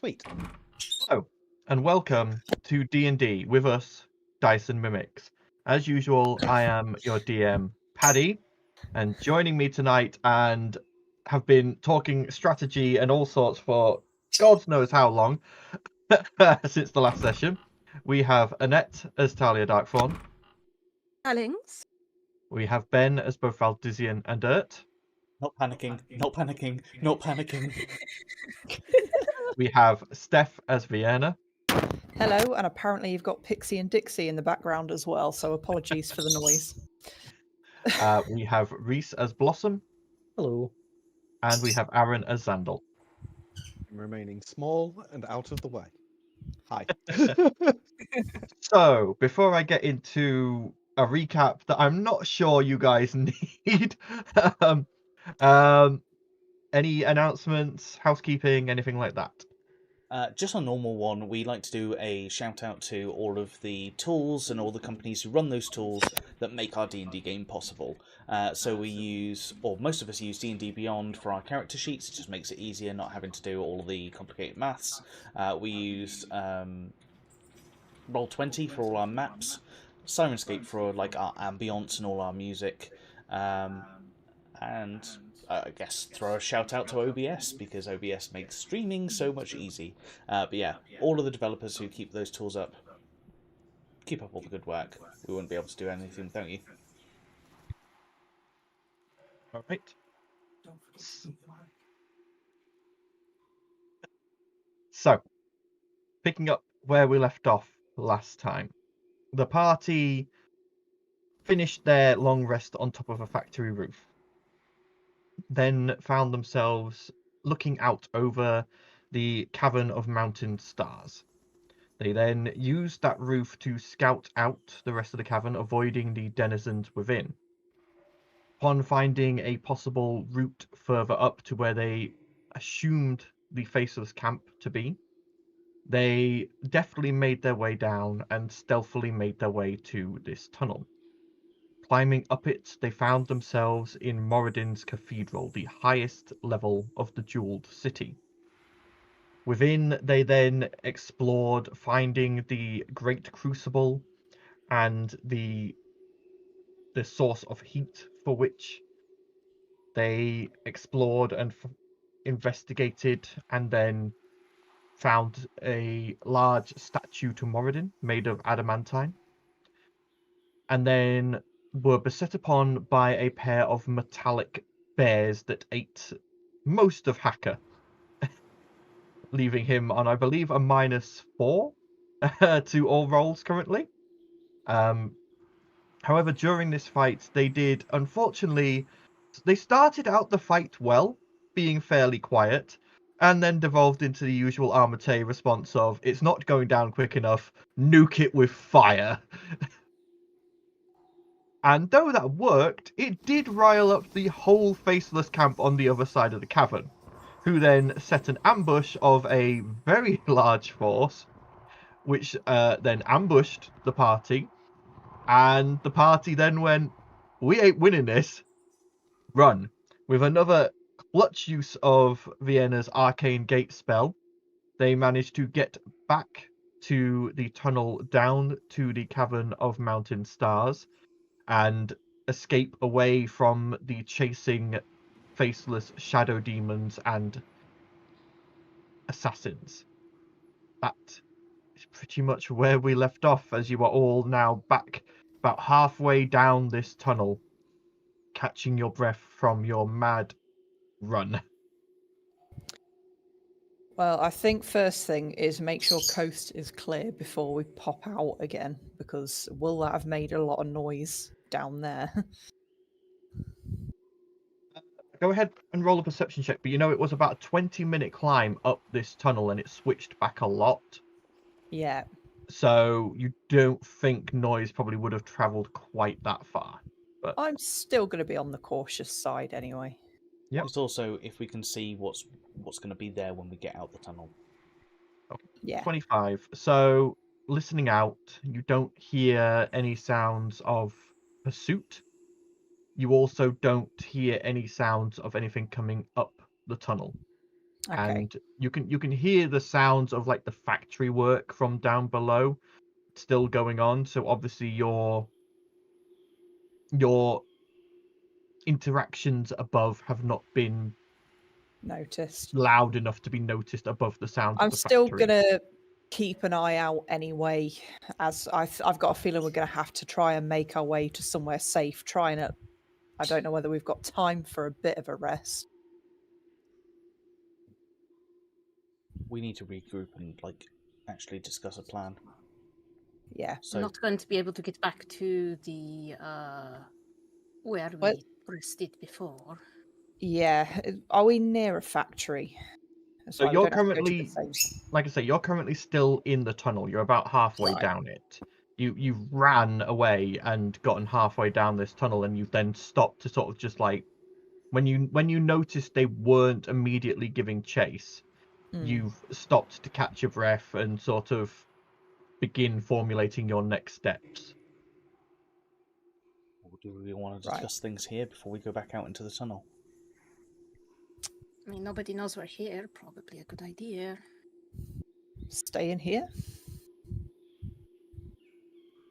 Sweet. Hello, and welcome to D&D with us, Dyson Mimics. As usual, I am your DM, Paddy, and joining me tonight and have been talking strategy and all sorts for God knows how long since the last session. We have Annette as Talia Darkthorn. Darlings. We have Ben as both Valdizian and Dirt. Not panicking. Not panicking. Not panicking. We have Steph as Vienna. Hello, and apparently you've got Pixie and Dixie in the background as well, so apologies for the noise. We have Reese as Blossom. Hello. And we have Aaron as Zandal. I'm remaining small and out of the way. Hi. So, before I get into a recap that I'm not sure you guys need, any announcements, housekeeping, anything like that? Just a normal one, we like to do a shout out to all of the tools and all the companies who run those tools that make our D&D game possible. So we use, or most of us use D&D Beyond for our character sheets. It just makes it easier not having to do all the complicated maths. We use Roll20 for all our maps, Sirenscape for like our ambience and all our music, and I guess throw a shout out to OBS because OBS makes streaming so much easy. But yeah, all of the developers who keep those tools up, keep up all the good work. We wouldn't be able to do anything without you. All right. So, picking up where we left off last time, the party finished their long rest on top of a factory roof, then found themselves looking out over the cavern of mountain stars. They then used that roof to scout out the rest of the cavern, avoiding the denizens within. Upon finding a possible route further up to where they assumed the Faceless camp to be, they definitely made their way down and stealthily made their way to this tunnel. Climbing up it, they found themselves in Moradin's Cathedral, the highest level of the Jeweled City. Within, they then explored, finding the Great Crucible and the source of heat for which they explored and investigated, and then found a large statue to Moradin made of adamantine, and then were beset upon by a pair of metallic bears that ate most of Hacker, leaving him on, I believe, a -4 to all rolls currently. However, during this fight, they did, unfortunately, they started out the fight well, being fairly quiet, and then devolved into the usual Armatae response of, it's not going down quick enough, nuke it with fire. And though that worked, it did rile up the whole Faceless camp on the other side of the cavern, who then set an ambush of a very large force, which then ambushed the party, and the party then went, we ain't winning this, run. With another clutch use of Vienna's Arcane Gate spell, they managed to get back to the tunnel down to the Cavern of Mountain Stars and escape away from the chasing faceless shadow demons and assassins. That is pretty much where we left off, as you are all now back about halfway down this tunnel, catching your breath from your mad run. Well, I think first thing is make sure coast is clear before we pop out again, because will that have made a lot of noise down there? Go ahead and roll a perception check, but you know it was about a 20-minute climb up this tunnel and it switched back a lot. Yeah. So you don't think noise probably would have travelled quite that far. But I'm still going to be on the cautious side anyway. Yep. It's also if we can see what's going to be there when we get out the tunnel. Yeah. 25. So listening out, you don't hear any sounds of pursuit. You also don't hear any sounds of anything coming up the tunnel. Okay. and you can hear the sounds of like the factory work from down below still going on. So obviously your interactions above have not been Noticed. loud enough to be noticed above the sounds I'm of the still factory. gonna keep an eye out anyway, as I've got a feeling we're gonna have to try and make our way to somewhere safe. I don't know whether we've got time for a bit of a rest. We need to regroup and like actually discuss a plan. Yeah. So I'm not going to be able to get back to the where we What? rested before. Yeah. Are we near a factory? That's So why we you're don't have to go to the currently, same- like I say, you're currently still in the tunnel. You're about halfway Right. down it. You ran away and gotten halfway down this tunnel, and you've then stopped to sort of just like when you noticed they weren't immediately giving chase, you've stopped to catch your breath and sort of begin formulating your next steps. or do we want to Right. discuss things here before we go back out into the tunnel? I mean, nobody knows we're here. Probably a good idea. Stay in here.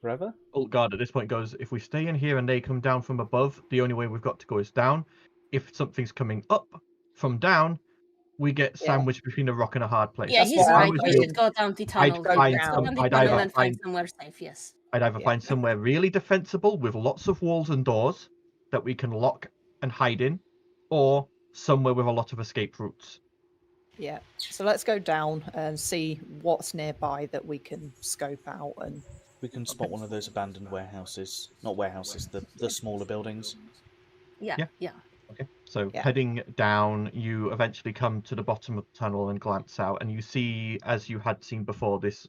Forever? Ultgard at this point goes, if we stay in here and they come down from above, the only way we've got to go is down. If something's coming up from down, we get Yeah. sandwiched between a rock and a hard place. Yeah, That's he's what I right. was We doing. should go down the tunnel. go find Let's go down. down the I'd tunnel either and find find- somewhere safe. Yes. I'd either Yeah. find somewhere really defensible with lots of walls and doors that we can lock and hide in, or somewhere with a lot of escape routes. Yeah. So let's go down and see what's nearby that we can scope out and We can spot one of those abandoned warehouses. Not warehouses, the smaller buildings. Yeah. Yeah. Yeah. Okay, so Yeah. heading down, you eventually come to the bottom of the tunnel and glance out, and you see, as you had seen before, this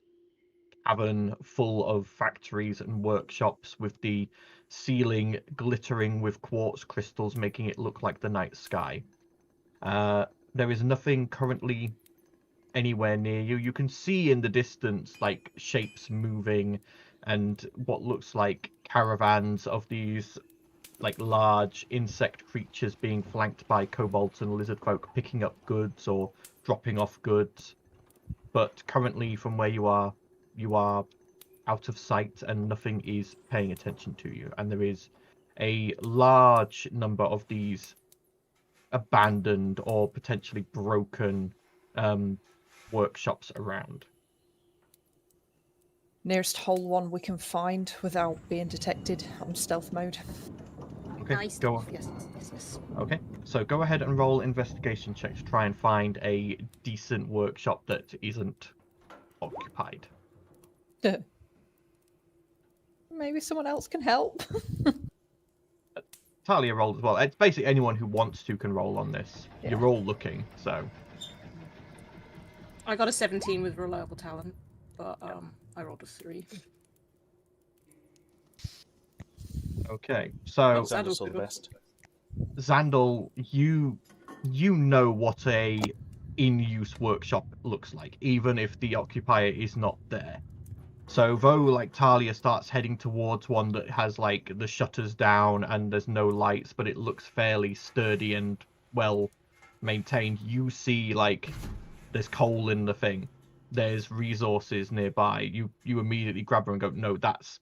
cavern full of factories and workshops with the ceiling glittering with quartz crystals, making it look like the night sky. There is nothing currently anywhere near you. You can see in the distance like shapes moving and what looks like caravans of these like large insect creatures being flanked by kobolds and lizard folk picking up goods or dropping off goods. But currently from where you are out of sight and nothing is paying attention to you. And there is a large number of these abandoned or potentially broken workshops around. nearest whole one we can find without being detected on stealth mode. Okay, Nice go stuff. on. Yes. Yes. Yes. Okay, so go ahead and roll investigation checks to try and find a decent workshop that isn't occupied. Maybe someone else can help. Talia rolled as well. It's basically anyone who wants to can roll on this. Yeah. You're all looking, so I got a 17 with reliable talent, but I rolled a 3. okay. So Xander's all the best. Xandal, you know what a in-use workshop looks like, even if the occupier is not there. So though like Talia starts heading towards one that has like the shutters down and there's no lights, but it looks fairly sturdy and well maintained, you see like there's coal in the thing, there's resources nearby. You immediately grab her and go, no, that's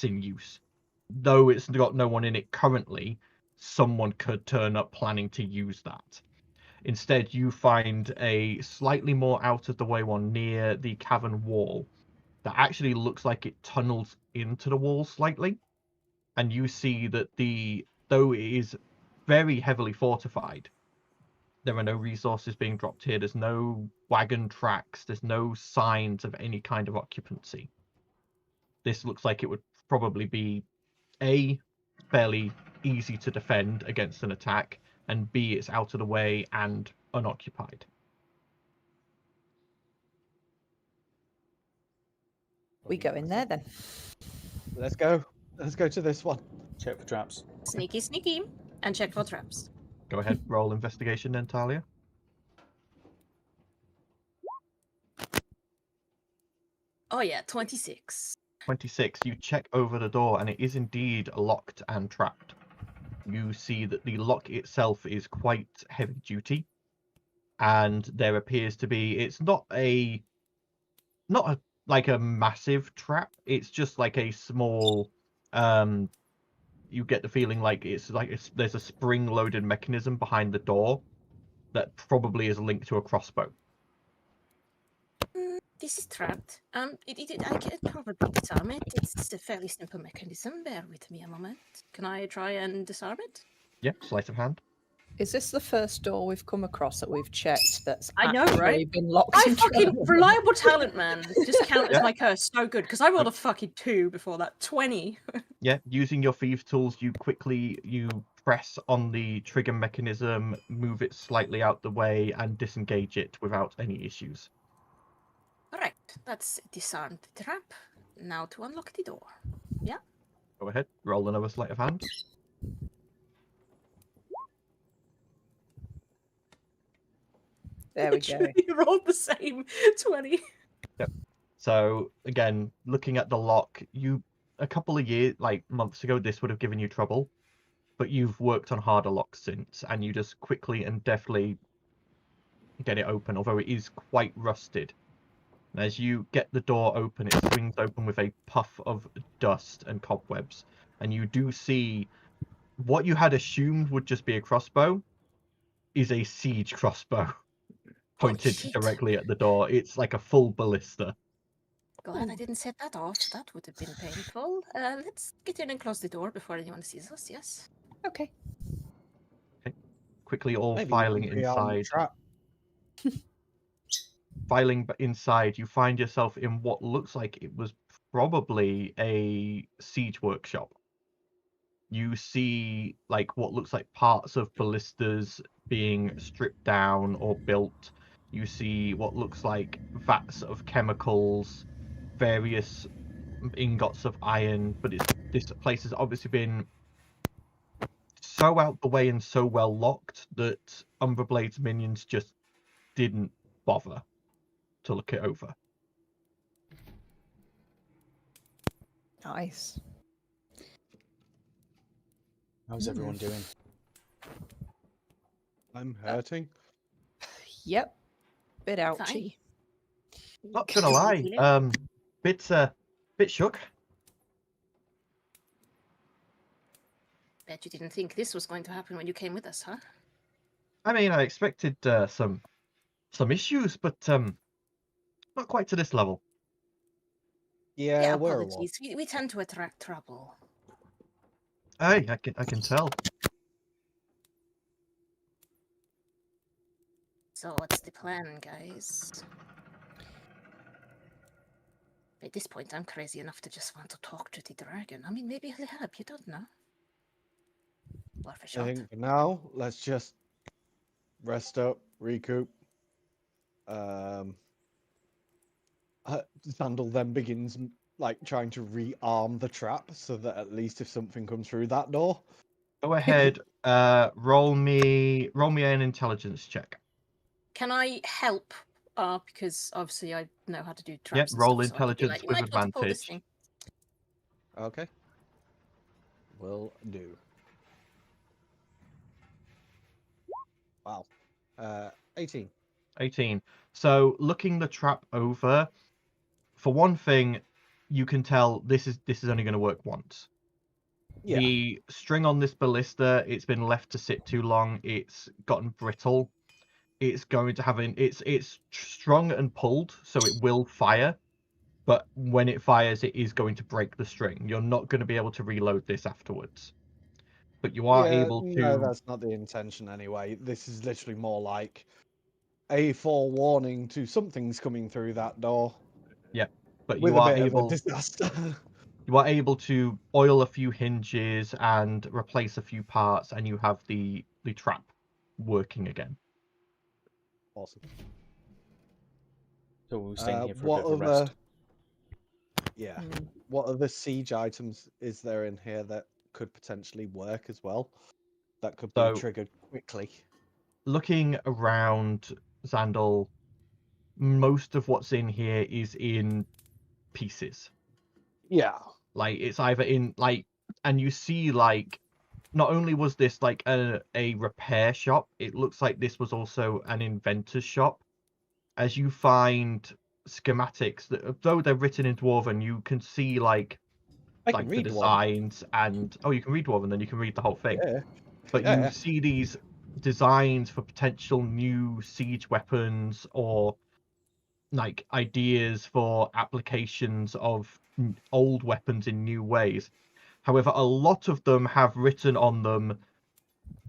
in use. Though it's got no one in it currently, someone could turn up planning to use that. Instead, you find a slightly more out of the way one near the cavern wall that actually looks like it tunnels into the wall slightly. And you see that though it is very heavily fortified, there are no resources being dropped here. There's no wagon tracks. There's no signs of any kind of occupancy. This looks like it would probably be A, fairly easy to defend against an attack, and B, it's out of the way and unoccupied. We go in there then. Let's go. Let's go to this one. Check for traps. Sneaky, sneaky, and check for traps. Go ahead, roll investigation then, Talia. Oh yeah, 26. 26. You check over the door, and it is indeed locked and trapped. You see that the lock itself is quite heavy duty, and there appears to be, it's not a like a massive trap, it's just like a small, you get the feeling like there's a spring loaded mechanism behind the door that probably is linked to a crossbow. This is trapped. I can probably disarm it. It's a fairly simple mechanism. Bear with me a moment. Can I try and disarm it? Yeah, sleight of hand. Is this the first door we've come across that we've checked that's I know, actually right? been locked? I and fucking trapped? reliable talent, man. Just count as Yeah. my curse. So good, because I rolled a fucking 2 before that. 20. Yeah, using your thieves tools, you press on the trigger mechanism, move it slightly out the way, and disengage it without any issues. Alright, that's disarmed the trap. Now to unlock the door. Go ahead, roll another sleight of hand. There we go. You rolled the same 20. So again, looking at the lock, a couple of years, like months ago, this would have given you trouble, but you've worked on harder locks since, and you just quickly and deftly get it open, although it is quite rusted. And as you get the door open, it swings open with a puff of dust and cobwebs, and you do see what you had assumed would just be a crossbow is a siege crossbow pointed shit. directly at the door. It's like a full ballista. Glad I didn't set that off. That would have been painful. Let's get in and close the door before anyone sees us, yes? Okay. Quickly all Maybe filing we are on the inside. trap. Filing inside, you find yourself in what looks like it was probably a siege workshop. You see like what looks like parts of ballistas being stripped down or built. You see what looks like vats of chemicals, various ingots of iron, but this place has obviously been so out the way and so well locked that Umberblade's minions just didn't bother to look it over. Nice. How's everyone doing? I'm hurting. Yep. Bit Fine. ouchy. Not gonna lie, bit shook. Bet you didn't think this was going to happen when you came with us, huh? I mean, I expected some issues, but not quite to this level. Yeah, we're a lot. apologies. We tend to attract trouble. Hey, I can tell. So what's the plan, guys? At this point, I'm crazy enough to just want to talk to the dragon. I mean, maybe he'll help, you don't know. Worth a I shot. think for now, let's just rest up, recoup. Sandal then begins like trying to rearm the trap so that at least if something comes through that door. Go ahead, roll me an intelligence check. Can I help? Because obviously I know how to do Yep, traps. and roll stuff, so I could be intelligence like, you with might want to pull this advantage. thing. Okay. Will do. Wow. 18. 18. So looking the trap over, for one thing, you can tell this is only going to work once. Yeah. The string on this ballista, it's been left to sit too long. It's gotten brittle. It's going to have it's strung and pulled, so it will fire. But when it fires, it is going to break the string. You're not going to be able to reload this afterwards. But you are able to. No, that's not the intention anyway. This is literally more like a forewarning to something's coming through that door. Yeah, but With you a are bit able. of a disaster. You are able to oil a few hinges and replace a few parts, and you have the trap working again. Awesome. So we're staying here for a what bit of a other? rest. Yeah. Mm. What other siege items is there in here that could potentially work as well? That could be So- triggered quickly. Looking around, Xandal, most of what's in here is in pieces. Yeah. Like it's either in like, and you see like not only was this like a repair shop, it looks like this was also an inventor's shop, as you find schematics that, though they're written in Dwarven, you can see like I can the read Dwarven. designs, and you can read Dwarven, then you can read the whole thing. Yeah. But Yeah, you yeah. see these designs for potential new siege weapons, or like ideas for applications of old weapons in new ways. However, a lot of them have written on them,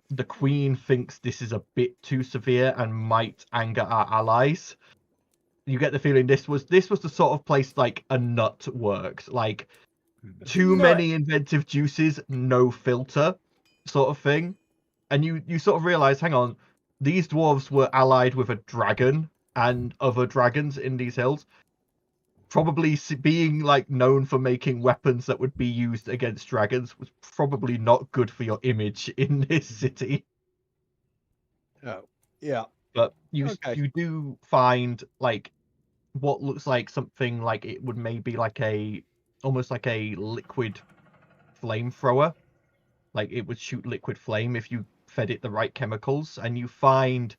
the Queen thinks this is a bit too severe and might anger our allies. You get the feeling this was the sort of place like a nut works, like too No. many inventive juices, no filter, sort of thing. And you sort of realize, hang on, these dwarves were allied with a dragon and other dragons in these hills. Probably being like known for making weapons that would be used against dragons was probably not good for your image in this city. Oh, yeah. But you Okay. you do find like what looks like something like it would maybe like almost like a liquid flamethrower. Like it would shoot liquid flame if you fed it the right chemicals, and you find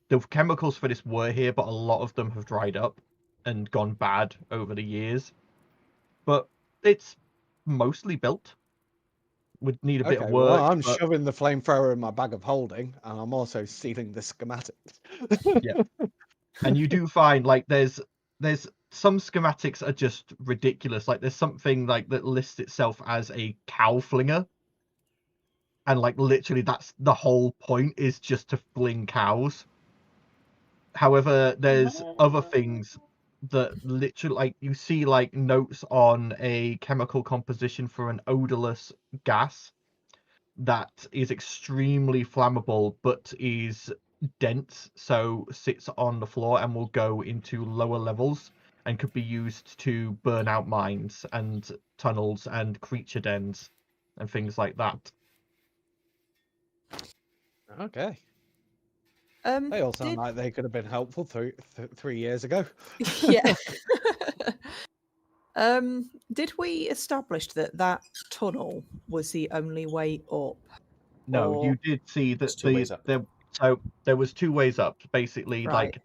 the chemicals for this were here, but a lot of them have dried up and gone bad over the years. But it's mostly built. Would need a bit of Okay, work. well, I'm but shoving the flamethrower in my bag of holding, and I'm also sealing the schematics. yeah. And you do find like there's some schematics are just ridiculous. Like there's something like that lists itself as a cow flinger, and like literally that's the whole point, is just to fling cows. However, there's other things that literally, like you see like notes on a chemical composition for an odorless gas that is extremely flammable but is dense, so sits on the floor and will go into lower levels and could be used to burn out mines and tunnels and creature dens and things like that. Okay. They all sound Did- like they could have been helpful 3 years ago. yeah. Did we establish that tunnel was the only way up? No, Or- you did see There's that two ways up. so there was two ways up. Basically, Right. like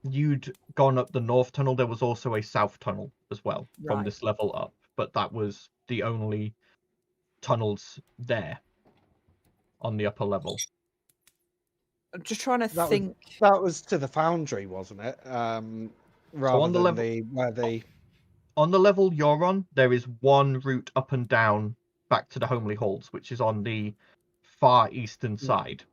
you'd gone up the north tunnel. There was also a south tunnel as well from Right. this level up, but that was the only tunnels there on the upper level. I'm just trying to That was- think. That was to the foundry, wasn't it? Rather on the than level- where the On the level you're on, there is one route up and down back to the Homely Halls, which is on the far eastern side.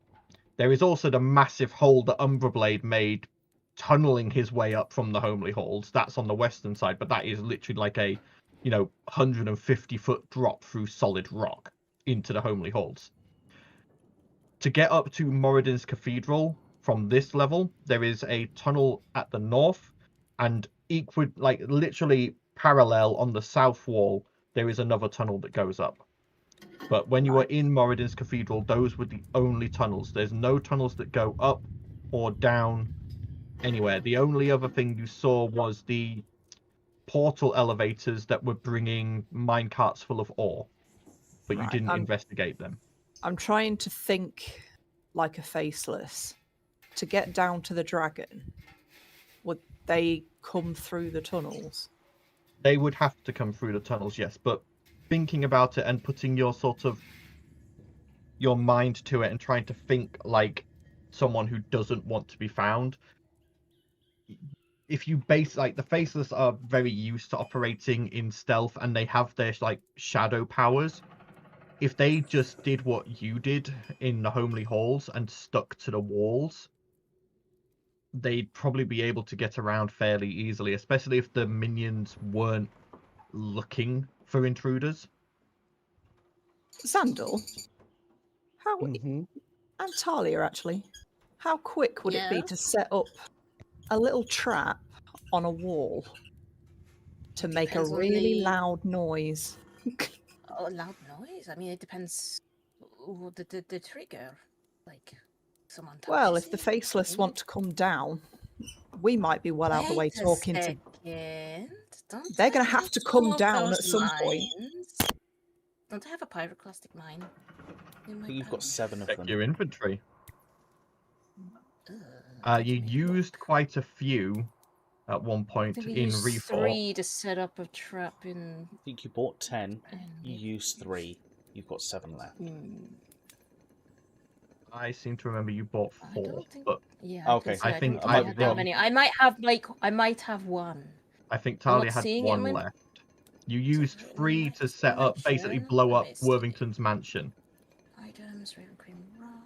There is also the massive hole that Umbrablade made tunneling his way up from the Homely Halls. That's on the western side, but that is literally like a 150-foot drop through solid rock into the Homely Halls. To get up to Moradin's Cathedral from this level, there is a tunnel at the north, and literally parallel on the south wall, there is another tunnel that goes up. But when you are in Moradin's Cathedral, those were the only tunnels. There's no tunnels that go up or down anywhere. The only other thing you saw was the portal elevators that were bringing minecarts full of ore, but you Right, didn't investigate them. I'm trying to think like a faceless. To get down to the dragon, would they come through the tunnels? They would have to come through the tunnels, yes, but thinking about it and putting your mind to it and trying to think like someone who doesn't want to be found, if you base like the faceless are very used to operating in stealth, and they have their like shadow powers. If they just did what you did in the Homely Halls and stuck to the walls, they'd probably be able to get around fairly easily, especially if the minions weren't looking for intruders. Sandal, how Mhm. and Talia actually, how quick would it be Yeah? to set up a little trap on a wall to make a Depends on really the- loud noise? Oh, loud noise. I mean, it depends. The trigger, like someone. Well, touches if the it, faceless maybe. want to come down, we might be well out of the way Wait a talking to. second. Don't They're gonna I have to come some of down those at some point. mines? Don't I have a pyroclastic mine? in my think you've got bag? 7 of Check them. your inventory. Ugh, You give me used quite a few at one I point think we in used Reform. 3 to set up a trap in. I think you bought 10. in You used 3. You've got 7 left. I seem to remember you bought I 4, don't think. but Yeah, Okay. I, I I think don't think I I might had be that wrong. many. I might have one. I think I'm not Talia had seeing it in 1 my- left. You used it 3 to might- set it up, might basically share. blow I up may see it. Worthington's mansion. Items, Raven Cream Rum.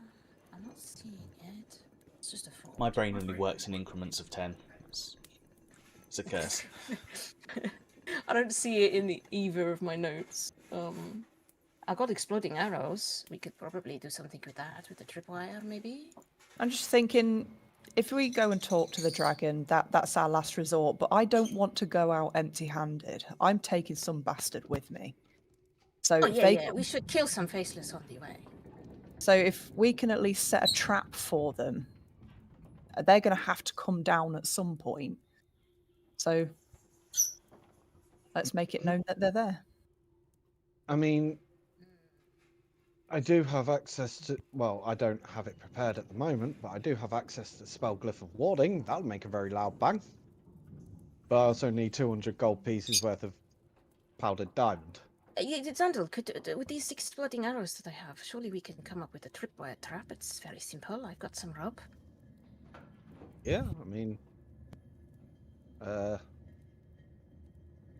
I'm not seeing it. It's just a 4. My brain only works in increments of 10. It's a curse. I don't see it in either of my notes. I got exploding arrows. We could probably do something with that, with the tripwire, maybe. I'm just thinking, if we go and talk to the dragon, that's our last resort. But I don't want to go out empty-handed. I'm taking some bastard with me. So Oh if yeah, they yeah. We should kill some faceless on the way. So if we can at least set a trap for them, they're going to have to come down at some point. So let's make it known that they're there. I mean, I do have access to. Well, I don't have it prepared at the moment, but I do have access to spell Glyph of Warding. That'll make a very loud bang. But I also need 200 gold pieces worth of powdered diamond. Zandal, with these exploding arrows that I have, surely we can come up with a tripwire trap. It's very simple. I've got some rope. Yeah, I mean,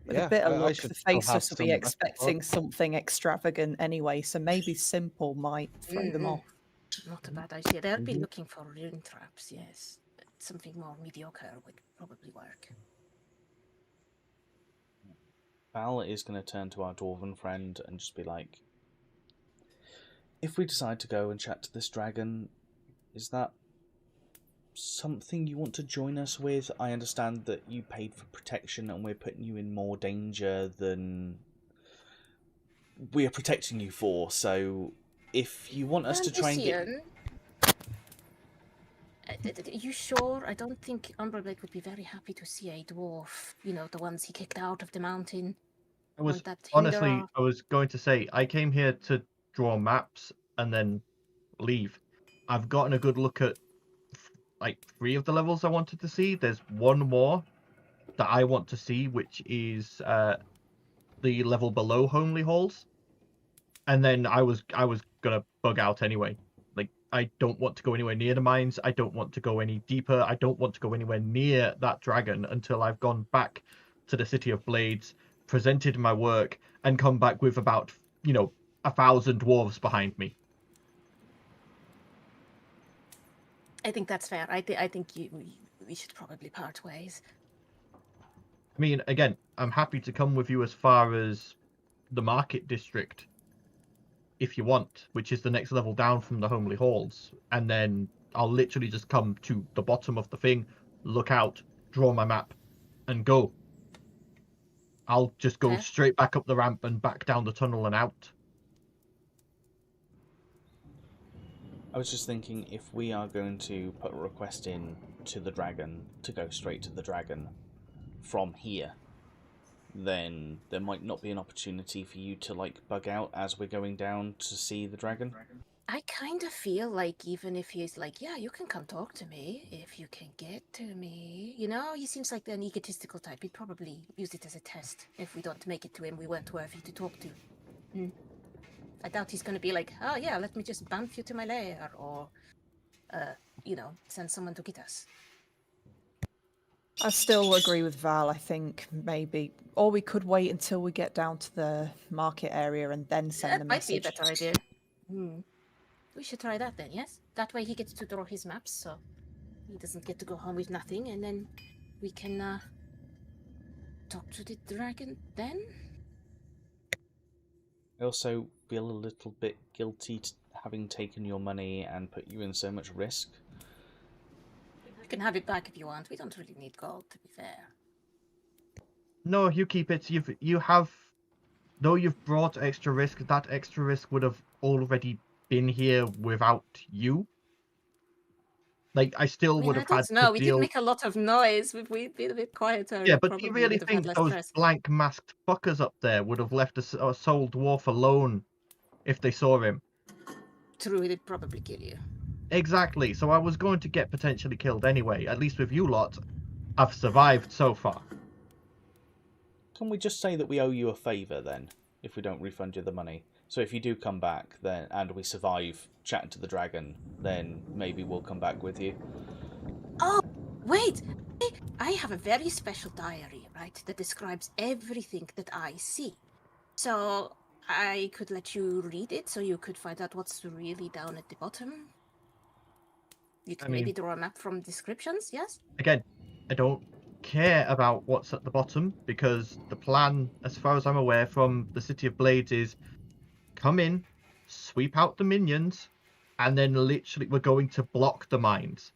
With yeah, a bit of I luck, should the still have faceless will be some expecting something extravagant anyway, so maybe simple might throw them off. Not a bad idea. They'll be Mhm. looking for rune traps, yes. Something more mediocre would probably work. Val is going to turn to our dwarven friend and just be like, if we decide to go and chat to this dragon, is that something you want to join us with? I understand that you paid for protection and we're putting you in more danger than we are protecting you for, so if you want us to try and get... Are you sure? I don't think Umberblade would be very happy to see a dwarf, you know, the ones he kicked out of the mountain. Honestly, I was going to say, I came here to draw maps and then leave. I've gotten a good look at like 3 of the levels I wanted to see. There's 1 more that I want to see, which is the level below Homely Halls. And then I was gonna bug out anyway. Like, I don't want to go anywhere near the mines. I don't want to go any deeper. I don't want to go anywhere near that dragon until I've gone back to the City of Blades, presented my work, and come back with about, 1,000 dwarves behind me. I think that's fair. I think we should probably part ways. I mean, again, I'm happy to come with you as far as the Market District, if you want, which is the next level down from the Homely Halls. And then I'll literally just come to the bottom of the thing, look out, draw my map, and go. I'll just go straight back up the ramp and back down the tunnel and out. I was just thinking, if we are going to put a request in to the dragon, to go straight to the dragon from here, then there might not be an opportunity for you to, like, bug out as we're going down to see the dragon. I kind of feel like even if he's like, yeah, you can come talk to me, if you can get to me. You know, he seems like an egotistical type. He'd probably use it as a test. If we don't make it to him, we weren't worthy to talk to. I doubt he's going to be like, oh yeah, let me just bump you to my lair, or, send someone to get us. I still agree with Val. I think maybe, or we could wait until we get down to the market area and then send the That might be a message. better idea. We should try that then, yes? That way he gets to draw his maps, so he doesn't get to go home with nothing, and then we can talk to the dragon then? I also feel a little bit guilty having taken your money and put you in so much risk. You can have it back if you want. We don't really need gold, to be fair. No, you keep it. You have, though you've brought extra risk, that extra risk would have already been here without you. Like, I still would have had to we deal... did make a lot of noise. If we'd been a bit quieter, Yeah, but do you really think those blank masked fuckers up there would have left a soul dwarf alone if they saw him? true, it'd probably kill you. Exactly. So I was going to get potentially killed anyway. At least with you lot, I've survived so far. Can we just say that we owe you a favour then, if we don't refund you the money? So if you do come back, then and we survive chatting to the dragon, then maybe we'll come back with you. Oh, wait! I have a very special diary, right, that describes everything that I see. So I could let you read it so you could find out what's really down at the bottom. You can maybe draw a map from descriptions, yes? Again, I don't care about what's at the bottom because the plan, as far as I'm aware, from the City of Blades is come in, sweep out the minions, and then literally we're going to block the mines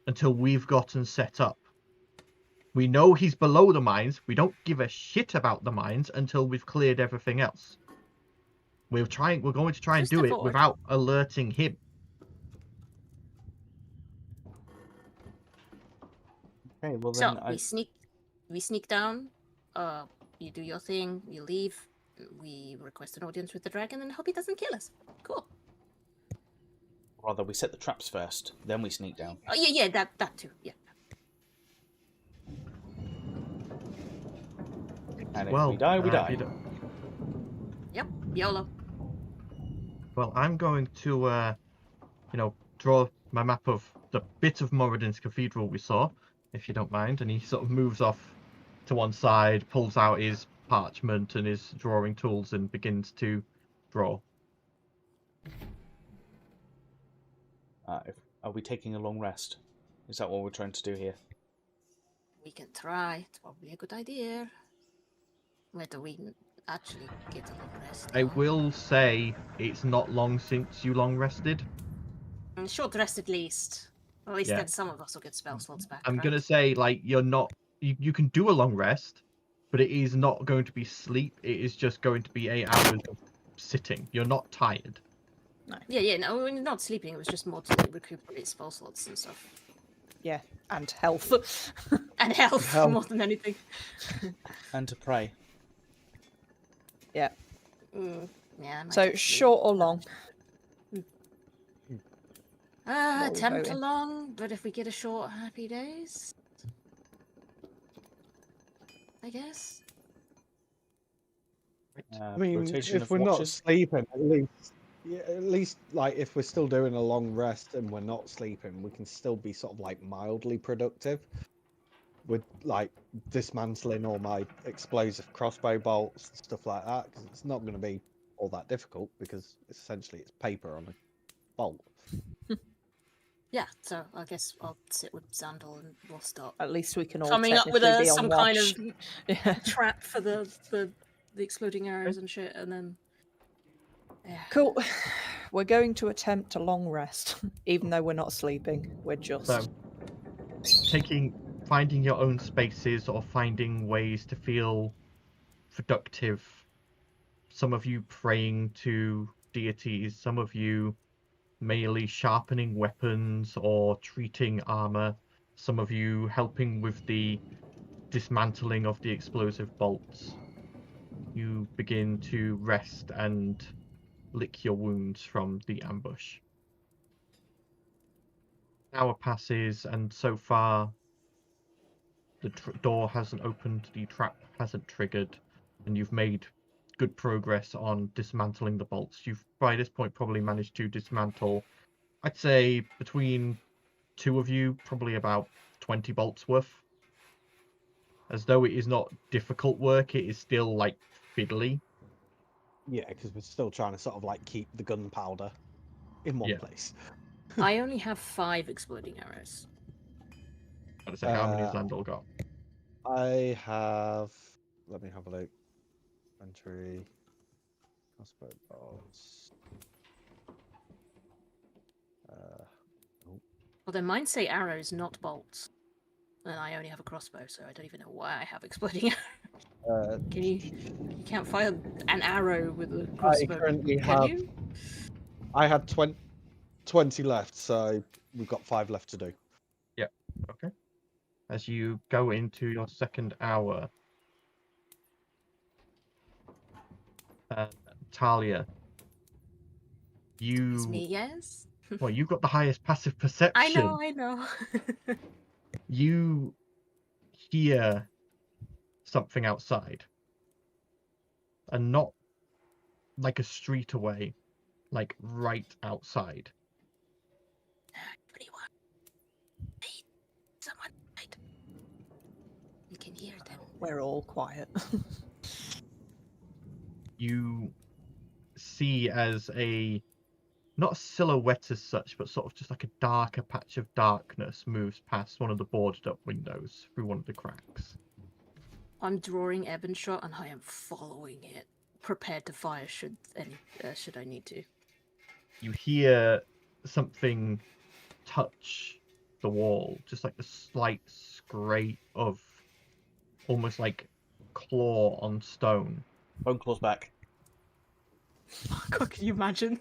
until we've gotten set up. We know he's below the mines. We don't give a shit about the mines until we've cleared everything else. We're going to try and do it without alerting him. Okay, well So then we sneak down, you do your thing, you leave, we request an audience with the dragon and hope he doesn't kill us. Cool. rather we set the traps first, then we sneak down. Oh yeah, that too, yeah. And if we die, we die. Yep, YOLO. Well, I'm going to, draw my map of the bit of Moradin's cathedral we saw, if you don't mind. And he sort of moves off to one side, pulls out his parchment and his drawing tools and begins to draw. Are we taking a long rest? Is that what we're trying to do here? We can try. It's probably a good idea. Whether we actually get a long rest. I will say it's not long since you long rested. Short rest at least. Or at least Yeah. then some of us will get spell slots back. I'm right? going to say, you're not... You can do a long rest, but it is not going to be sleep. It is just going to be 8 hours of sitting. You're not tired. No. Yeah, no, we're not sleeping. It was just more to recuperate spell slots and stuff. Yeah, and health. And health, more than anything. And to pray. Yeah. Yeah. I might So just short or long? What are we attempt voting? along, but if we get a short happy days, I guess. I mean, rotation if of we're not watches. sleeping, at least, like, if we're still doing a long rest and we're not sleeping, we can still be sort of like mildly productive with like dismantling all my explosive crossbow bolts and stuff like that. Because it's not going to be all that difficult because essentially it's paper on a bolt. Yeah, so I guess I'll sit with Xandal and we'll start At least we can all coming up with technically be on some kind watch. of Yeah. trap for the exploding arrows and shit, and then yeah. Cool. We're going to attempt a long rest, even though we're not sleeping. We're just So, finding your own spaces or finding ways to feel productive. Some of you praying to deities, some of you merely sharpening weapons or treating armor, some of you helping with the dismantling of the explosive bolts. You begin to rest and lick your wounds from the ambush. An hour passes, and so far the door hasn't opened, the trap hasn't triggered, and you've made good progress on dismantling the bolts. You've, by this point, probably managed to dismantle, I'd say, between two of you, probably about 20 bolts worth. As though it is not difficult work, it is still, fiddly. Yeah, because we're still trying to sort of like keep the gunpowder in one place. I only have 5 exploding arrows. I'd say, how many has Landor got? I have. Let me have a look. Inventory. Crossbow bolts. Well, then mine say arrows, not bolts. And I only have a crossbow, so I don't even know why I have exploding arrows. You can't fire an arrow with a crossbow. I currently can have. you? I had 20 left, so we've got 5 left to do. Yeah. Okay. As you go into your second hour, Talia, It's me, yes? Well, you've got the highest passive perception. I know. You hear something outside. And not like a street away, like right outside. Everyone. Wait. Someone died. You can hear them. We're all quiet. You see as not a silhouette as such, but sort of just like a darker patch of darkness moves past one of the boarded up windows through one of the cracks. I'm drawing Ebon shot and I am following it, prepared to fire should I need to. You hear something touch the wall, just like the slight scrape of almost like claw on stone. Bone claws back. God, can you imagine?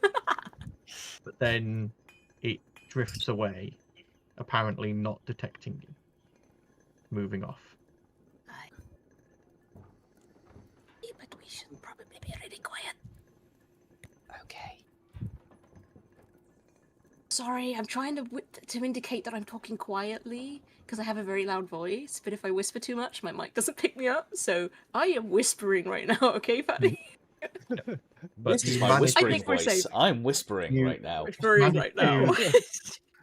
But then it drifts away, apparently not detecting you. Moving off. But we should probably be really quiet. Okay. Sorry, I'm trying to indicate that I'm talking quietly because I have a very loud voice. But if I whisper too much, my mic doesn't pick me up. So I am whispering right now. Okay, Patty. But This is you my managed- whispering I think we're voice. safe. I'm whispering You- right now. Whispering right now.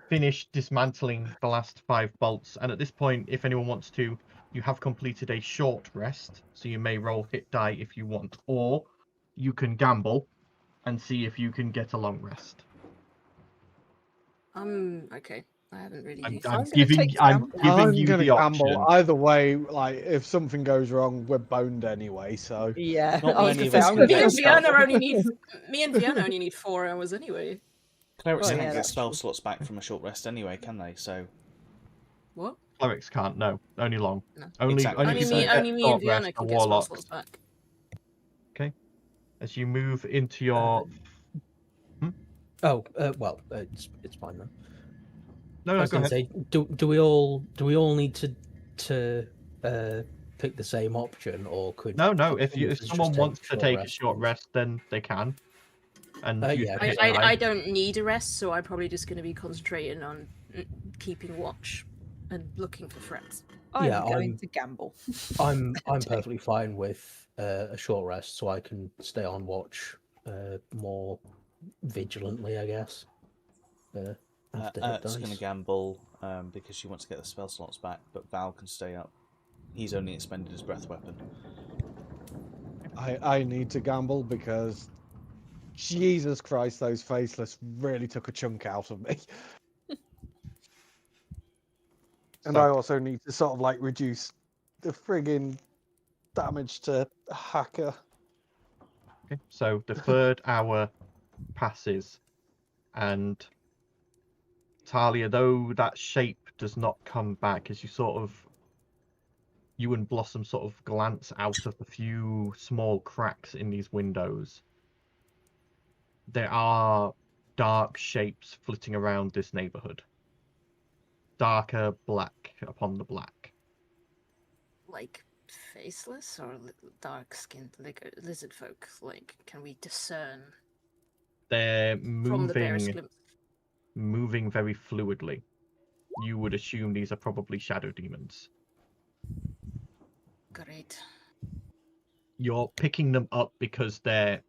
Finish dismantling the last 5 bolts, and at this point, if anyone wants to, you have completed a short rest, so you may roll hit die if you want, or you can gamble and see if you can get a long rest. Okay. I haven't really I'm used I'm it. gonna giving take the I'm gamble. giving I'm you gonna the gamble. option. Either way, like if something goes wrong, we're boned anyway. So Yeah, Not I was many gonna of say us I'm can gonna get Me take and spell. stealth. me and Vienna only need 4 hours anyway. Clerics Well, can't yeah, get that's spell true. slots back from a short rest anyway, can they? So What? Clerics can't, no. Only long. No. Only, Exactly. only Only people me, get only me short and Vienna rest can are get spell warlocks. slots back. As you move into your... Well, it's fine then. No, I no, was go going to ahead. say, do we all need to pick the same option, or could No, could if just someone take wants to take a rest, short please? rest, then they can. And use Yeah, the hit I die. don't need a rest, so I'm probably just going to be concentrating on keeping watch and looking for threats. I'm Yeah, going to gamble. I'm Take- perfectly fine with a short rest, so I can stay on watch more vigilantly, I guess. After hit Ert's going to dice. gamble because she wants to get the spell slots back, but Val can stay up. He's only expended his breath weapon. I need to gamble because Jesus Christ, those faceless really took a chunk out of me. And So- I also need to sort of like reduce the friggin' damage to Hacker. Okay, so the third hour passes, and Talia, though that shape does not come back, as you and Blossom sort of glance out of the few small cracks in these windows, there are dark shapes flitting around this neighborhood. Darker black upon the black. Like faceless or dark-skinned lizard folk? Like, can we discern They're from the barest glimpse? moving very fluidly. You would assume these are probably shadow demons. Great. You're picking them up because they're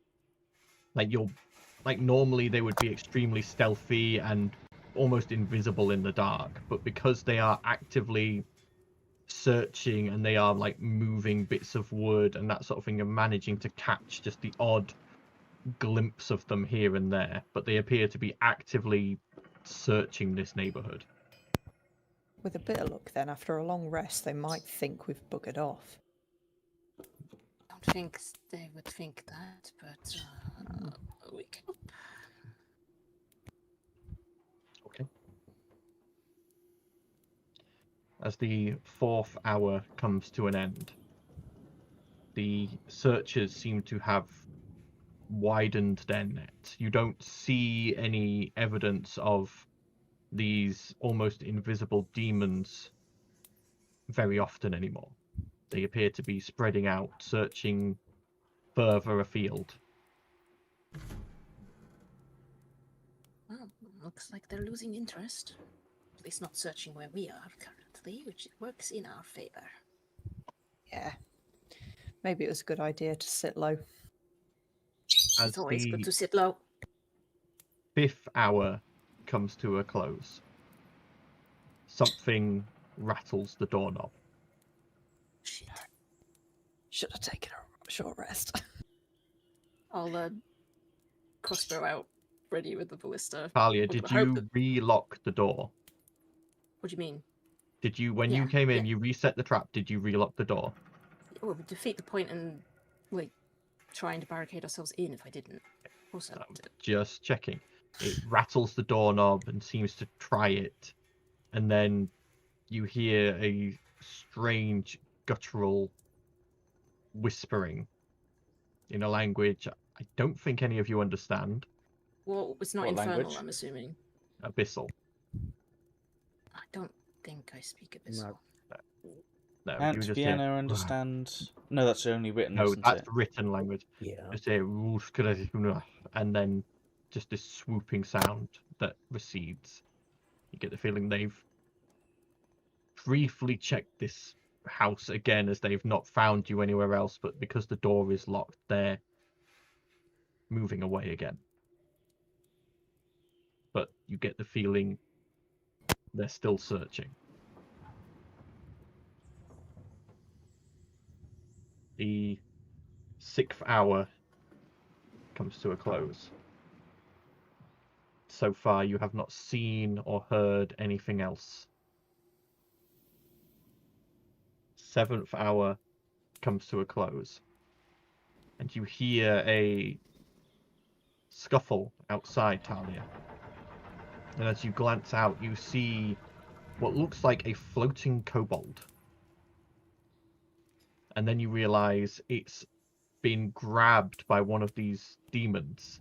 normally they would be extremely stealthy and almost invisible in the dark, but because they are actively searching and they are like moving bits of wood and that sort of thing, you're managing to catch just the odd glimpse of them here and there, but they appear to be actively searching this neighborhood. With a bit of luck, then, after a long rest, they might think we've buggered off. I don't think they would think that, but we can. Okay. As the 4th hour comes to an end, the searchers seem to have widened their net. You don't see any evidence of these almost invisible demons very often anymore. They appear to be spreading out, searching further afield. looks like they're losing interest. At least not searching where we are currently, which works in our favor. Yeah. Maybe it was a good idea to sit low. As It's always the good to sit low. 5th hour comes to a close, something rattles the doorknob. Shit. Should have taken a short rest. I'll crossbow out, ready with the ballista. Talia, We're did gonna hope you that- relock the door? What do you mean? Did you, when Yeah, you came in, yeah. you reset the trap? Did you relock the door? Well, we defeat the point and like trying to barricade ourselves in if I didn't. Of course I locked it. Just checking. It rattles the doorknob and seems to try it, and then you hear a strange guttural whispering in a language I don't think any of you understand. Well, it's not What infernal, language? I'm assuming. Abyssal. I don't think I speak Abyssal. No, you Can't just piano hear, understand? No, that's only written, no, isn't that's it? written language. Yeah. Just hear, and then just this swooping sound that recedes. You get the feeling they've briefly checked this house again, as they've not found you anywhere else, but because the door is locked, they're moving away again. But you get the feeling they're still searching. The 6th hour comes to a close. So far, you have not seen or heard anything else. 7th hour comes to a close, and you hear a scuffle outside, Talia. And as you glance out, you see what looks like a floating kobold. And then you realize it's been grabbed by one of these demons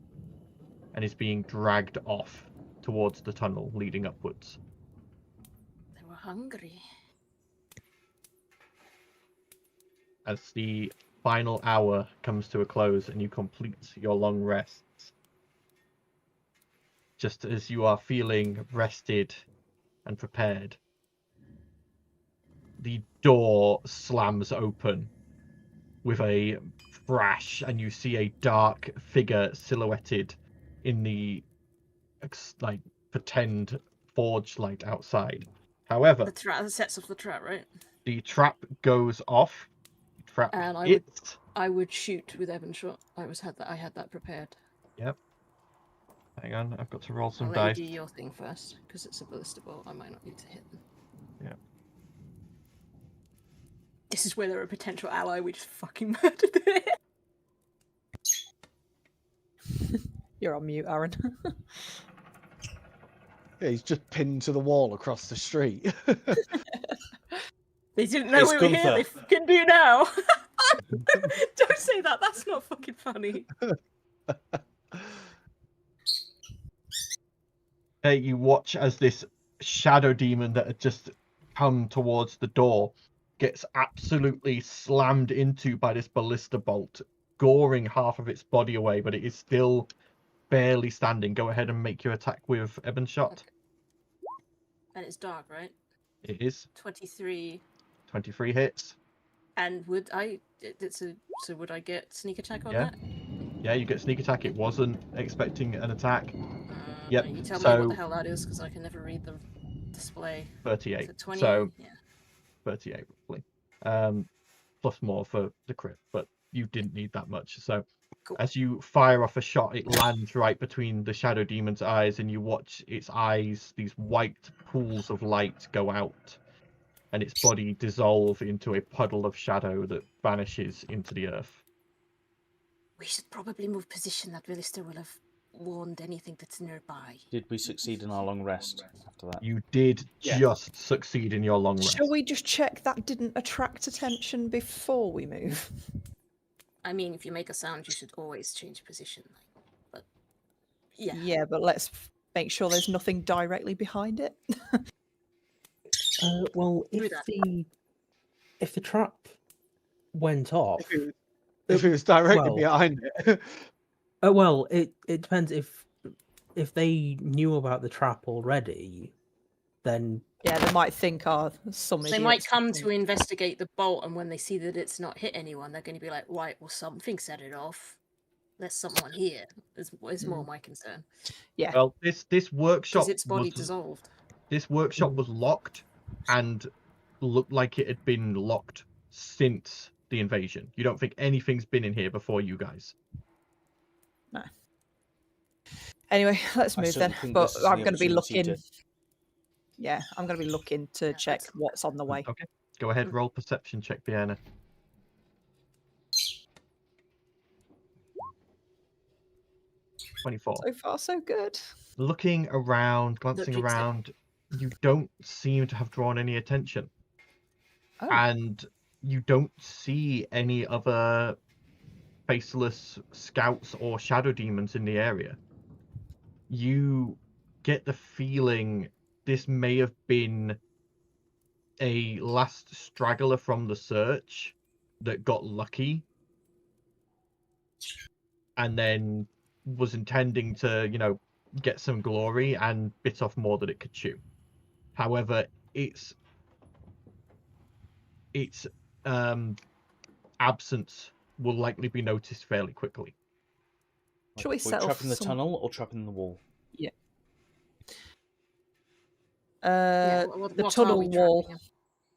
and is being dragged off towards the tunnel leading upwards. They were hungry. As the final hour comes to a close and you complete your long rests, just as you are feeling rested and prepared, the door slams open with a crash, and you see a dark figure silhouetted in the like pretend forge light outside. However, The sets off the trap, right? the trap goes off. The trap And I would shoot with Evan shot. I had that prepared. Yep. Hang on, I've got to roll some I'll dice. let you do your thing first, because it's a ballista bolt. I might not need to hit them. Yeah. This is where they're a potential ally. We just fucking murdered it. You're on mute, Aaron. Yeah, he's just pinned to the wall across the street. They didn't know It's we were here. Gunther. They fucking do now. Don't say that. That's not fucking funny. You watch as this shadow demon that had just come towards the door gets absolutely slammed into by this ballista bolt, goring half of its body away, but it is still barely standing. Go ahead and make your attack with Evan's shot. Okay. And it's dark, right? It is 23. 23 hits. And would I? So would I get sneak attack on Yeah. that? Yeah, you get sneak attack. It wasn't expecting an attack. Yep, You tell me so- what the hell that is, because I can never read the display. 38. So 20. So Yeah. 38 roughly. Plus more for the crit, but you didn't need that much. So Cool. as you fire off a shot, it lands right between the shadow demon's eyes, and you watch its eyes, these white pools of light, go out, and its body dissolve into a puddle of shadow that vanishes into the earth. We should probably move position. That ballista will have warned anything that's nearby. Did we succeed in our long rest after that? You did Yeah. just succeed in your long rest. Shall we just check that didn't attract attention before we move? I mean, if you make a sound, you should always change position. But yeah, Yeah, but let's make sure there's nothing directly behind it. Well, Do if that. the trap went off, If it was directly well- behind it. well, it depends if if they knew about the trap already, then Yeah, they might think, oh, some They idiots might come would to think- investigate the bolt, and when they see that it's not hit anyone, they're going to be like, right, well, something set it off. There's someone here. Is more my concern. Yeah. Well, this workshop Because its body was dissolved. this workshop was locked and looked like it had been locked since the invasion. You don't think anything's been in here before you guys? No. Anyway, let's I move then. certainly think But this is the I'm going to be opportunity looking. Yeah, I'm going to be looking to check that's- what's on the way. Okay. Go ahead, roll perception check, Vienna. 24. So far, so good. Looking around, glancing jinx it. around, you don't seem to have drawn any attention. Oh. And you don't see any other faceless scouts or shadow demons in the area. You get the feeling this may have been a last straggler from the search that got lucky and then was intending to, get some glory and bit off more than it could chew. However, its absence will likely be noticed fairly quickly. Shall we We're set off trapping the some- tunnel or trapping the wall? The what are tunnel we wall.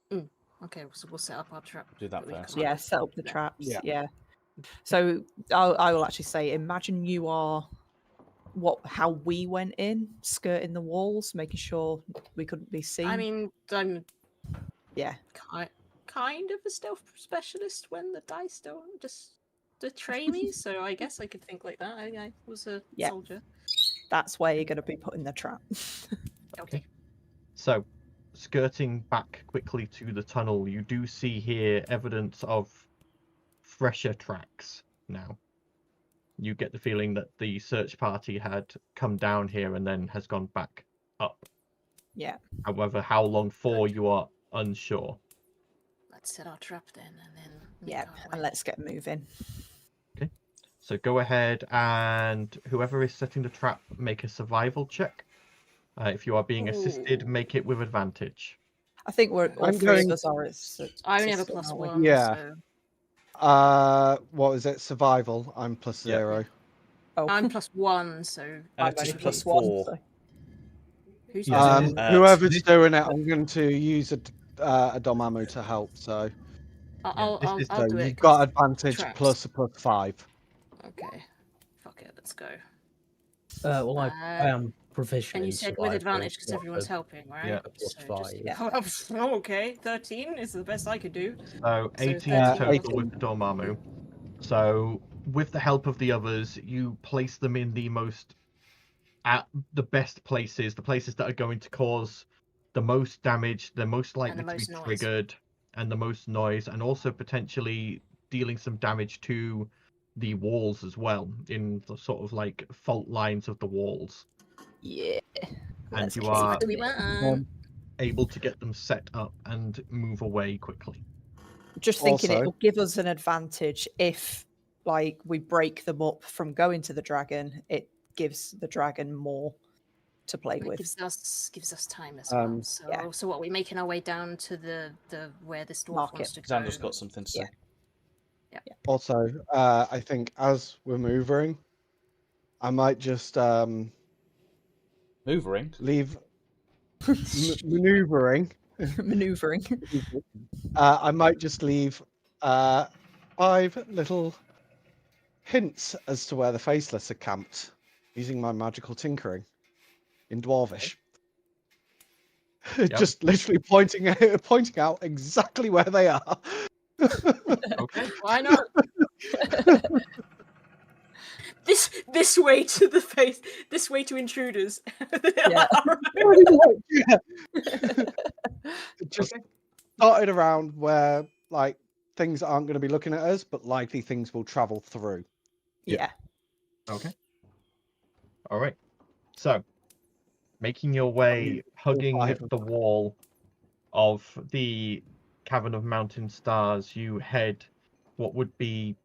trapping? Okay, so we'll set up our trap. Do that we first. come out Yeah, of. set up the Yeah. traps. Yeah. Yeah. So I will actually say, imagine you are how we went in, skirting the walls, making sure we couldn't be seen. I mean, I'm yeah. kind of a stealth specialist when the dice don't just betray me, so I guess I could think like that. I was a Yeah. soldier. That's where you're going to be putting the trap. Okay. So, skirting back quickly to the tunnel, you do see here evidence of fresher tracks now. You get the feeling that the search party had come down here and then has gone back up. Yeah. However, how long for, you are unsure. Let's set our trap then, and then make Yeah. our And way. let's get moving. So go ahead and whoever is setting the trap, make a survival check. If you are being assisted, Ooh. make it with advantage. I think all I'm three going- of us are. I only have a assistant, plus aren't we? one. Yeah. So What is it? Survival. I'm plus Yeah. 0. Oh, I'm plus one. So I'm only Electricity plus plus 1. 4. So. who's Yeah, plus this one? is- Whoever's this- doing it, I'm going to use a dom ammo to help. So, I'll this is- I'll do so it. you've got 'cause advantage traps. plus a +5. Okay. Fuck it. Let's go. well, I am proficient. And you in said with survival, advantage because what, everyone's a- helping, right? yeah, a plus So 5. Oh, okay. 13 is the best I could do. So 18 13 total 18. with the Dormammu. So with the help of the others, you place them in at the best places, the places that are going to cause the most damage, the most likely to be most noise. triggered, and the most noise, and also potentially dealing some damage to the walls as well, in the sort of like fault lines of the walls. Yeah. And Let's you keep are What do we moving. want? able to get them set up and move away quickly. Just thinking Also- it'll give us an advantage if, like, we break them up from going to the dragon. It gives the dragon more to play It with. gives us time as well. So yeah. so what, are we making our way down to the where this dwarf Market. wants to go? Xander's got something to say. Yeah. Also, I think as we're moving, I might just Movering. leave maneuvering. Maneuvering. I might just leave 5 little hints as to where the faceless are camped, using my magical tinkering in Dwarvish. Just literally pointing out exactly where they are. Okay. Why not? This way to the face. This way to intruders. Yeah. Yeah. Just dotted around where like things aren't going to be looking at us, but likely things will travel through. Yeah. Okay. All right. So, making your way, hugging five. the wall of the Cavern of Mountain Stars, you head what would be,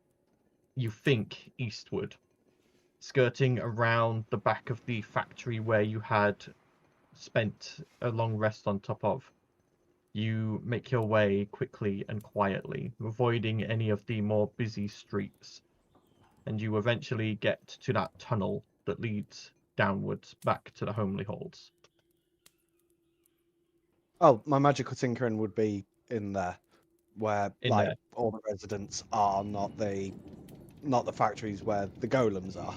you think, eastward. skirting around the back of the factory where you had spent a long rest on top of. You make your way quickly and quietly, avoiding any of the more busy streets, and you eventually get to that tunnel that leads downwards back to the homely halls. Oh, my magical tinkering would be in there, where In like there. all the residents are, not the factories where the golems are.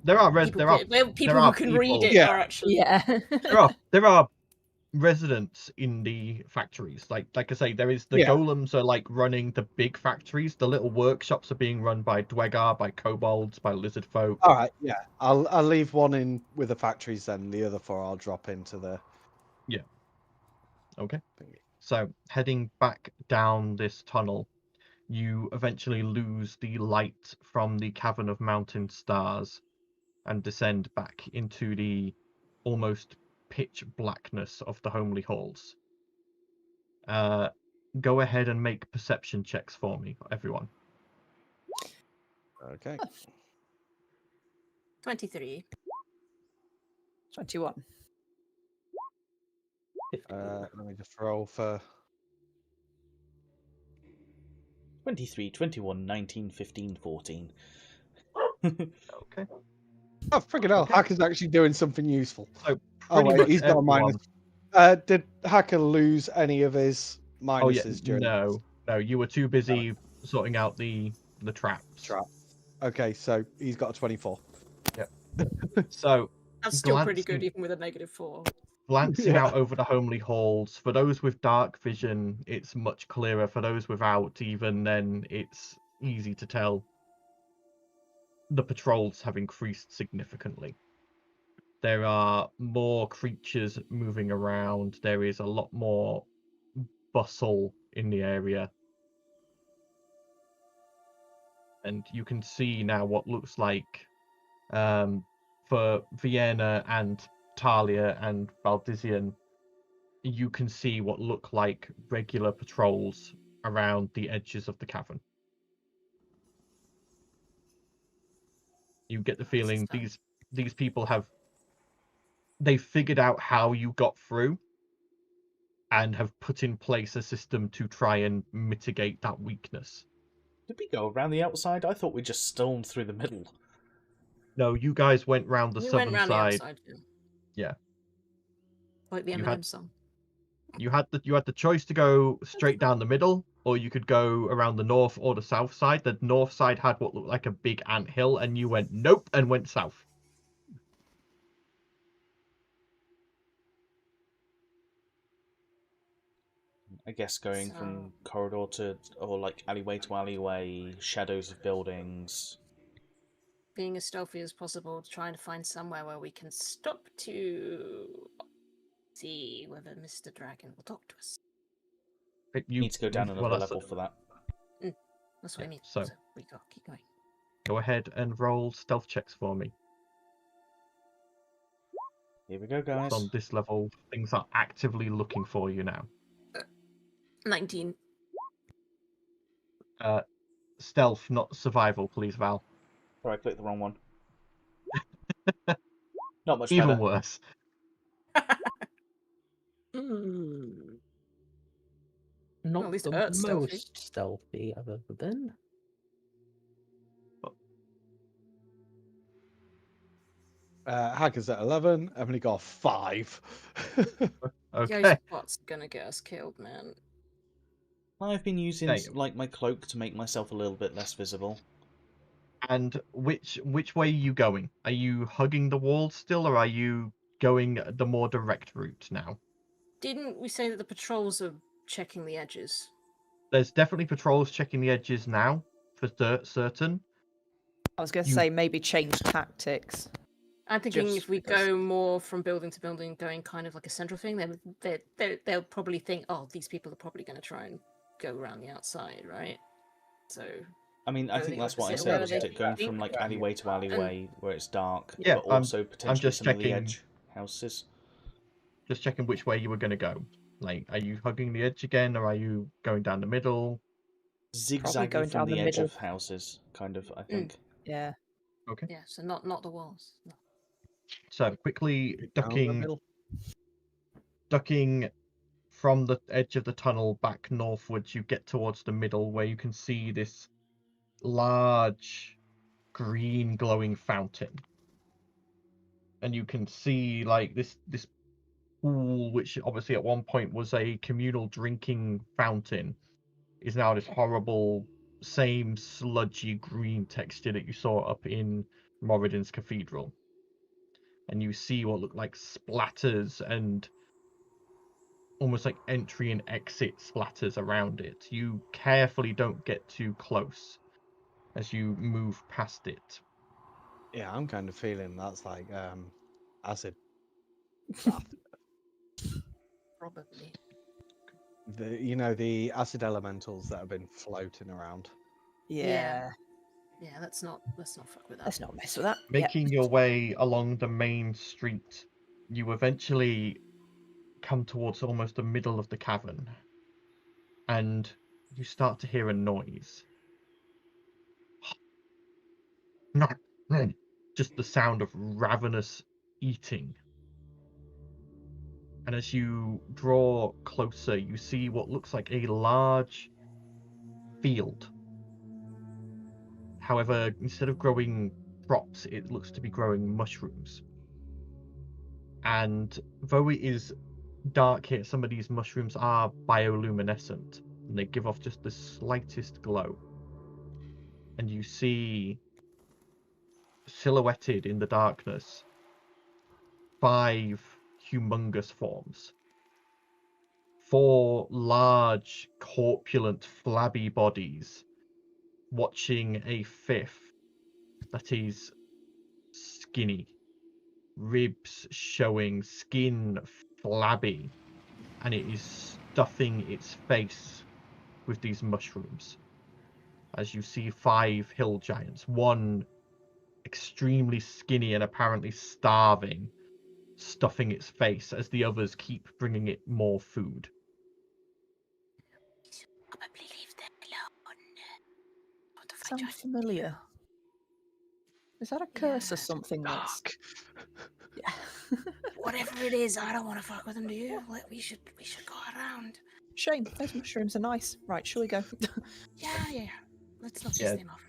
There are People, there are where people are who can read people- it Yeah. are actually. Yeah. there are residents in the factories. Like I say, there is the Yeah. golems are like running the big factories. The little workshops are being run by Dwegar, by kobolds, by lizard folk. All right, yeah, I'll leave one in with the factories, then the other 4 I'll drop into the. Okay. thingy. So heading back down this tunnel, you eventually lose the light from the Cavern of Mountain Stars and descend back into the almost pitch blackness of the homely halls. Go ahead and make perception checks for me, everyone. Okay. 23. 21. Let me just roll for. 23, 21, 19, 15, 14. Okay. Oh, friggin' hell! Okay. Hacker's actually doing something useful. So Oh pretty wait, much he's got a everyone- minus. Did Hacker lose any of his minuses Oh yeah, during no, you were too busy sorting out the traps. trap? Okay, so he's got a 24. So That's still pretty Glancing- good, even with a -4. glancing Yeah. out over the homely halls, for those with dark vision, it's much clearer. For those without, even then, it's easy to tell. The patrols have increased significantly. There are more creatures moving around. There is a lot more bustle in the area. And you can see now what looks like, for Vienna and Talia and Valdizian, you can see what look like regular patrols around the edges of the cavern. You get the feeling these people they've figured out how you got through and have put in place a system to try and mitigate that weakness. Did we go around the outside? I thought we just stormed through the middle. No, you guys went round the We southern went round side. the outside. Yeah. Like the You Eminem had- song. You had the choice to go straight down the middle, or you could go around the north or the south side. The north side had what looked like a big anthill, and you went nope and went south. I guess going from corridor to, or like alleyway to alleyway, shadows of buildings. Being as stealthy as possible, trying to find somewhere where we can stop to see whether Mr. Dragon will talk to us. You Need to go down another level for that. That's what I mean. so- we got keep going. Go ahead and roll stealth checks for me. Here we go, guys. On this level, things are actively looking for you now. 19. Stealth, not survival, please, Val. Sorry, I clicked the wrong one. Not much Even better. worse. Not at least the Ert's stealthy. most stealthy I've ever been. Hacker's at 11. Emily got a 5. Okay. Ghost bot's gonna get us killed, man. I've been using Hey. like my cloak to make myself a little bit less visible. And which way are you going? Are you hugging the wall still, or are you going the more direct route now? Didn't we say that the patrols are checking the edges? There's definitely patrols checking the edges now, for certain. I was going to You- say maybe change tactics. I'm thinking Just if we because- go more from building to building, going kind of like a central thing, then they'll probably think, oh, these people are probably going to try and go around the outside, right? So I mean, I Building think that's up what I the said, city wasn't where it? Going they from like think- alleyway to alleyway where it's dark, Yeah, but also potentially just some of the checking- edge houses. Just checking which way you were going to go. Like, are you hugging the edge again, or are you going down the middle? Zigzagging going from down the the edge middle. of houses, kind of, I think. Yeah. Okay. Yeah, so not the walls. No. So quickly Down the middle. ducking from the edge of the tunnel back northwards, you get towards the middle where you can see this large green glowing fountain. And you can see like this pool, which obviously at one point was a communal drinking fountain, is now this horrible, same sludgy green texture that you saw up in Moradin's Cathedral. And you see what look like splatters and almost like entry and exit splatters around it. You carefully don't get too close as you move past it. Yeah, I'm kind of feeling that's like acid bath. Probably. The acid elementals that have been floating around. Yeah. Yeah, let's not fuck with that. Let's not mess with that. Making your way along the main street, you eventually come towards almost the middle of the cavern, and you start to hear a noise. Not just the sound of ravenous eating. And as you draw closer, you see what looks like a large field. However, instead of growing crops, it looks to be growing mushrooms. And though it is dark here, some of these mushrooms are bioluminescent, and they give off just the slightest glow. And you see, silhouetted in the darkness, 5 humongous forms. 4 large, corpulent, flabby bodies, watching a 5th that is skinny, ribs showing, skin flabby, and it is stuffing its face with these mushrooms. As you see 5 hill giants, one extremely skinny and apparently starving, stuffing its face as the others keep bringing it more food. Probably leave them alone. Don't fight Sounds giants. familiar. Is that a curse or Yeah. something that's... Dark. Yeah. Whatever it is, I don't want to fuck with them. Do you? We should go around. Shame. Those mushrooms are nice. Right, shall we go? Yeah. Let's not Yeah. piss them off.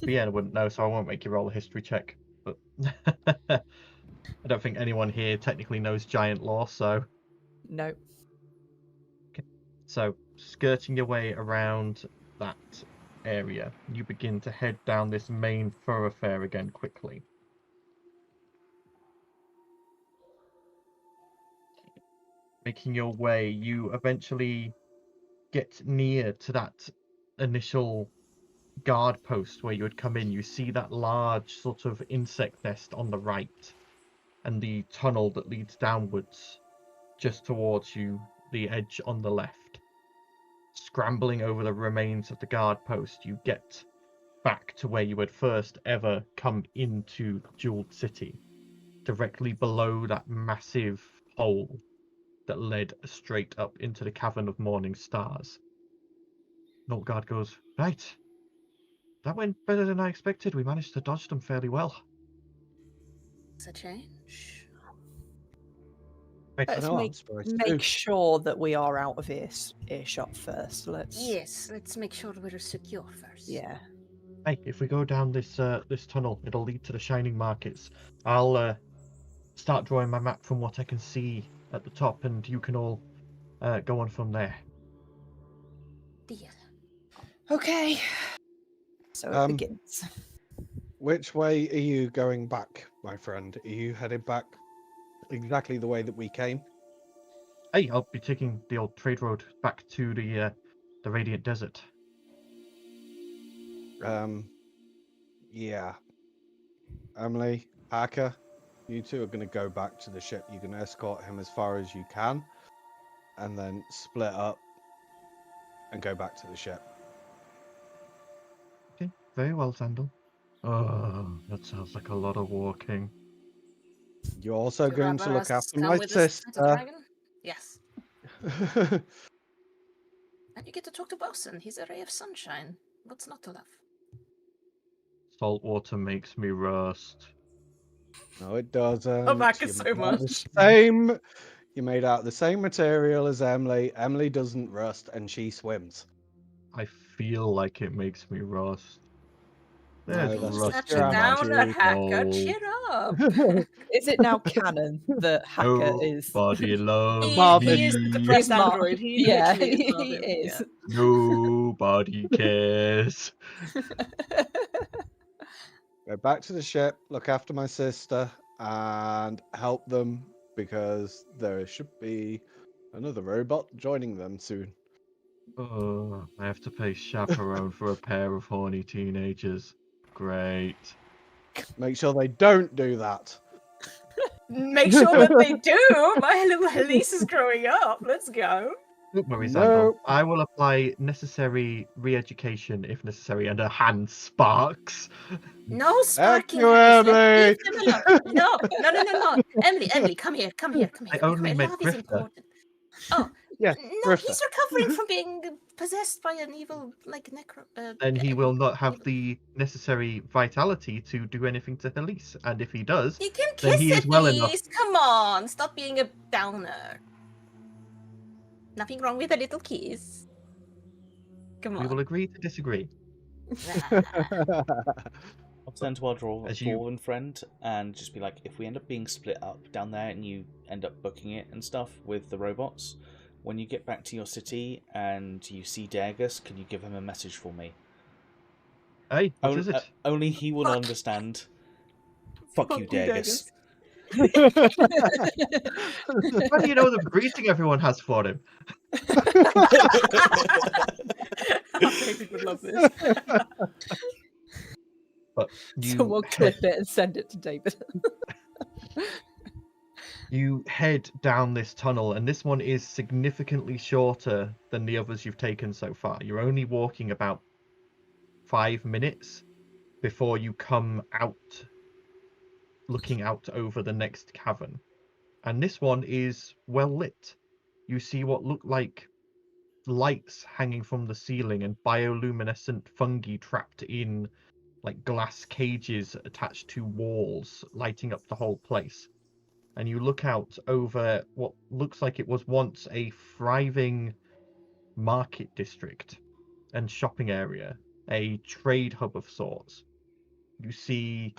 Vienna wouldn't know, so I won't make you roll a history check. But I don't think anyone here technically knows giant lore, so... No. So, skirting your way around that area, you begin to head down this main thoroughfare again quickly. Making your way, you eventually get near to that initial guard post where you had come in. You see that large sort of insect nest on the right, and the tunnel that leads downwards just towards you, the edge on the left. Scrambling over the remains of the guard post, you get back to where you had first ever come into Jeweled City, directly below that massive hole that led straight up into the Cavern of Morning Stars. Nordgard goes, right. That went better than I expected. We managed to dodge them fairly well. It's a change. Right. Let's know, I'm surprised too. make sure that we are out of earshot first. Let's... Yes, let's make sure we're secure first. Yeah. Hey, if we go down this this tunnel, it'll lead to the Shining Markets. I'll start drawing my map from what I can see at the top, and you can all go on from there. Deal. Okay. So it begins. Which way are you going back, my friend? Are you headed back exactly the way that we came? Hey, I'll be taking the old trade road back to the Radiant Desert. Yeah. Emily, Hacker, you two are going to go back to the ship. You're going to escort him as far as you can, and then split up and go back to the ship. Okay, very well, Sandal. Oh, that sounds like a lot of walking. You're also going to look after come my with us to the sister. dragon? Yes. And you get to talk to Bosun. He's a ray of sunshine. What's not to love? Salt water makes me rust. No, it doesn't. Oh, Mac You're is so made out of the much. Same. You're made out of the same material as Emily. Emily doesn't rust, and she swims. I feel like it makes me rust. No, There's that's He's just rust such your a in my downer, attitude. Hacker. soul. Cheer up. Is it now canon that Hacker is? Nobody loves He Marvin. is the me. depressed Mar- android. He yeah, literally is he Marvin. is. Nobody cares. Go back to the ship, look after my sister, and help them because there should be another robot joining them soon. Oh, I have to pay chaperone for a pair of horny teenagers. Great. Make sure they don't do that. Make sure that they do. My little Elise is growing up. Let's go. Don't worry, No. Xandor. I will apply necessary re-education if necessary, and a hand sparks. No sparking. you, Alice. Emily. Leave them alone. No. Emily, come here. Come here. I only meant Love is Grifter. important. Oh, Yeah, no, Grifter. he's recovering from being possessed by an evil, like, Then he will not have the necessary vitality to do anything to Elise, and if he does, You can then kiss he is it, well enough. Elise. Come on. Stop being a downer. Nothing wrong with a little kiss. Come we on. will agree to disagree. I'll turn to our As you- dwarven friend and just be like, if we end up being split up down there and you end up booking it and stuff with the robots, when you get back to your city and you see Dagus, can you give him a message for me? Hey, what is it? Only he will Fuck. understand. Fuck you, Fuck you, Dagus. How do you know the greeting everyone has for him? David would love this. But you Someone head, clip it and send it to David. you head down this tunnel, and this one is significantly shorter than the others you've taken so far. You're only walking about 5 minutes before you come out, looking out over the next cavern. And this one is well lit. You see what look like lights hanging from the ceiling and bioluminescent fungi trapped in like glass cages attached to walls, lighting up the whole place. And you look out over what looks like it was once a thriving market district and shopping area, a trade hub of sorts. You see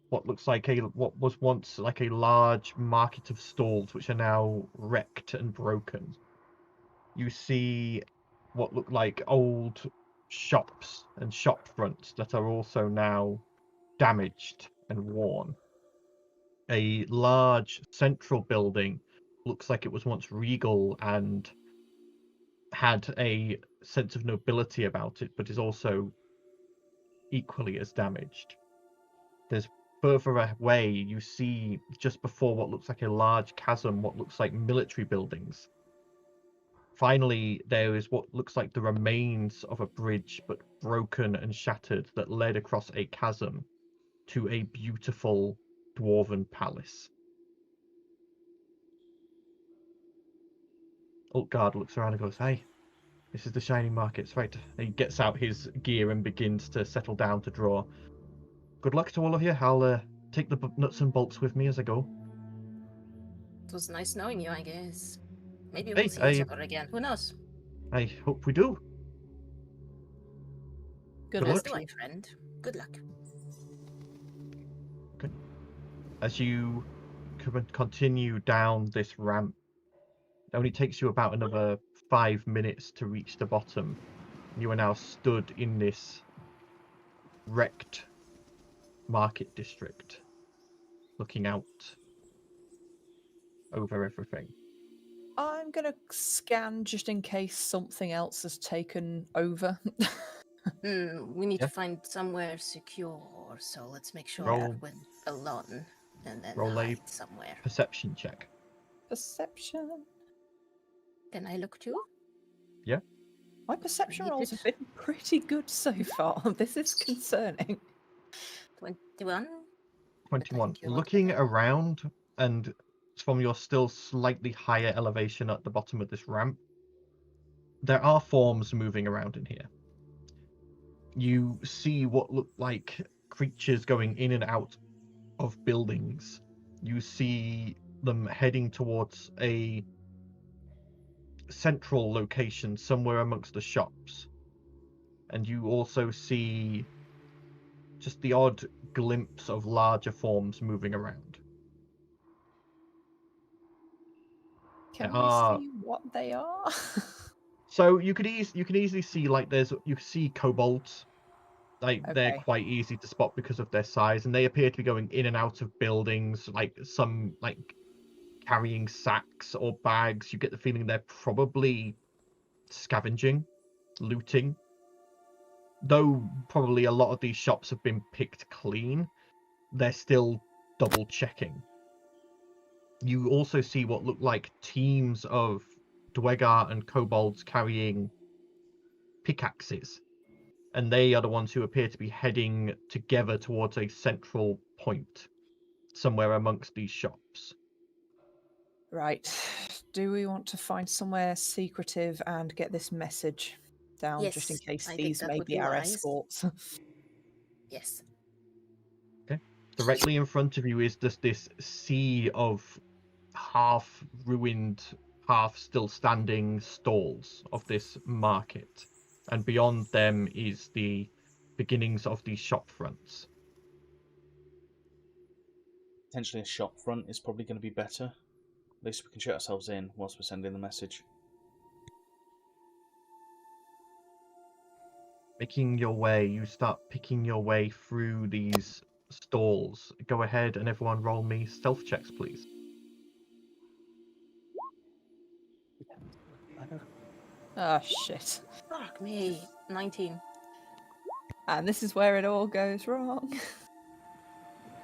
what looks like what was once like a large market of stalls, which are now wrecked and broken. You see what look like old shops and shop fronts that are also now damaged and worn. A large central building looks like it was once regal and had a sense of nobility about it, but is also equally as damaged. There's further away, you see just before what looks like a large chasm, what looks like military buildings. Finally, there is what looks like the remains of a bridge, but broken and shattered, that led across a chasm to a beautiful dwarven palace. Ultgard looks around and goes, "Hey, this is the Shining Markets, right?" And he gets out his gear and begins to settle down to draw. Good luck to all of you. I'll take the nuts and bolts with me as I go. It was nice knowing you, I guess. Maybe Hey, we'll see each other again. Who knows? I hope we do. Good Good As luck. do I, friend. Good luck. As you continue down this ramp, it only takes you about another 5 minutes to reach the bottom. You are now stood in this wrecked market district, looking out over everything. I'm gonna scan just in case something else has taken over. We need Yeah. to find somewhere secure, so let's make sure Roll- that we're alone and then roll a- hide somewhere. Perception check. Perception. Can I look too? My perception Read rolls it. have been pretty good so far. This is concerning. 21? 21. Thank you. Looking around, and from your still slightly higher elevation at the bottom of this ramp, there are forms moving around in here. You see what look like creatures going in and out of buildings. You see them heading towards a central location somewhere amongst the shops. And you also see just the odd glimpse of larger forms moving around. Can There we are- see what they are? So you can easily see, like, you see kobolds. Like, they're Okay. quite easy to spot because of their size, and they appear to be going in and out of buildings, like some like carrying sacks or bags. You get the feeling they're probably scavenging, looting. Though probably a lot of these shops have been picked clean, they're still double checking. You also see what look like teams of Dwegar and kobolds carrying pickaxes, and they are the ones who appear to be heading together towards a central point somewhere amongst these shops. Right. Do we want to find somewhere secretive and get this message down just in Yes, case I think these that may would be be our wise. escorts? Yes. Directly in front of you is just this sea of half ruined, half still standing stalls of this market, and beyond them is the beginnings of these shop fronts. Potentially a shop front is probably going to be better. At least we can shut ourselves in whilst we're sending the message. You start picking your way through these stalls. Go ahead and everyone roll me stealth checks, please. Oh, shit. Fuck me. 19. And this is where it all goes wrong.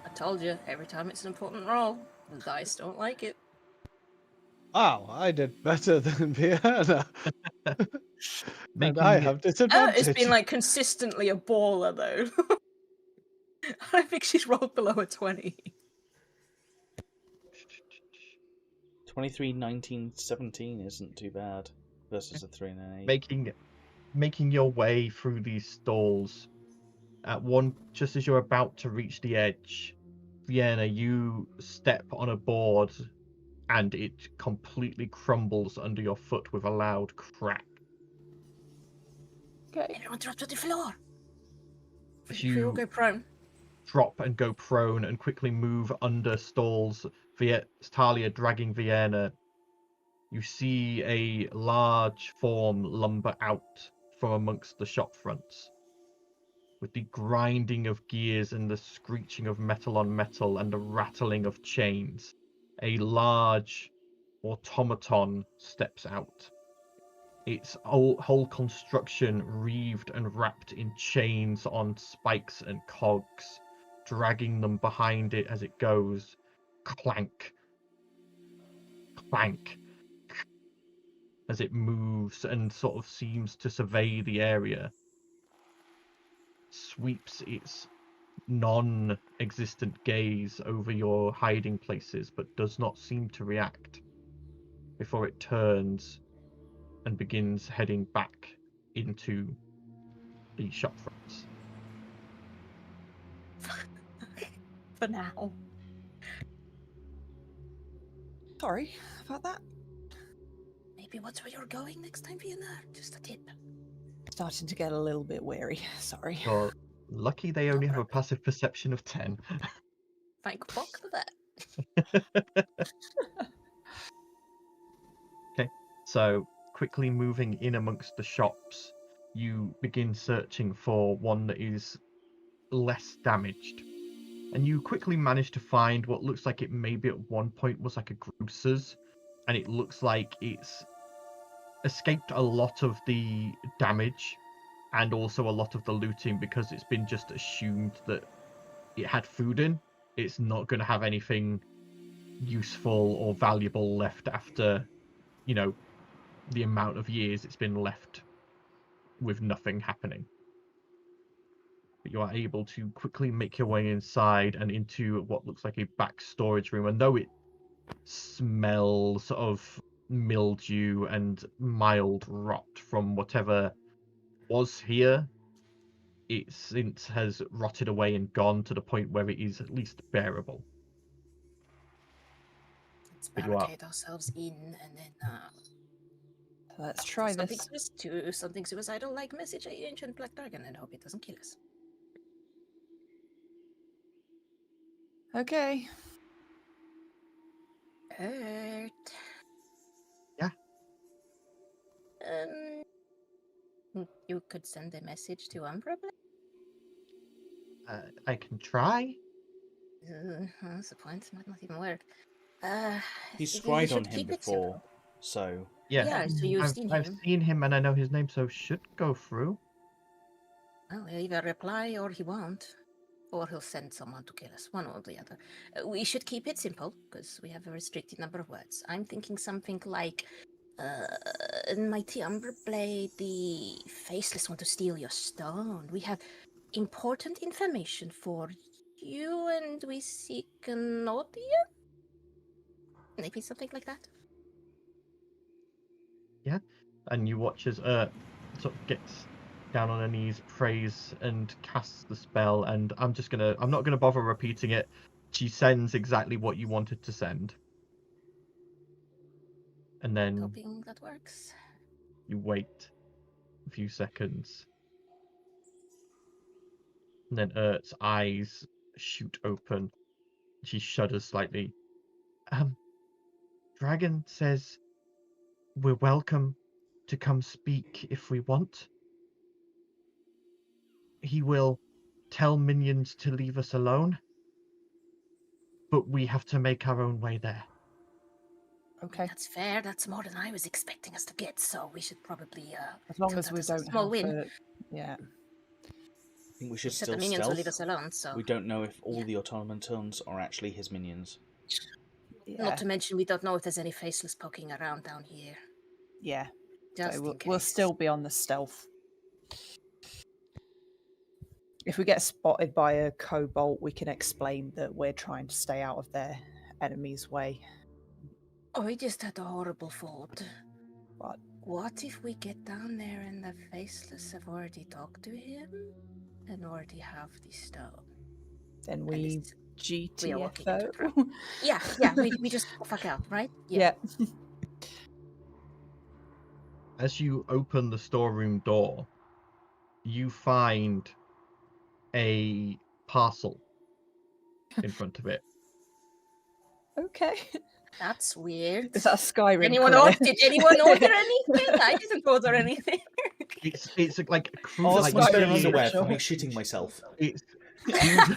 I told you, every time it's an important roll, the dice don't like it. Wow, I did better than Vienna. And Making I have disadvantage. It's been like consistently a baller though. I think she's rolled below a 20. 23, 19, 17 isn't too bad versus a 3 and an 8. making your way through these stalls. Just as you're about to reach the edge, Vienna, you step on a board and it completely crumbles under your foot with a loud crack. Okay. Everyone drop to the floor. As We all you go prone. drop and go prone and quickly move under stalls, Talia dragging Vienna, you see a large form lumber out from amongst the shop fronts, with the grinding of gears and the screeching of metal on metal and the rattling of chains. A large automaton steps out. Its whole construction wreathed and wrapped in chains on spikes and cogs, dragging them behind it as it goes. Clank, clank, as it moves and sort of seems to survey the area. Sweeps its non-existent gaze over your hiding places, but does not seem to react before it turns and begins heading back into the shop fronts. For now. Sorry about that. Maybe watch where you're going next time, Vienna. Just a tip. Starting to get a little bit wary. Sorry. You're lucky they only have a passive perception of 10. Thank fuck for that. Okay, so quickly moving in amongst the shops, you begin searching for one that is less damaged. And you quickly manage to find what looks like it maybe at one point was like a grocer's, and it looks like it's escaped a lot of the damage and also a lot of the looting because it's been just assumed that it had food in. It's not going to have anything useful or valuable left after, the amount of years it's been left with nothing happening. But you are able to quickly make your way inside and into what looks like a back storage room. And though it smells of mildew and mild rot from whatever was here, it since has rotted away and gone to the point where it is at least bearable. Let's But you are- barricade ourselves in and then Let's try something this. something suicidal like message a ancient black dragon and hope it doesn't kill us. Okay. Hurt. Yeah. You could send a message to Umbra. I can try. That's the point. Might not even work. He's you scryed on should him keep it before, simple. so Yeah, so you've I've seen him. seen him and I know his name, so should go through. Well, he'll either reply or he won't. Or he'll send someone to kill us, one or the other. We should keep it simple, because we have a restricted number of words. I'm thinking something like, Mighty Umber Blade, the faceless want to steal your stone. We have important information for you, and we seek an audience? Maybe something like that. And you watch as sort of gets down on her knees, prays, and casts the spell. And I'm not gonna bother repeating it. She sends exactly what you wanted to send. And then Hoping that works. you wait a few seconds. And then Ert's eyes shoot open. She shudders slightly. Dragon says we're welcome to come speak if we want. He will tell minions to leave us alone, but we have to make our own way there. Okay. That's fair. That's more than I was expecting us to get, so we should probably As long count as that we as a don't small have win. yeah. I think we should Except still the minions will leave stealth. us alone, so We don't know if all the automatons are actually his minions. Yeah. not to mention we don't know if there's any faceless poking around down here. Yeah. Just So in case. we'll still be on the stealth. If we get spotted by a kobold, we can explain that we're trying to stay out of their enemy's way. Oh, I just had a horrible thought. What? What if we get down there and the faceless have already talked to him and already have the stone? Then And we this is- we are walking into a trap. GTFO. Yeah, we just fuck out, right? Yeah. As you open the storeroom door, you find a parcel in front of it. Okay. That's weird. Is that Skyrim? Anyone colour? did anyone order anything? I didn't order anything. It's like crude, Oh, like My Skyrim phone is on the aware for me shelf. shitting myself. it's crudely,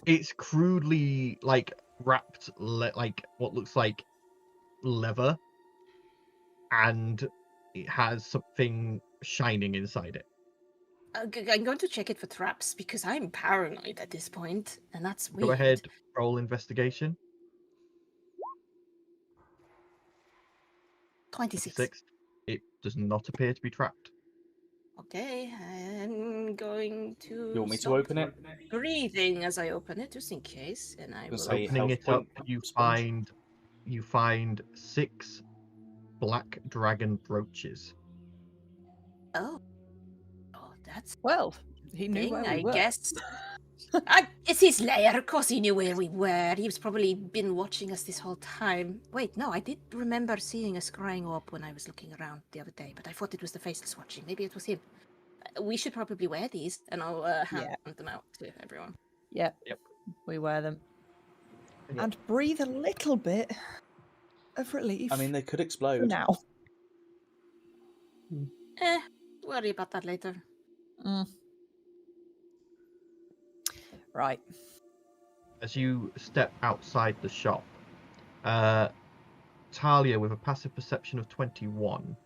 it's crudely like wrapped like what looks like leather, and it has something shining inside it. I'm going to check it for traps because I'm paranoid at this point, and that's weird. Go ahead, roll investigation. 26. 6. It does not appear to be trapped. Okay, I'm going to. You want me to stop open it? breathing as I open it, just in case, and I Gonna will. say- Opening health it up, point you sponge. find 6 black dragon brooches. Oh, that's Well, he knew thing, where we I were. guess. It's his lair. Of course, he knew where we were. He's probably been watching us this whole time. Wait, no, I did remember seeing a scrying orb when I was looking around the other day, but I thought it was the faceless watching. Maybe it was him. We should probably wear these, and I'll hand them out to everyone. Yeah. Yep. We wear them. Yeah. And breathe a little bit of relief. I mean, they could for explode. now. Worry about that later. Right. As you step outside the shop, Talia, with a passive perception of 21,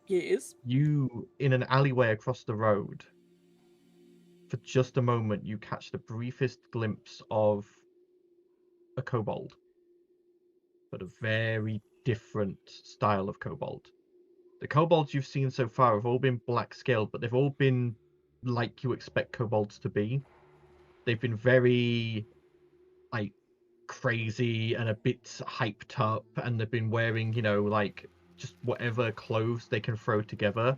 Yes. you, in an alleyway across the road, for just a moment, you catch the briefest glimpse of a kobold, but a very different style of kobold. The kobolds you've seen so far have all been black scaled, but they've all been like you expect kobolds to be. They've been very like crazy and a bit hyped up, and they've been wearing, like just whatever clothes they can throw together.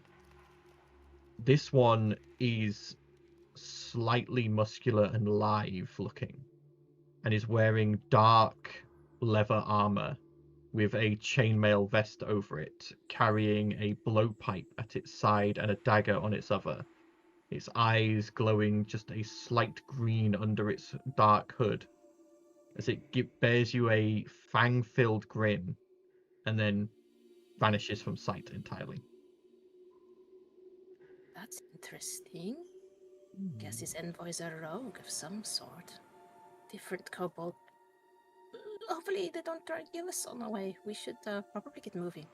This one is slightly muscular and live looking, and is wearing dark leather armor with a chainmail vest over it, carrying a blowpipe at its side and a dagger on its other. Its eyes glowing just a slight green under its dark hood, as it bears you a fang-filled grin, and then vanishes from sight entirely. That's interesting. Guess his envoy's a rogue of some sort. Different kobold. Hopefully they don't try to kill us on our way. We should probably get moving.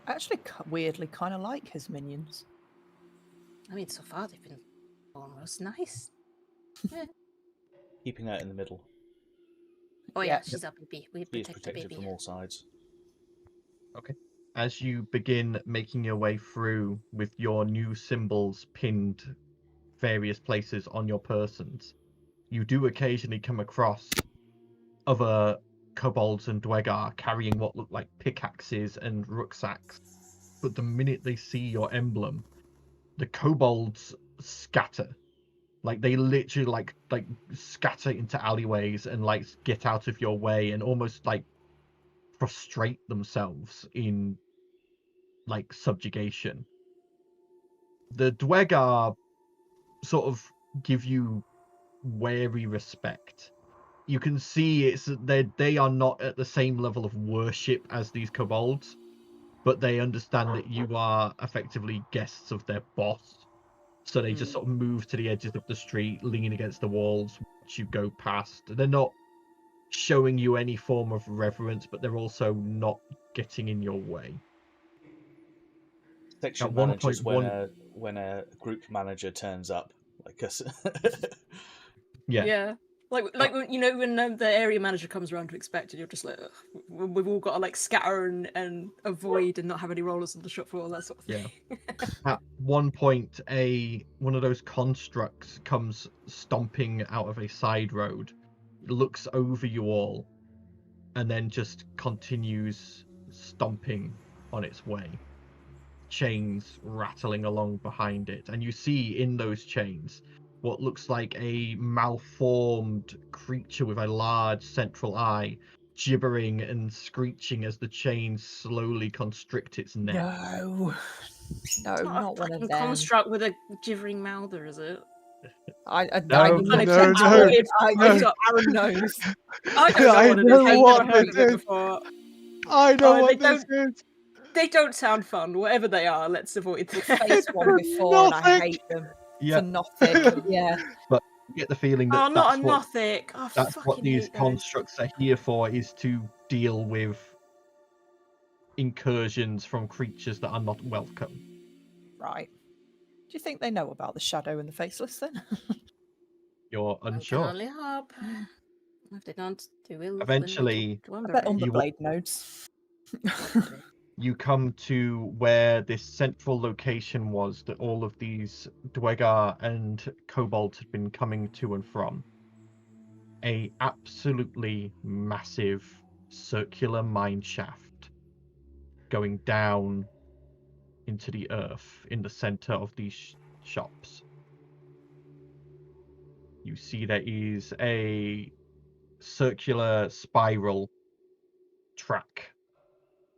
I actually weirdly kind of like his minions. I mean, so far they've been almost nice. Keeping her in the middle. Oh Yeah. yeah, she's a baby. We He is protect the protected baby. from all sides. As you begin making your way through with your new symbols pinned various places on your persons, you do occasionally come across other kobolds and dwegar carrying what look like pickaxes and rucksacks. But the minute they see your emblem, the kobolds scatter. Like they literally like scatter into alleyways and like get out of your way and almost like prostrate themselves in like subjugation. The dwegar sort of give you wary respect. You can see they are not at the same level of worship as these kobolds, but they understand that you are effectively guests of their boss. So they just sort of move to the edges of the street, lean against the walls, watch you go past. They're not showing you any form of reverence, but they're also not getting in your way. Section At one managers point, when a group manager turns up, like us. Yeah. Like you know when the area manager comes around to inspect it, you're just like, ugh, we've all got to like scatter and avoid and not have any rollers on the shop floor, that sort of thing. At one point, one of those constructs comes stomping out of a side road, looks over you all, and then just continues stomping on its way. Chains rattling along behind it, and you see in those chains what looks like a malformed creature with a large central eye, gibbering and screeching as the chains slowly constrict its neck. No, It's not not a one of fucking them. construct with a gibbering mouther, is it? No, Aaron knows. I don't know I what it know is. I've what never heard it of it is. before. I know Oh, what they this is. They don't sound fun. Whatever they are, let's avoid We've them. faced one before and I Nothing. hate them Yeah, for nothing. Yeah. you get the feeling that Oh, not that's a what Nothic. Oh, that's fucking what these hate those. constructs are here for, is to deal with incursions from creatures that are not welcome. Right. Do you think they know about the shadow and the faceless then? You're I can unsure. only hope. If they don't, they will. Eventually, I bet You- Underblade knows. you come to where this central location was that all of these dwegar and kobolds had been coming to and from. A absolutely massive circular mine shaft going down into the earth in the center of these shops. You see there is a circular spiral track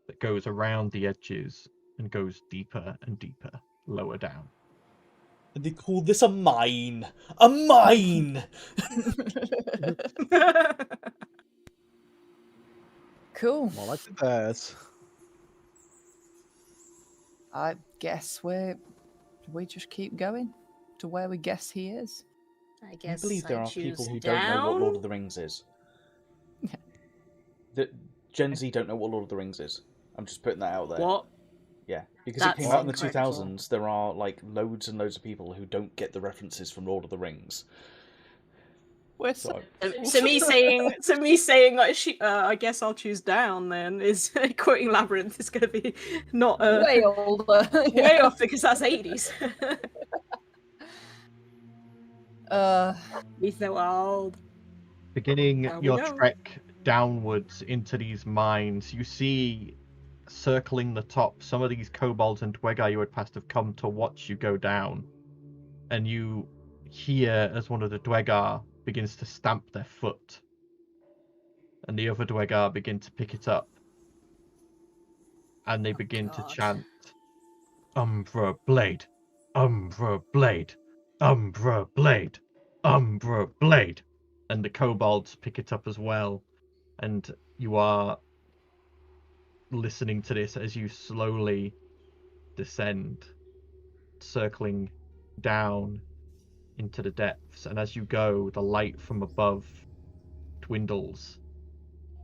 that goes around the edges and goes deeper and deeper, lower down. And they call this a mine. A mine! Cool. More like theirs. I guess we just keep going to where we guess he is. I I guess believe there I are choose people who down. don't know what Lord of the Rings is. That Gen Z don't know what Lord of the Rings is. I'm just putting that out there. What? Yeah, because That's it came out in the incorrect. 2000s. There are like loads and loads of people who don't get the references from Lord of the Rings. We're So So me saying like I guess I'll choose down then is quoting Labyrinth is going to be not way older. way off because that's 80s. He's so old. Beginning There we your go. trek downwards into these mines, you see circling the top. Some of these kobolds and dwegai you had passed have come to watch you go down. And you hear as one of the dwegar begins to stamp their foot. And the other dwegar begin to pick it up. And they begin to chant, Umbra Blade, Umbra Blade, Umbra Blade, Umbra Blade. And the kobolds pick it up as well. And you are listening to this as you slowly descend, circling down into the depths. And as you go, the light from above dwindles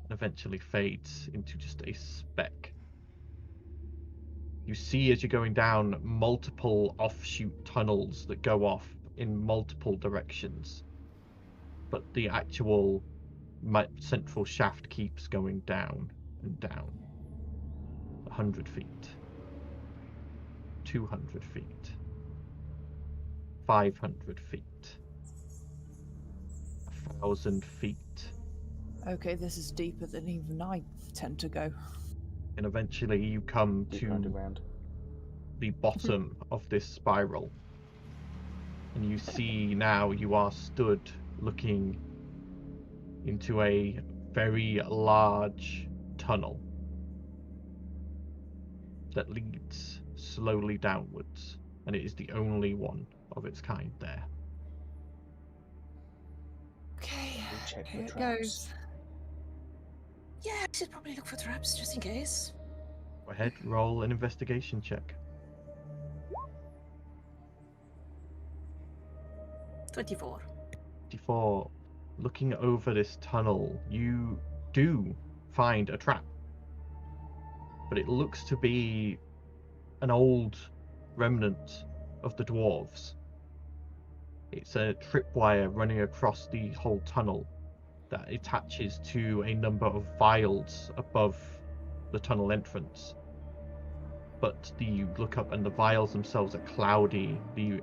and eventually fades into just a speck. You see as you're going down multiple offshoot tunnels that go off in multiple directions, but the actual central shaft keeps going down and down. 100 feet, 200 feet, 500 feet, 1,000 feet. Okay, this is deeper than even I tend to go. And eventually you come Deep to underground. the bottom of this spiral. And you see now you are stood looking into a very large tunnel that leads slowly downwards. And it is the only one of its kind there. Okay, We check here the it traps. goes. Yeah, I should probably look for traps just in case. Go ahead, roll an investigation check. 24. 54. Looking over this tunnel, you do find a trap. But it looks to be an old remnant of the dwarves. It's a tripwire running across the whole tunnel that attaches to a number of vials above the tunnel entrance. But you look up and the vials themselves are cloudy. The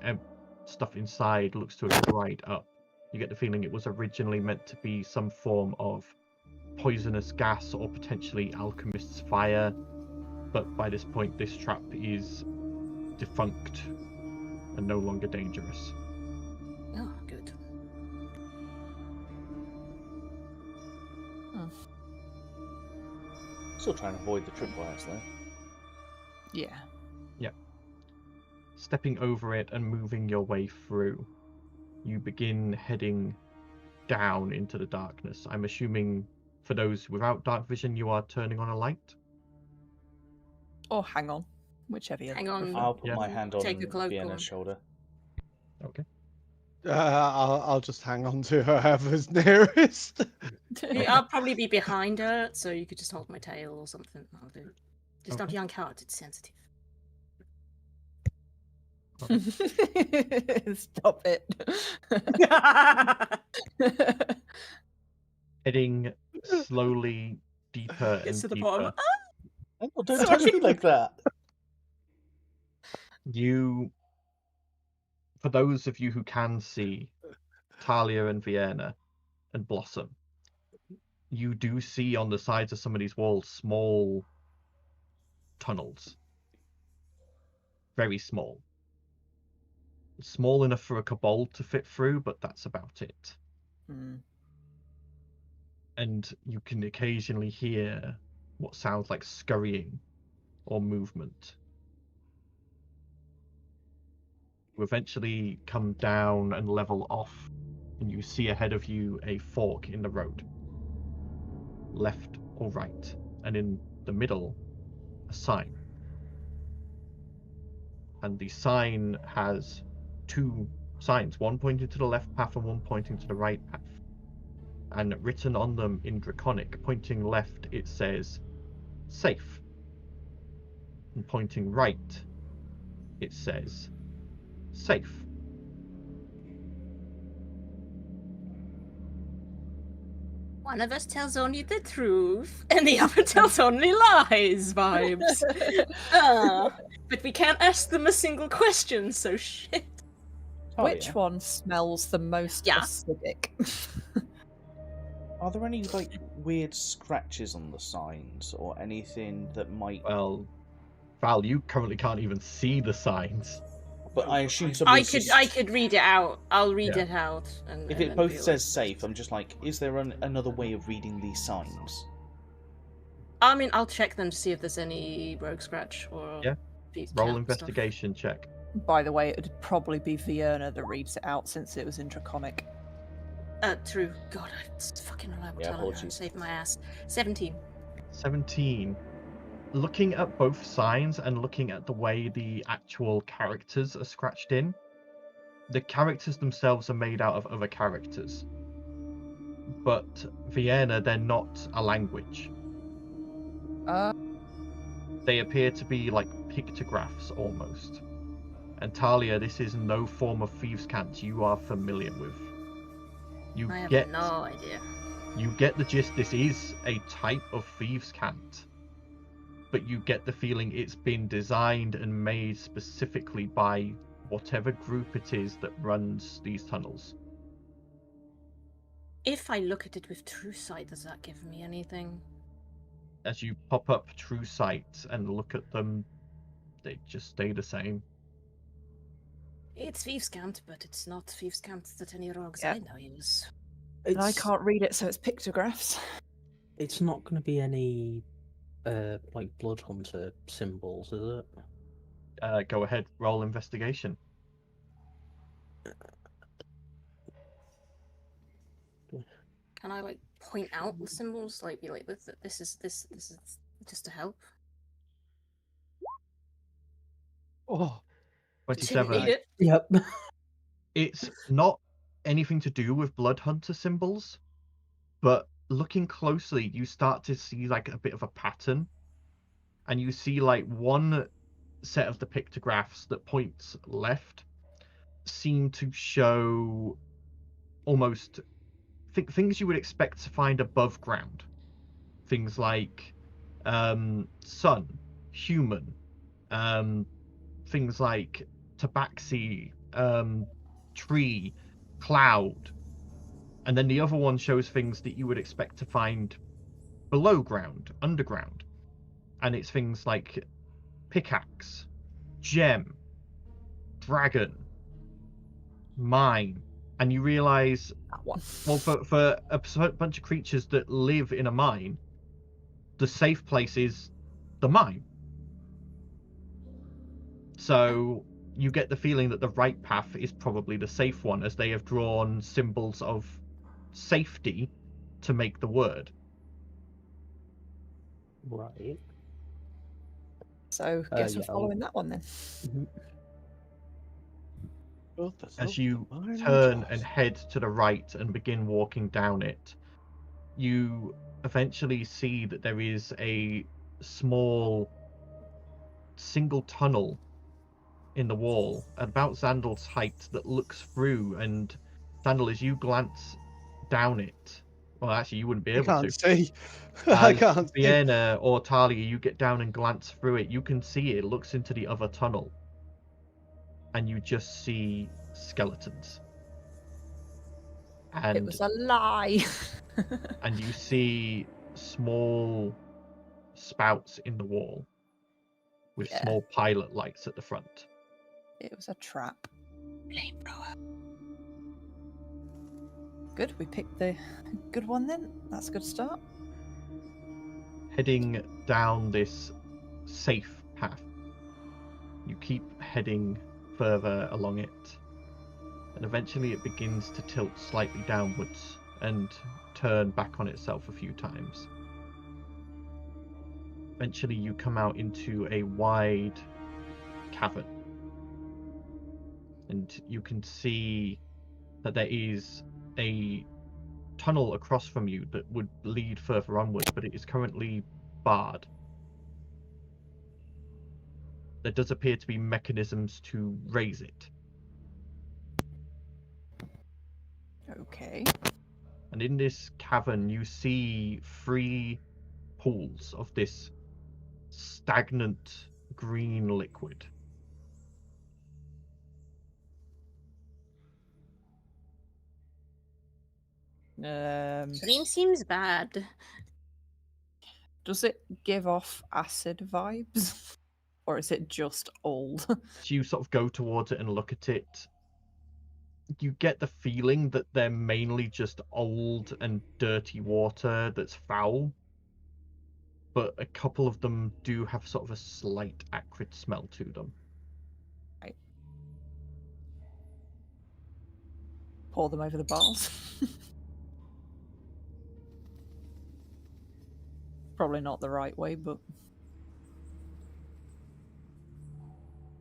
stuff inside looks to have dried up. You get the feeling it was originally meant to be some form of poisonous gas or potentially alchemist's fire. But by this point, this trap is defunct and no longer dangerous. Oh, good. Still trying to avoid the tripwires though. Yeah. Stepping over it and moving your way through, you begin heading down into the darkness. I'm assuming for those without dark vision, you are turning on a light? Or hang on, whichever you Hang on. prefer. I'll put Yeah. my hand on Take a cloak Vienna's on. shoulder. Okay. I'll just hang on to whoever's nearest. Yeah, I'll probably be behind her, so you could just hold my tail or something. I'll do. Just not Okay. young heart, it's sensitive. Stop it. Heading slowly deeper Gets to and the deeper. bottom. Oh, don't touch me like that. You, for those of you who can see Talia and Vienna and Blossom, you do see on the sides of some of these walls small tunnels. Very small. Small enough for a kobold to fit through, but that's about it. Hmm. And you can occasionally hear what sounds like scurrying or movement. You eventually come down and level off, and you see ahead of you a fork in the road, left or right, and in the middle, a sign. And the sign has two signs, one pointing to the left path and one pointing to the right path. And written on them in Draconic, pointing left, it says safe. And pointing right, it says safe. One of us tells only the truth, and the other tells only lies, vibes. But we can't ask them a single question, so shit. Oh, Which yeah. one smells the most Yeah. acidic? Are there any like weird scratches on the signs or anything that might? Well, Val, you currently can't even see the signs. But I assume somebody. I could read it out. I'll read Yeah. it out. And, If and it then both be like- says safe, I'm just like, is there another way of reading these signs? I mean, I'll check them to see if there's any rogue scratch or. Yeah. these Roll camp investigation check. By the way, it'd probably be Vienna that reads it out since it was in Draconic. Stuff. True. God, I'm fucking reliable Yeah, talent now. apologies. Saved my ass. 17. 17. Looking at both signs and looking at the way the actual characters are scratched in, the characters themselves are made out of other characters. But Vienna, they're not a language. They appear to be like pictographs almost. And Talia, this is no form of thieves' cant you are familiar with. You I have get no idea. You get the gist, this is a type of thieves' cant, but you get the feeling it's been designed and made specifically by whatever group it is that runs these tunnels. If I look at it with true sight, does that give me anything? As you pop up True Sight and look at them, they just stay the same. It's thieves' cant, but it's not thieves' cant that any rogues Yeah. I know use. And I can't read it, so it's pictographs. It's not going to be any like blood hunter symbols, is it? Go ahead, roll investigation. Can I like point out the symbols? Like be like, this is just to help. Oh, Didn't 27. need it. Yep. It's not anything to do with blood hunter symbols, but looking closely, you start to see like a bit of a pattern, and you see like one set of the pictographs that points left seem to show almost things you would expect to find above ground. Things like sun, human, things like tabaxi, tree, cloud, and then the other one shows things that you would expect to find below ground, underground, and it's things like pickaxe, gem, dragon, mine, and you realize, That one. well, for a bunch of creatures that live in a mine, the safe place is the mine. So you get the feeling that the right path is probably the safe one, as they have drawn symbols of safety to make the word. Right. So guess we're yeah, I'll- following that one then. Mhm. well, that's As not you the mine turn just. and head to the right and begin walking down it, you eventually see that there is a small single tunnel in the wall at about Zandal's height that looks through, and Zandal, as you glance down it, well, actually you wouldn't be I able to. can't see. I As can't see. Vienna or Talia, you get down and glance through it, you can see it looks into the other tunnel, and you just see skeletons. It And was a lie. and you see small spouts in the wall with Yeah. small pilot lights at the front. It was a trap. Good, we picked the good one then. That's a good start. Heading down this safe path, you keep heading further along it, and eventually it begins to tilt slightly downwards and turn back on itself a few times. Eventually you come out into a wide cavern, and you can see that there is a tunnel across from you that would lead further onwards, but it is currently barred. There does appear to be mechanisms to raise it, Okay. and in this cavern you see 3 pools of this stagnant green liquid. Dream seems bad. Does it give off acid vibes? Or is it just old? As you sort of go towards it and look at it, you get the feeling that they're mainly just old and dirty water that's foul. But a couple of them do have sort of a slight acrid smell to them. Right. Pour them over the bars. Probably not the right way, but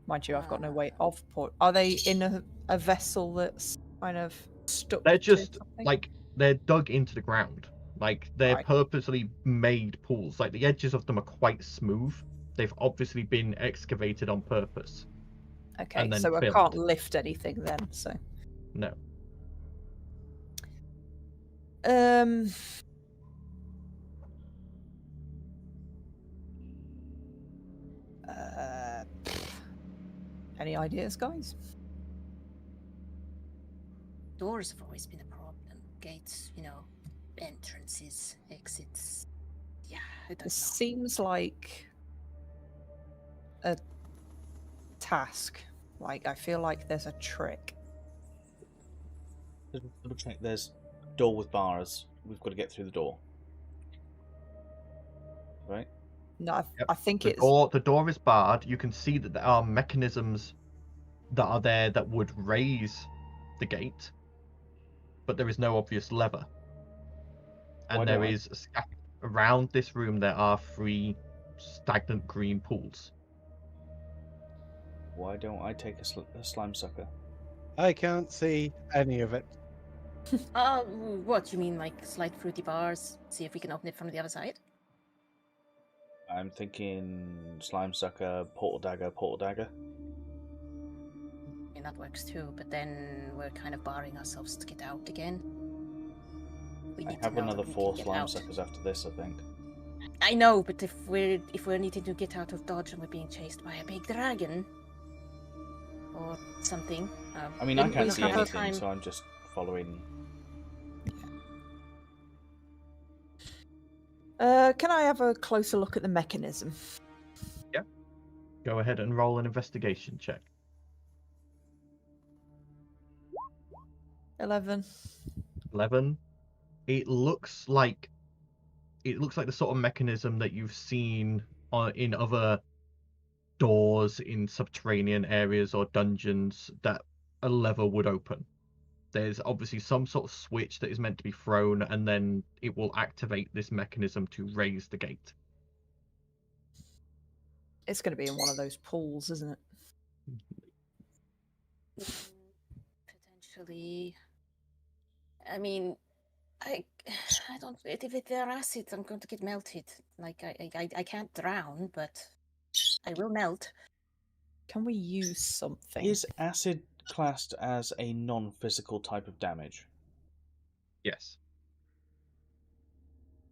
mind you, I've got no way of pour. Are they in a vessel that's kind of stuck? They're to just something? like they're dug into the ground. Like they're Right. purposely made pools. Like the edges of them are quite smooth. They've obviously been excavated on purpose. Okay, and then so I filled. can't lift anything then. So No. Any ideas, guys? Doors have always been a problem. Gates, entrances, exits. Yeah, I don't This know. seems like a task. Like, I feel like there's a trick. Double check. There's door with bars. We've got to get through the door. Right? No, Yep. I think The door is barred. You can see that there are mechanisms that are there that would raise the gate, but there is no obvious lever. Why And there don't I- is around this room there are 3 stagnant green pools. Why don't I take a slime sucker? I can't see any of it. What, you mean like slide through the bars, see if we can open it from the other side? I'm thinking slime sucker, portal dagger, portal dagger. And that works too, but then we're kind of barring ourselves to get out again. We I need to have know another that we 4 can get slime out. suckers after this, I think. I know, but if we're needing to get out of Dodge and we're being chased by a big dragon or something, I mean, I Didn't can't we see have a anything, time? so I'm just following. Can I have a closer look at the mechanism? Go ahead and roll an investigation check. 11. 11. It looks like the sort of mechanism that you've seen in other doors in subterranean areas or dungeons that a lever would open. There's obviously some sort of switch that is meant to be thrown, and then it will activate this mechanism to raise the gate. It's going to be in one of those pools, isn't it? Potentially. I mean, I don't. If they're acid, I'm going to get melted. Like I can't drown, but I will melt. Can we use something? Is acid classed as a non-physical type of damage? Yes.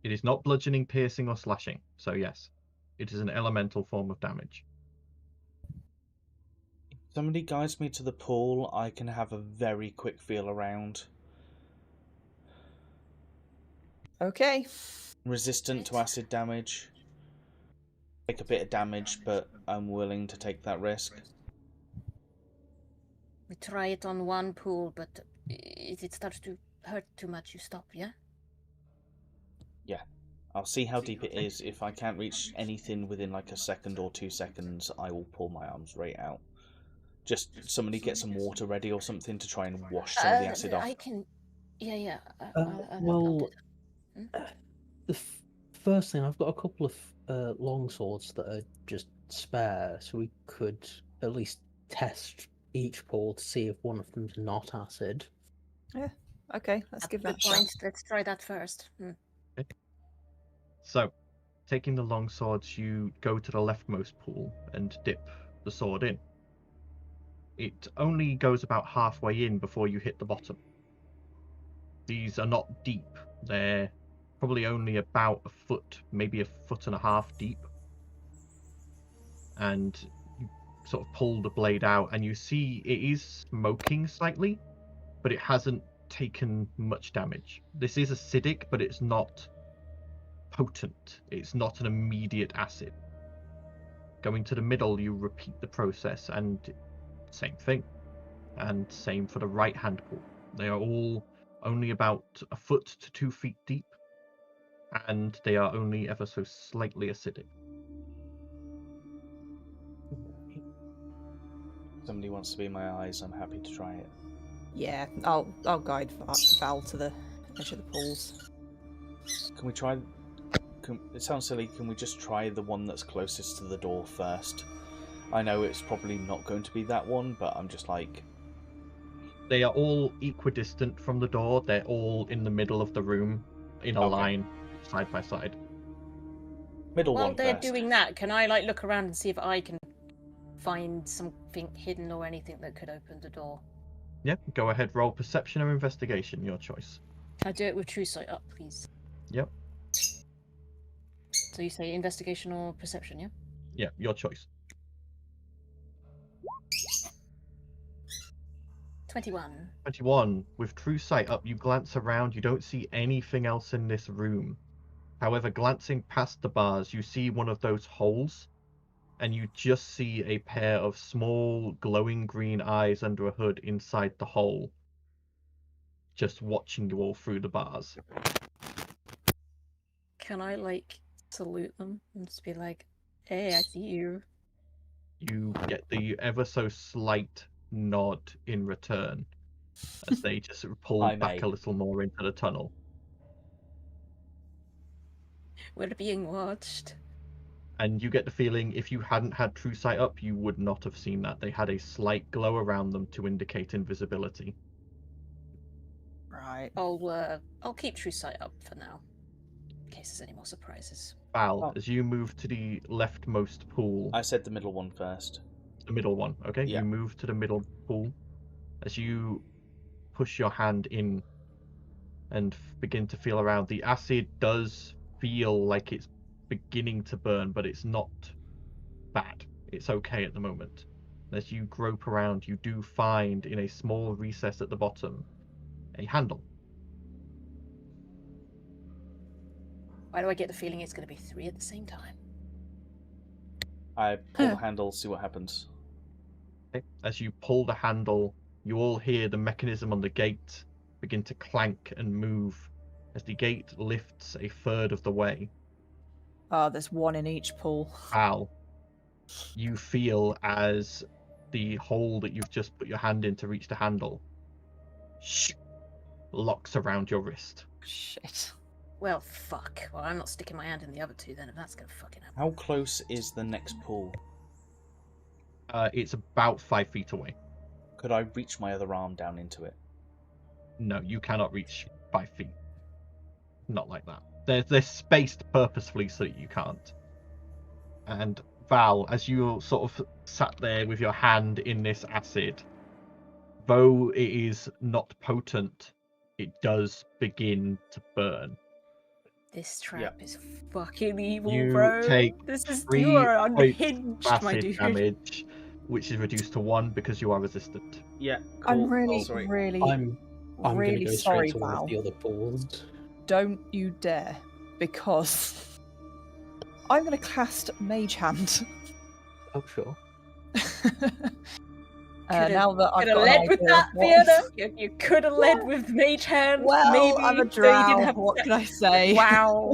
It is not bludgeoning, piercing, or slashing. So yes, it is an elemental form of damage. If somebody guides me to the pool, I can have a very quick feel around. Okay. Resistant to acid damage. Take a bit of damage, but I'm willing to take that risk. We try it on one pool, but if it starts to hurt too much, you stop. Yeah. Yeah. I'll see how deep it is. If I can't reach anything within like a second or 2 seconds, I will pull my arms right out. Just somebody get some water ready or something to try and wash some of the acid off. I can. Yeah. Well, the first thing, I've got a couple of long swords that are just spare, so we could at least test each pool to see if one of them's not acid. Okay, let's give that a shot. point. Let's try that first. So, taking the long swords, you go to the leftmost pool and dip the sword in. It only goes about halfway in before you hit the bottom. These are not deep. They're probably only about a foot, maybe a foot and a half deep. And you sort of pull the blade out and you see it is smoking slightly, but it hasn't taken much damage. This is acidic, but it's not potent. It's not an immediate acid. Going to the middle, you repeat the process, and same thing. And same for the right-hand pool. They are all only about a foot to 2 feet deep, and they are only ever so slightly acidic. Somebody wants to be my eyes, I'm happy to try it. Yeah, I'll guide Val to the edge of the pools. Can we try... it sounds silly, can we just try the one that's closest to the door first? I know it's probably not going to be that one, but I'm just like... They are all equidistant from the door. They're all in the middle of the room, in a line, side by side. Middle While one they're first. doing that, can I like look around and see if I can find something hidden or anything that could open the door? Yeah, go ahead, roll perception or investigation, your choice. Can I do it with true sight up, please? Yep. So you say investigation or perception, yeah? Yeah, your choice. 21. 21. With true sight up, you glance around, you don't see anything else in this room. However, glancing past the bars, you see one of those holes, and you just see a pair of small, glowing green eyes under a hood inside the hole, just watching you all through the bars. Can I like salute them and just be like, hey, I see you? You get the ever so slight nod in return as they just pull Hi, back mate. a little more into the tunnel. We're being watched. And you get the feeling if you hadn't had true sight up, you would not have seen that. They had a slight glow around them to indicate invisibility. Right. I'll keep true sight up for now, in case there's any more surprises. Val, Oh. as you move to the leftmost pool, I said the middle one first. the middle one, okay? Yeah. You move to the middle pool. As you push your hand in and begin to feel around, the acid does feel like it's beginning to burn, but it's not bad. It's okay at the moment. As you grope around, you do find in a small recess at the bottom a handle. Why do I get the feeling it's going to be 3 at the same time? I pull the handle, see what happens. Okay. As you pull the handle, you all hear the mechanism on the gate begin to clank and move as the gate lifts a third of the way. Oh, there's one in each pool. Al, you feel as the hole that you've just put your hand in to reach the handle locks around your wrist. Shit. Well, fuck. Well, I'm not sticking my hand in the other two then, if that's going to fucking happen. How close is the next pool? It's about 5 feet away. Could I reach my other arm down into it? No, you cannot reach 5 feet. Not like that. They're spaced purposefully so that you can't. And Val, as you sort of sat there with your hand in this acid, though it is not potent, it does begin to burn. This trap is fucking evil, You bro. take This is 3 you are points unhinged, of my acid dude. damage, which is reduced to 1 because you are resistant. Yeah, I'm cool. really, Oh, sorry. really, I'm going to really go sorry, straight to one Val. of the other pools. Don't you dare, because I'm going to cast Mage Hand. Oh, sure. Now that I've Could have got led an with idea that, of what- Fiona. You could have led with Mage Hand. Well, maybe. I'm a though you drow. didn't have What to- can I say? Wow.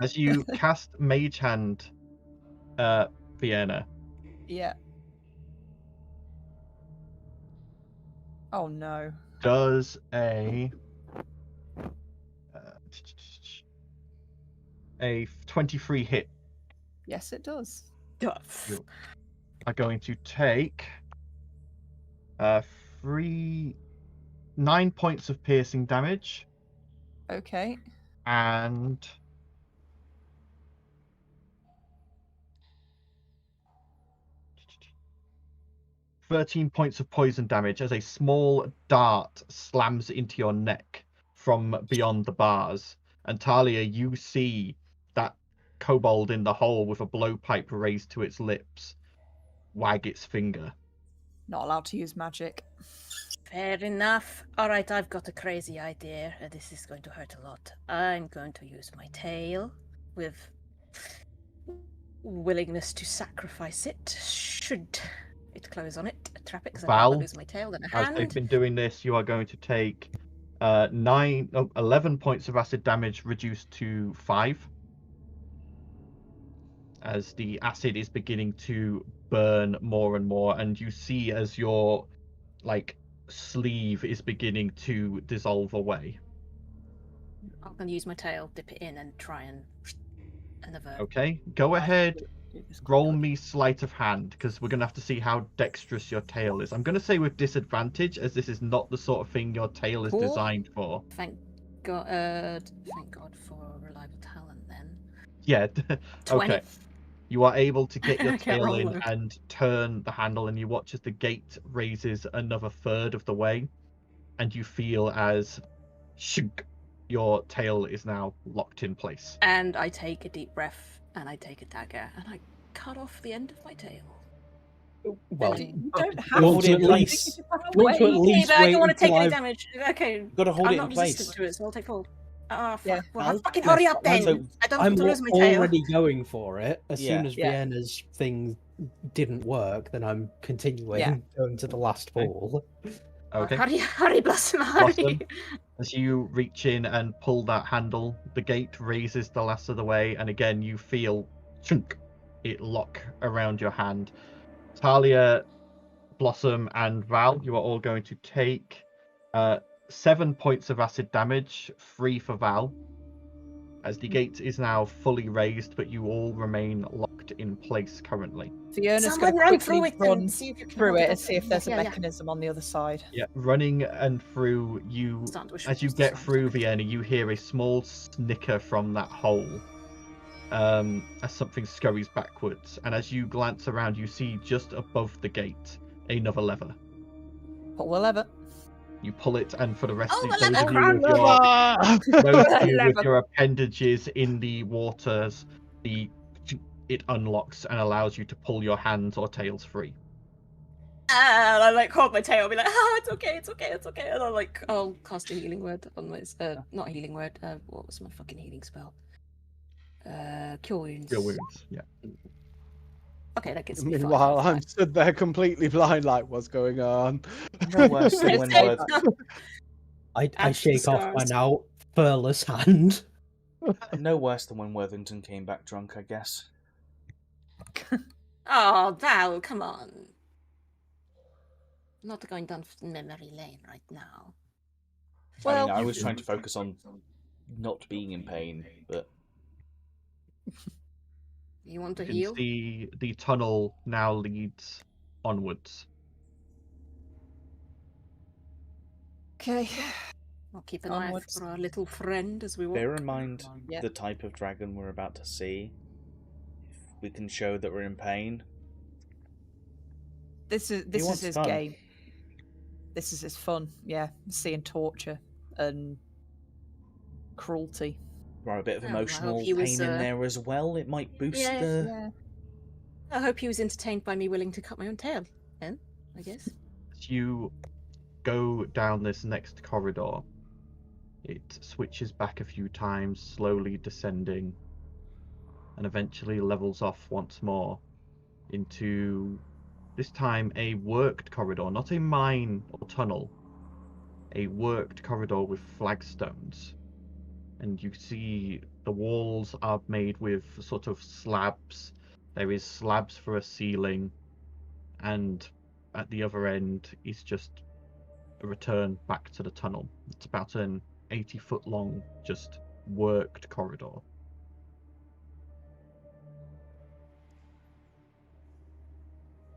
As you cast Mage Hand, Vienna, Yeah. Oh no. does a 23 hit. Yes, it does. You are going to take 9 points of piercing damage Okay. and 13 points of poison damage as a small dart slams into your neck from beyond the bars. And Talia, you see that kobold in the hole with a blowpipe raised to its lips wag its finger. Not allowed to use magic. Fair enough. All right, I've got a crazy idea. This is going to hurt a lot. I'm going to use my tail with willingness to sacrifice it. Should it close on it, trap it, because I'd rather lose my tail than a As hand. they've been doing this, you are going to take 11 points of acid damage reduced to 5. As the acid is beginning to burn more and more, and you see as your sleeve is beginning to dissolve away. I'm going to use my tail, dip it in, and try and another. Okay, go ahead. Roll me sleight of hand, because we're going to have to see how dexterous your tail is. I'm going to say with disadvantage, as this is not the sort of thing your tail is Cool. designed for. Thank God for reliable talent then. Yeah. 20. Okay. You are able to get your I can't tail roll in it. and turn the handle, and you watch as the gate raises another third of the way, and you feel as shunk, your tail is now locked in place. And I take a deep breath, and I take a dagger, and I cut off the end of my tail. Well, You don't have hold to. it in place. You want to at Okay, least but I wait don't want to take until any I've... damage. Okay, Got to hold I'm it not in place. resistant to it, so I'll take hold. Oh, fuck. Yeah. Well, I'll- fucking hurry up then. So- I don't have I'm to lose my tail. already going for it. As soon Yeah. as Yeah. Vienna's thing didn't work, then I'm continuing Yeah. going to the last Okay. ball. Okay. Hurry, Blossom, hurry. Blossom, as you reach in and pull that handle, the gate raises the last of the way, and again you feel chunk, it lock around your hand. Talia, Blossom, and Val, you are all going to take 7 points of acid damage, 3 for Val, as the gate is now fully raised, but you all remain locked in place currently. Fiona's Someone going to run quickly through it run and see if you can through hold it up. and see if there's a Yeah. mechanism on the other side. Yeah, running and through, you Starting to wish as you it was get the through sound. Vienna, you hear a small snicker from that hole as something scurries backwards, and as you glance around, you see just above the gate another lever. Pull the lever. You pull it, and for the rest Oh, of the those lever, of you with your, Never! those of you with Lever. your appendages in the waters, it unlocks and allows you to pull your hands or tails free. And I like hold my tail, I'll be like, oh, it's okay, and I'll cast a healing word on my not a healing word, what was my fucking healing spell? Cure wounds. Your wounds, yeah. Okay, that gets me 5. Meanwhile, I'm stood there completely blind, like, what's going on? No worse than when I Adds to the shake off my scars. now furless hand. no worse than when Worthington came back drunk, I guess. Oh, Val, come on. Not going down memory lane right now. I mean, Well- I was trying to focus on not being in pain, but You want to You can heal? see the tunnel now leads onwards. Okay. I'll keep an eye out Onwards. for our little friend as we walk. bear in mind Yeah. the type of dragon we're about to see. If we can show that we're in pain, This is wants his fun. game. This is his fun. Yeah, seeing torture and cruelty. or a bit of Oh, I hope emotional he was, pain in there as well, it might boost Yeah, the... Yeah. I hope he was entertained by me willing to cut my own tail, then, I guess. As you go down this next corridor, it switches back a few times, slowly descending, and eventually levels off once more into, this time, a worked corridor, not a mine or tunnel, a worked corridor with flagstones. And you see the walls are made with sort of slabs. There is slabs for a ceiling, and at the other end is just a return back to the tunnel. It's about an 80-foot long, just worked corridor.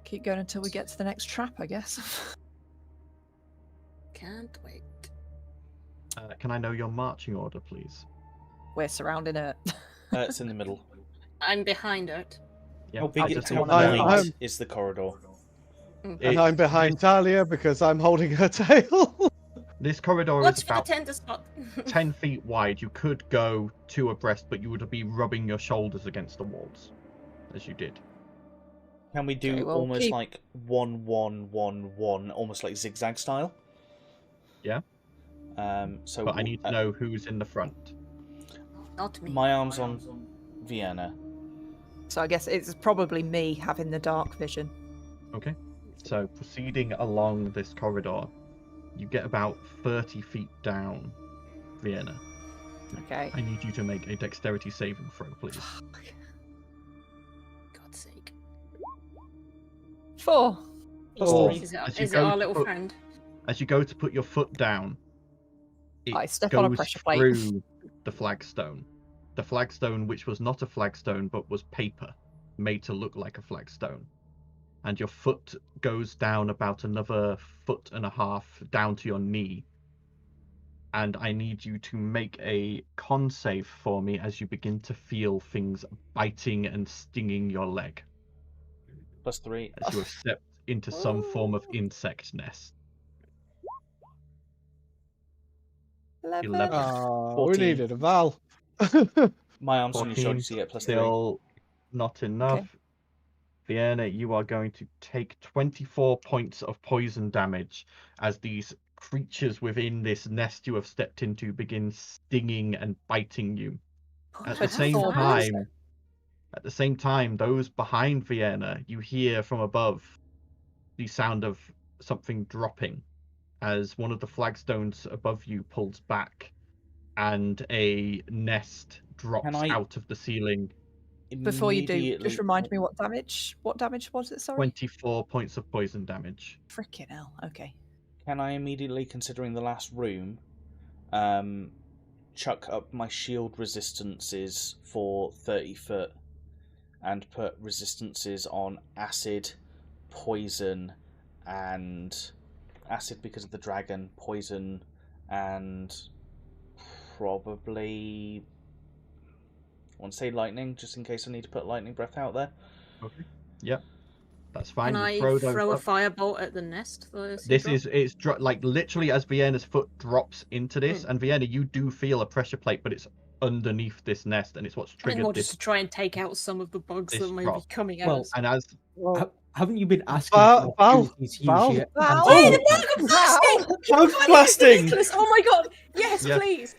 Keep going until we get to the next trap, I guess. Can't wait. Can I know your marching order, please? We're surrounding it. it's in the middle. I'm behind it. Yeah, How big I is just how want to know- wide is the corridor? And I'm behind Talia because I'm holding her tail. This corridor What's is for the about tender spot? 10 feet wide. You could go 2 abreast, but you would be rubbing your shoulders against the walls, as you did. Can we do Okay, well, almost keep- like 1, 1, 1, 1, almost like zigzag style? Yeah. So But I need to know who's in the front. Not me. my arm's on Vienna. So I guess it's probably me having the dark vision. Okay. So proceeding along this corridor, you get about 30 feet down, Vienna. Okay. I need you to make a dexterity saving throw, please. God's sake. 4. Oh. Is As you it go our to little put- friend? As you go to put your foot down, it I step goes on a pressure plate. through the flagstone. The flagstone, which was not a flagstone but was paper, made to look like a flagstone. And your foot goes down about another 1.5 feet down to your knee. And I need you to make a con save for me as you begin to feel things biting and stinging your leg. +3. As you have stepped into some form of insect nest. 11. Oh, 14. we needed a Val. My arm's on your 14, shoulder, so you get +3. Still not enough. Vienna, you are going to take 24 points of poison damage as these creatures within this nest you have stepped into begin stinging and biting you. At the same 24 time, those behind Vienna, you hear from above the sound of something dropping as one of the flagstones above you pulls back and a nest drops I- out of the ceiling. Before you do, Immediately- just remind me what damage was it, sorry? 24 points of poison damage. Frickin' hell, okay. Can I immediately, considering the last room, chuck up my shield resistances for 30 foot and put resistances on acid, poison, and acid because of the dragon, poison, and probably I want to say lightning, just in case I need to put lightning breath out there. Okay. Yep. That's fine. Can You I throw throw a those up. firebolt at the nest? Like literally as Vienna's foot drops into this, and Vienna, you do feel a pressure plate, but it's underneath this nest, and it's what's And triggered more this. just to try and take out some of the bugs this that may be drop. coming at Well, us. And as Well, Haven't you been asking Val- for opportunities to use Val- your Val- Oh, anti- the bug of blasting! Bug God, blasting! it's ridiculous. Oh my god! Yes, Yeah. please.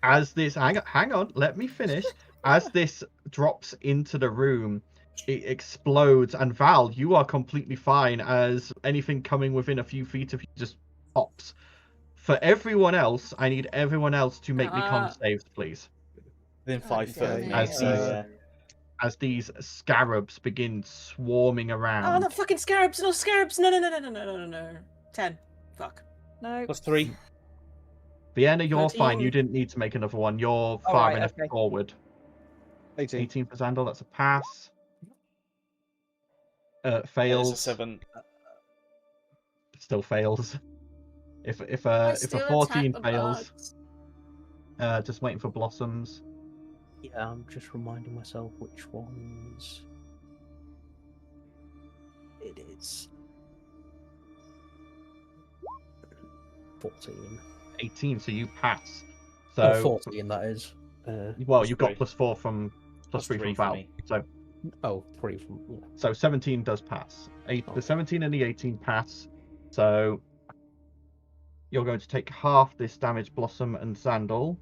as this hang on, let me finish. As this drops into the room, it explodes, and Val, you are completely fine as anything coming within a few feet of you just pops. For everyone else, I need everyone else to make me con saves, please. Within 5 foot of me. As so, these- yeah. As these scarabs begin swarming Oh, around. not fucking scarabs! No scarabs! No, no, no, no, no, no, no, no. 10. Fuck. No. +3. Vienna, you're fine. 13. You didn't need to make another one. You're Oh, far right, enough okay. forward. 18. 18 for Zandal, that's a pass. It's a Fails. 7. Still fails. If I a still 14 attack the fails, bugs. just waiting for blossoms. Yeah, I'm just reminding myself which ones it is. 14. 18, so you pass. Oh, So 14, that is. well, you've got +3. +4 from +3 from +3 for Val. me. Oh, 3 from. Yeah. So 17 does pass. Oh. The 17 and the 18 pass. So you're going to take half this damage, Blossom and Zandal.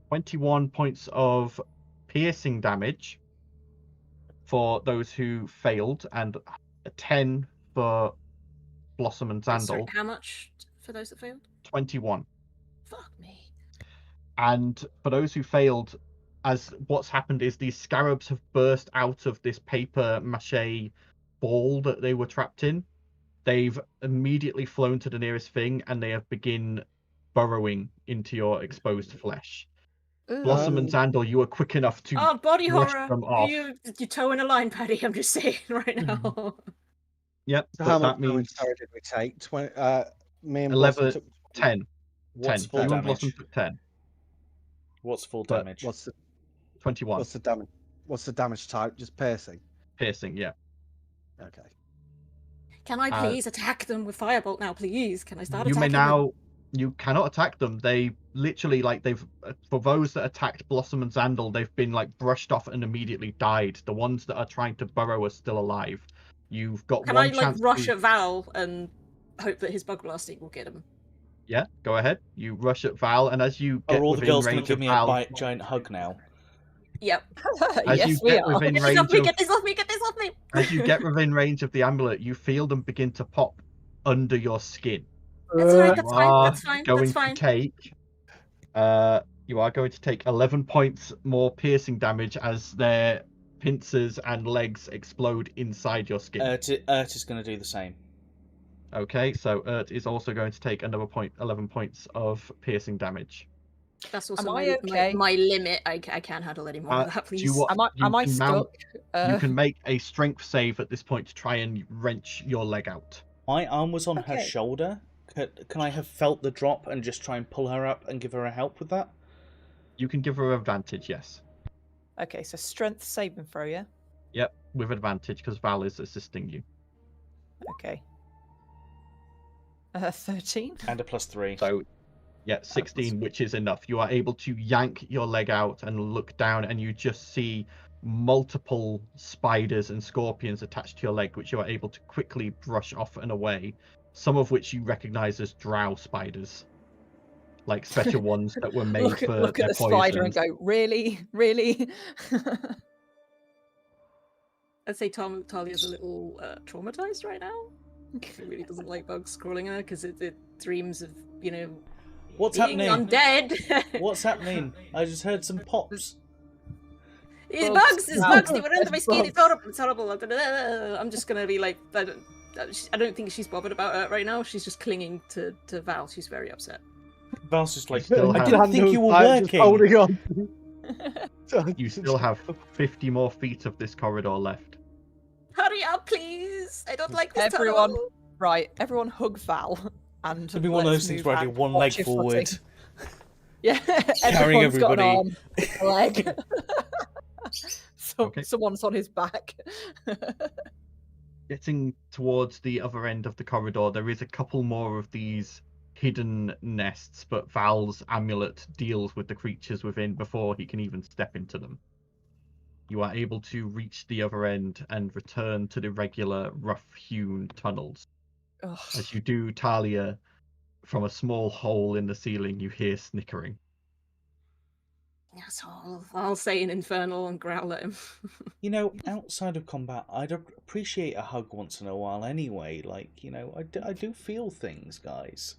21 points of piercing damage for those who failed, and 10 for Blossom and Sorry, Zandal. how much for those that failed? 21. Fuck me. And for those who failed, as what's happened is these scarabs have burst out of this paper mache ball that they were trapped in. They've immediately flown to the nearest thing, and they have begin burrowing into your exposed flesh. Ooh. Blossom and Zandal, you are quick enough to Oh, body brush horror! them off. You're toeing a line, Paddy. I'm just saying right now. Yep, So but how that much damage means sorry, did we take? 20, me and 11, Blossom took 10. What's 10. full You and Blossom damage? took 10. What's full But damage? What's the 21. damage? What's the damage type? Just piercing. Piercing, yeah. Okay. Can I please attack them with firebolt now, please? Can I start You attacking may them? now. You cannot attack them. They literally, like, they've. For those that attacked Blossom and Zandal, they've been, like, brushed off and immediately died. The ones that are trying to burrow are still alive. You've got Can one I like chance rush to... at Val and hope that his bug blasting will get him. Yeah, go ahead. You rush at Val, and as you get Are all the within girls going to range give of me Val, a giant hug now? Yep. as yes, you we get are. within Get this range off me! of, Get this off me! Get this off me! as you get within range of the amulet, you feel them begin to pop under your skin. That's alright. You That's fine. are That's fine. going That's fine. to take. You are going to take 11 points more piercing damage as their pincers and legs explode inside your skin. Ert is going to do the same. Okay, so Ert is also going to take another 11 points of piercing damage. That's also Am my, I okay? my limit. I can't handle any more of that, do you please. want- Am I can stuck? mount- You can make a strength save at this point to try and wrench your leg out. My arm was on her Okay. shoulder. Can I have felt the drop and just try and pull her up and give her a help with that? You can give her advantage, yes. Okay, so strength saving throw, yeah? Yep, with advantage because Val is assisting you. Okay. 13. And a +3. So, yeah, 16, which is enough. You are able to yank your leg out and look down, and you just see multiple spiders and scorpions attached to your leg, which you are able to quickly brush off and away. Some of which you recognize as drow spiders, like special ones that were made Look, for look at their the spider and poisons. go, really? Really? I'd say Talia's a little traumatized right now. She really doesn't like bugs crawling in her because it dreams of, you know, What's being happening? undead. What's happening? I just heard some pops. It's Bugs. bugs! It's No, bugs! They went under my it's skin! It's bugs. horrible! It's horrible! I'm just gonna be like, I don't think she's bothered about it right now. She's just clinging to Val. She's very upset. Val's just like, still I have- didn't think you were I'm just working. holding on. You still have 50 more feet of this corridor left. Hurry up, please! I don't like this Everyone, tunnel. right, everyone hug Val. And It'll be one of let's those things move where I do and one watch leg your forward. footing. Yeah, Carrying everyone's got an everybody. arm, a leg. Okay. Someone's on his back. Getting towards the other end of the corridor, there is a couple more of these hidden nests, but Val's amulet deals with the creatures within before he can even step into them. You are able to reach the other end and return to the regular rough-hewn tunnels. Ugh. As you do, Talia, from a small hole in the ceiling, you hear snickering. Asshole. I'll say an infernal and growl at him. You know, outside of combat, I'd appreciate a hug once in a while anyway. Like, you know, I do feel things, guys.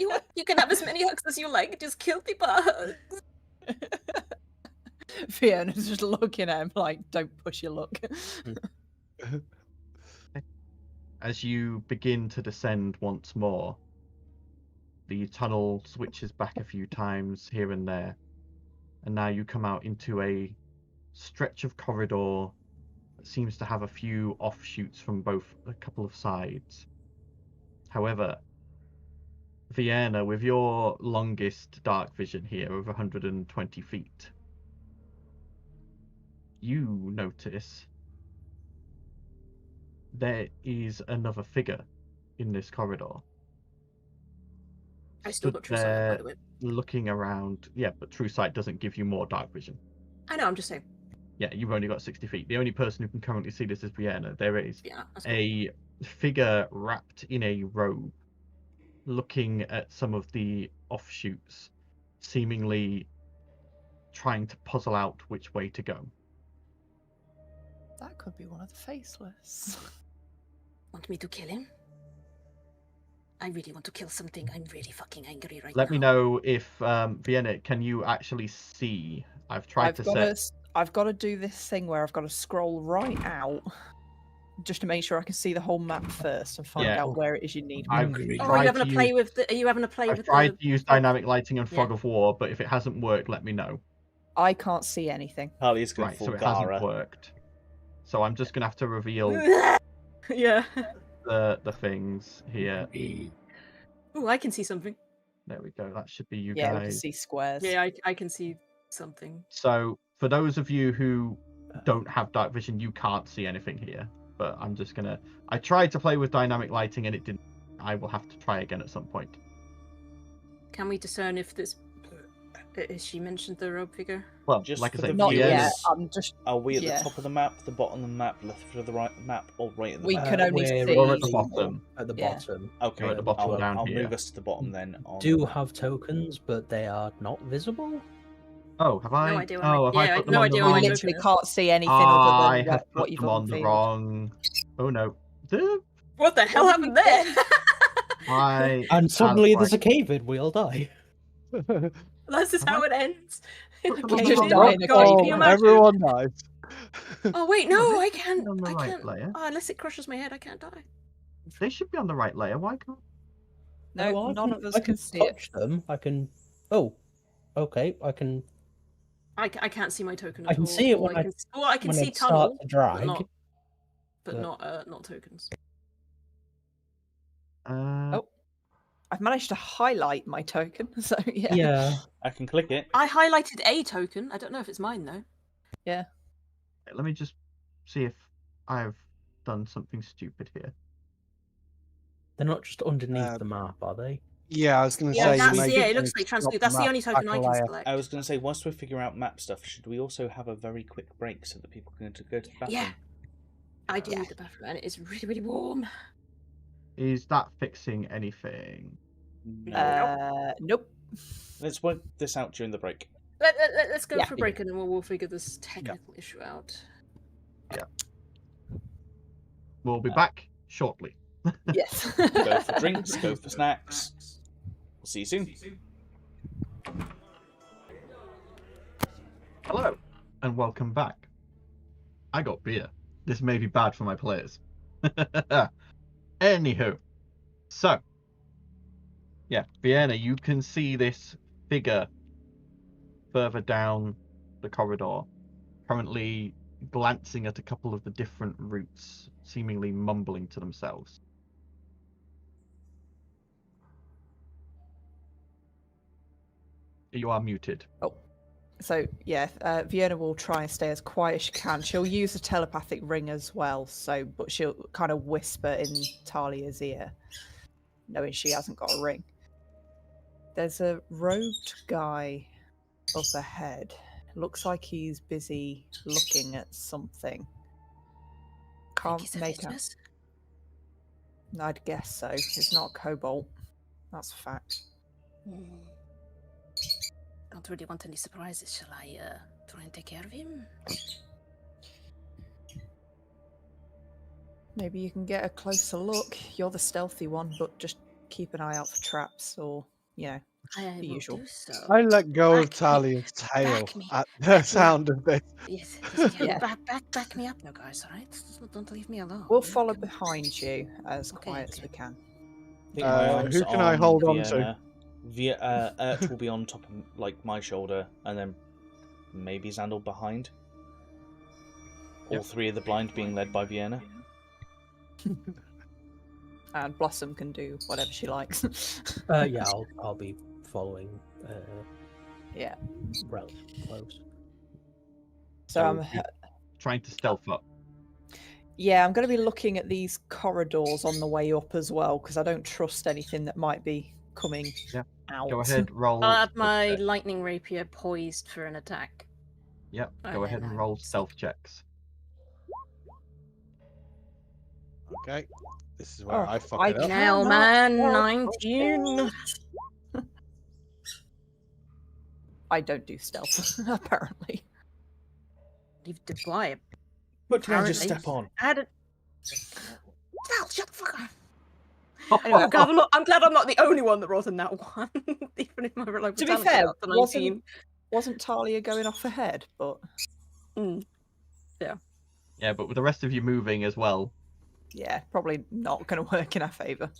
You can have as many hugs as you like. Just kill the bugs. Fiona's just looking at him like, don't push your luck. As you begin to descend once more, the tunnel switches back a few times here and there, and now you come out into a stretch of corridor that seems to have a few offshoots from a couple of sides. However, Vienna, with your longest dark vision here of 120 feet, you notice there is another figure in this corridor. I still Stood got true sight, by there the way. looking around. Yeah, but true sight doesn't give you more dark vision. I know, I'm just saying. Yeah, you've only got 60 feet. The only person who can currently see this is Vienna. There is Yeah, that's cool. a figure wrapped in a robe looking at some of the offshoots, seemingly trying to puzzle out which way to go. That could be one of the faceless. Want me to kill him? I really want to kill something. I'm really fucking angry right now. Let me know if Vienna, can you actually see? I've tried to set. I've got to do this thing where I've got to scroll right out just to make sure I can see the whole map first and find Yeah. out where it is you need me. I've Oh, are you tried having a to play use, with the? Are you having a play I've with tried the? to use dynamic lighting and Yeah. fog of war, but if it hasn't worked, let me know. I can't see anything. Talia's going Right, full so it Gara. hasn't worked. So I'm just gonna have to reveal Yeah. the things here. Oh, I can see something. There we go. That should be you Yeah, we can guys. see squares. Yeah, I can see something. So for those of you who don't have dark vision, you can't see anything here. But I'm just gonna. I tried to play with dynamic lighting and it didn't. I will have to try again at some point. Can we discern if this? Has she mentioned the robe figure? Well, Just like I for say, the Not viewers, yet. I'm just. Are we at Yeah. the top of the map, the bottom of the map, left of the right map, or right at the We map? can only we're see. You're at the bottom. At the Yeah. bottom. Okay, You're at the bottom I'll, down I'll here. move us to the bottom then. On Do the map. have tokens, but they are not visible. Oh, have I? No idea. Oh, have I put them no on the idea. We wrong? literally can't see anything I other than have what put you've them on the unveiled. wrong. Oh no. The- What the hell happened there? I And suddenly right. there's a cave in, we all die. This is Have how I it ends. put them We on just the die wrong- in a God, cave. can you Oh, imagine? everyone dies. Oh wait, No, no, they I should be can't. on the I right can't. layer. Oh, unless it crushes my head, I can't die. They should be on the right layer. Why can't? No, I none can- of us I can see it. touch them. I can. Oh, okay. I can. I can't see my token. I at can all. see it All when I Well, I can when see it starts tunnel, to drag. but but- not tokens. Oh. I've managed to highlight my token, so yeah. Yeah. I can click it. I highlighted a token. I don't know if it's mine though. Let me just see if I've done something stupid here. They're not just underneath the map, are they? Yeah, I was going to Yeah, say. that's you may yeah. It need looks to like drop transmute. That's the map only back token a I can layer. select. I was going to say, once we figure out map stuff, should we also have a very quick break so that people can go to the bathroom? Yeah, I do Yeah. need the bathroom, and it is really, really warm. Is that fixing anything? Nope. Let's work this out during the break. Let's go Yeah. for a break, and then we'll figure this technical issue out. We'll be back shortly. Yes. Go for drinks, go for snacks. We'll see you soon. Hello, and welcome back. I got beer. This may be bad for my players. Anywho, so yeah, Vienna, you can see this figure further down the corridor, currently glancing at a couple of the different routes, seemingly mumbling to themselves. You are muted. So yeah, Vienna will try and stay as quiet as she can. She'll use a telepathic ring as well. But she'll kind of whisper in Talia's ear, knowing she hasn't got a ring. There's a robed guy up ahead. Looks like he's busy looking at something. Think he's Can't a make out. witness? I'd guess so. He's not a kobold. That's a fact. Don't really want any surprises. Shall I try and take care of him? Maybe you can get a closer look. You're the stealthy one, but just keep an eye out for traps or, I will usual. do so. I let go of Back me- Talia's tail back me. at the sound of this. Yes, Yeah. back me up now, guys. All right, don't leave me alone. We'll yeah? follow Come- behind you as Okay, quiet as okay. we can. I think my arms who can are I hold on to? Vienna. Ert will be on top of like my shoulder, and then maybe Xandal behind. All Yep. three of the blind being led by Vienna. And Blossom can do whatever she likes. Yeah, I'll be following. Yeah. Relatively close. So I'm you're trying to stealth up. I'm going to be looking at these corridors on the way up as well because I don't trust anything that might be coming Yeah. out. Go ahead, roll. I'll have my stealth check. lightning rapier poised for an attack. Yep. and Go ahead then and I roll will stealth checks. Okay, this is where Oh, I fuck I it up. Now, cannot man, help 19. I don't do stealth, apparently. You've deployed. But can I just Apparently. step on? Add it. Val, shut the fuck up. Anyway, I'm glad I'm not the only one that rolled in that one. Even if my reliable To be talent fair, got up to 19. wasn't Talia going off ahead? But Yeah, but with the rest of you moving as well. yeah, probably not going to work in our favour.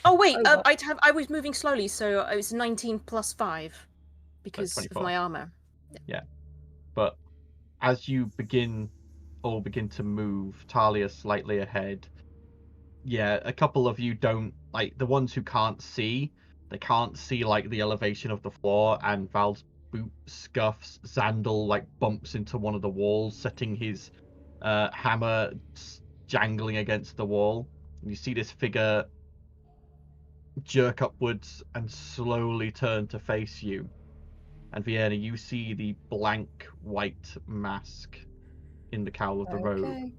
Oh wait, Oh, what? I was moving slowly, so it was 19 plus 5 because of 24. my armor. But as you begin to move, Talia slightly ahead. Yeah, a couple of you don't, like, the ones who can't see, they can't see, like, the elevation of the floor, and Val's boot scuffs. Xandal, like, bumps into one of the walls, setting his hammer jangling against the wall. And you see this figure jerk upwards and slowly turn to face you. And Vienna, you see the blank white mask in the cowl of the robe. Okay.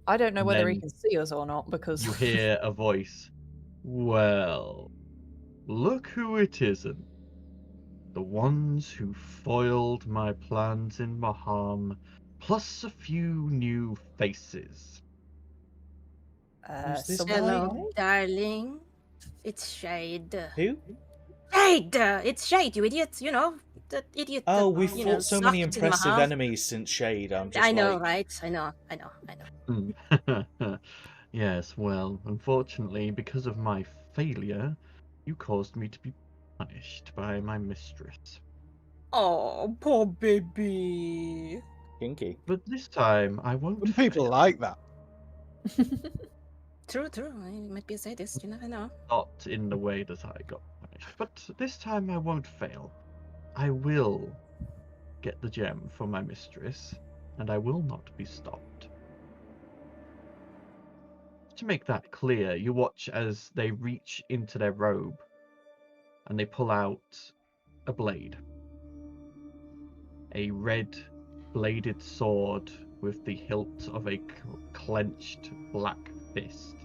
I don't know And whether he then can see us or not because You hear a voice. Well, look who it isn't. The ones who foiled my plans in Maham, plus a few new faces. Who's this someone guy? Hello, darling. It's Shade. Who? Shade! It's Shade, you idiot! You know, that idiot. Oh, that, we've you know, fought so many sucked in impressive Maham. enemies since Shade. I'm just I know, like, right? I know. Yes, well, unfortunately, because of my failure, you caused me to be punished by my mistress. Oh, poor baby. kinky. But this time, I won't Some people fail. like that. True. I might be a sadist. You never know. Not in the way that I got punished. But this time I won't fail. I will get the gem for my mistress, and I will not be stopped. To make that clear, you watch as they reach into their robe, and they pull out a blade. A red bladed sword with the hilt of a clenched black fist.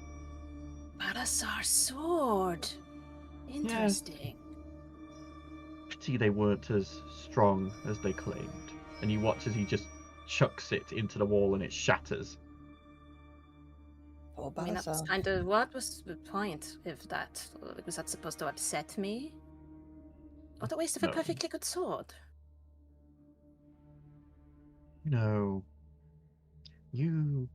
Balasar's sword. Interesting. Pity they weren't as strong as they claimed. And you watch as he just chucks it into the wall and it shatters. Poor I mean, that's Balazar. kind of what was the point of that? Was that supposed to upset me? What a waste of a No. perfectly good sword. No. You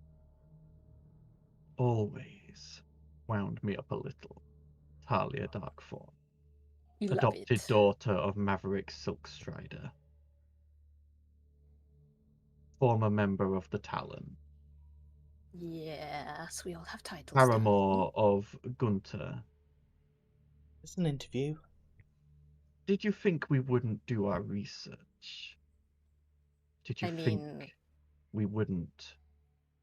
always wound me up a little, Talia Darkfawn, You love adopted it. daughter of Maverick Silkstrider, former member of the Talon, Yes, we all have titles. don't we? paramour of Gunter. It's an interview. Did you think we wouldn't do our research? Did you I think mean- we wouldn't